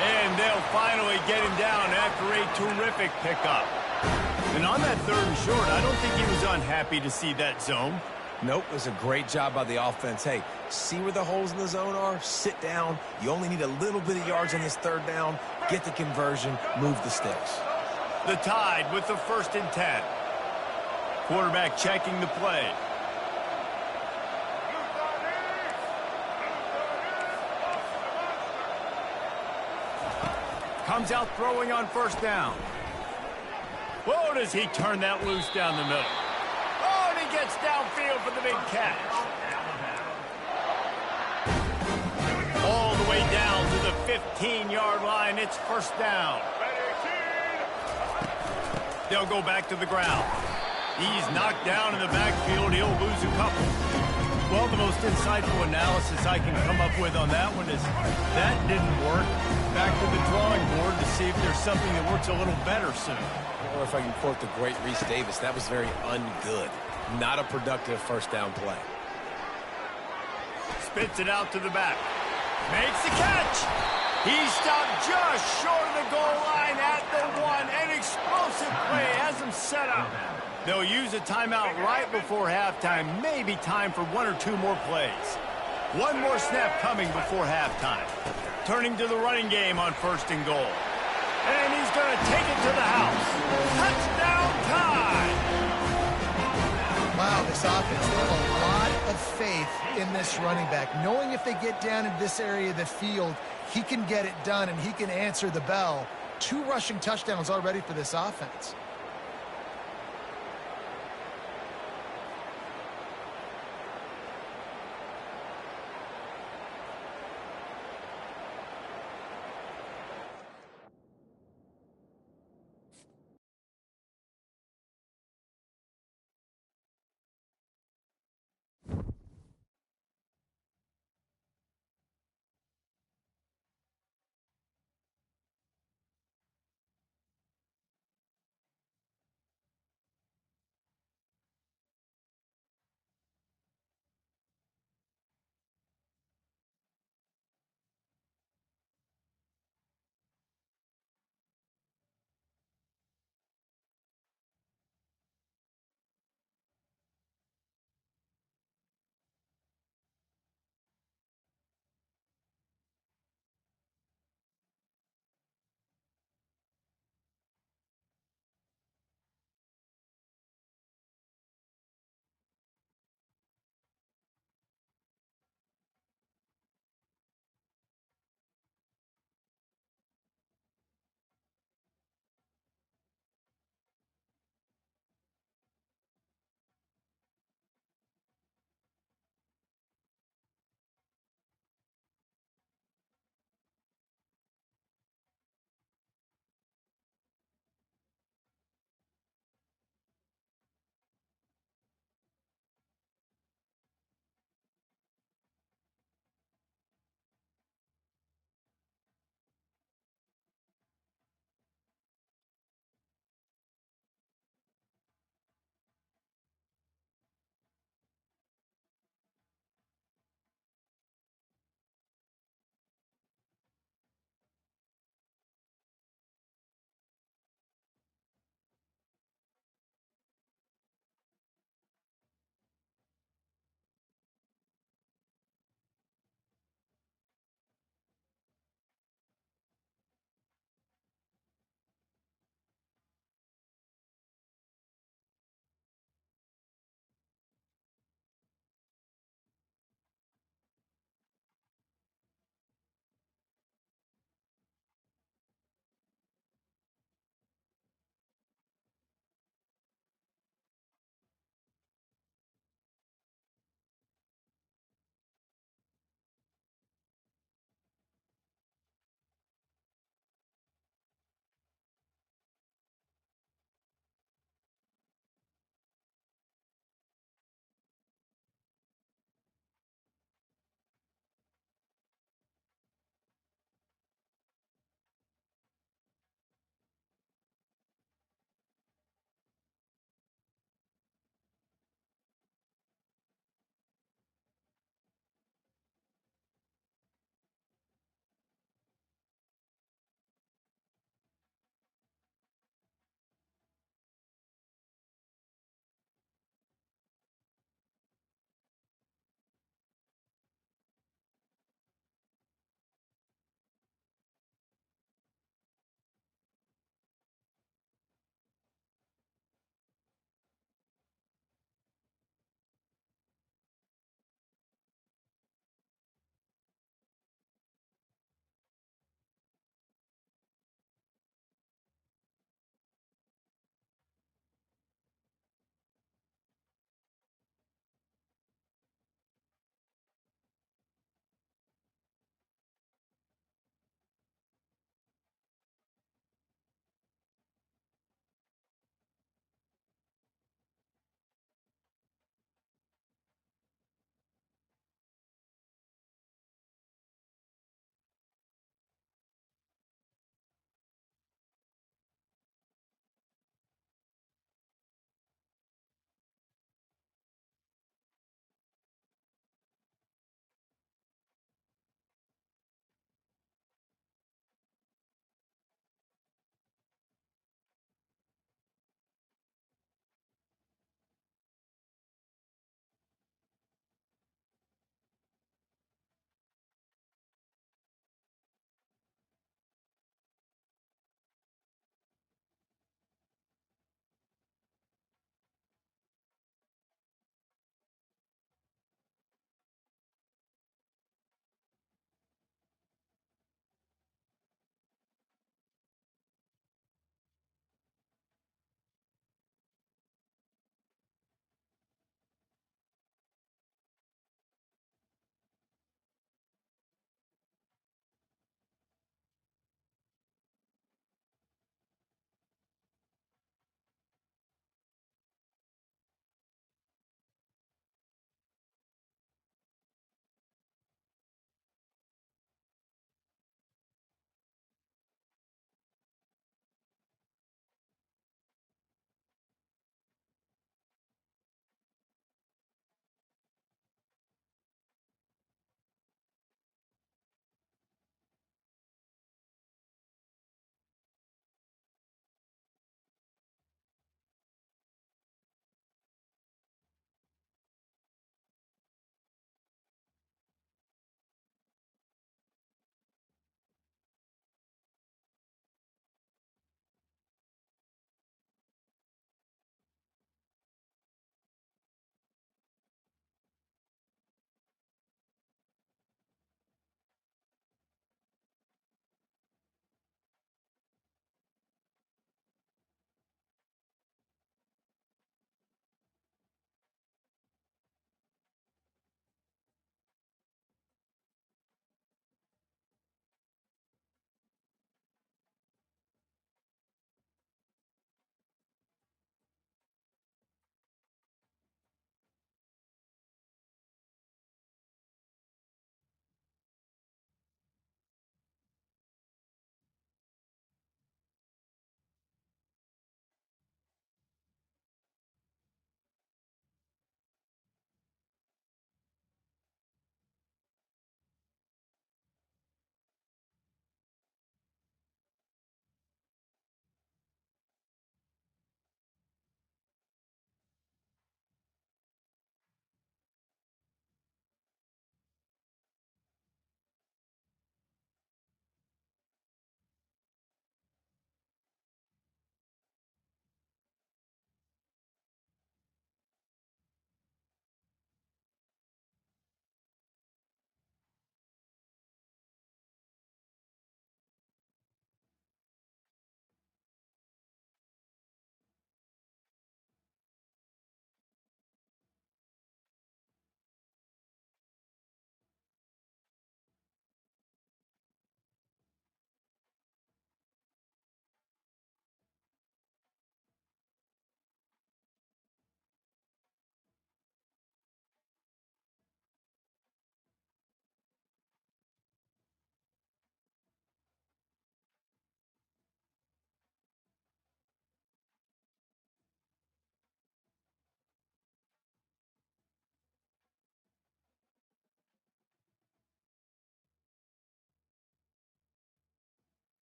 And they'll finally get him down after a terrific pickup. And on that 3rd and short, I don't think he was unhappy to see that zone. Nope, it was a great job by the offense. Hey, see where the holes in the zone are? Sit down. You only need a little bit of yards on this 3rd down. Get the conversion, move the sticks. The Tide with the 1st and 10. Quarterback checking the play. Comes out throwing on 1st down. Whoa, does he turn that loose down the middle. Oh, and he gets downfield for the big catch. All the way down to the 15-yard line. It's 1st down. They'll go back to the ground. He's knocked down in the backfield. He'll lose a couple. Well, the most insightful analysis I can come up with on that one is that didn't work. Back to the drawing board to see if there's something that works a little better soon. Or if I can quote the great Reese Davis, that was very ungood. Not a productive 1st down play. Spits it out to the back. Makes the catch. He stopped just short of the goal line at the 1. An explosive play has him set up. They'll use a timeout right before halftime. Maybe time for 1 or 2 more plays. One more snap coming before halftime. Turning to the running game on 1st and goal. And he's going to take it to the house. Touchdown time! Wow, this offense, they have a lot of faith in this running back. Knowing if they get down in this area of the field, he can get it done and he can answer the bell. 2 rushing touchdowns already for this offense.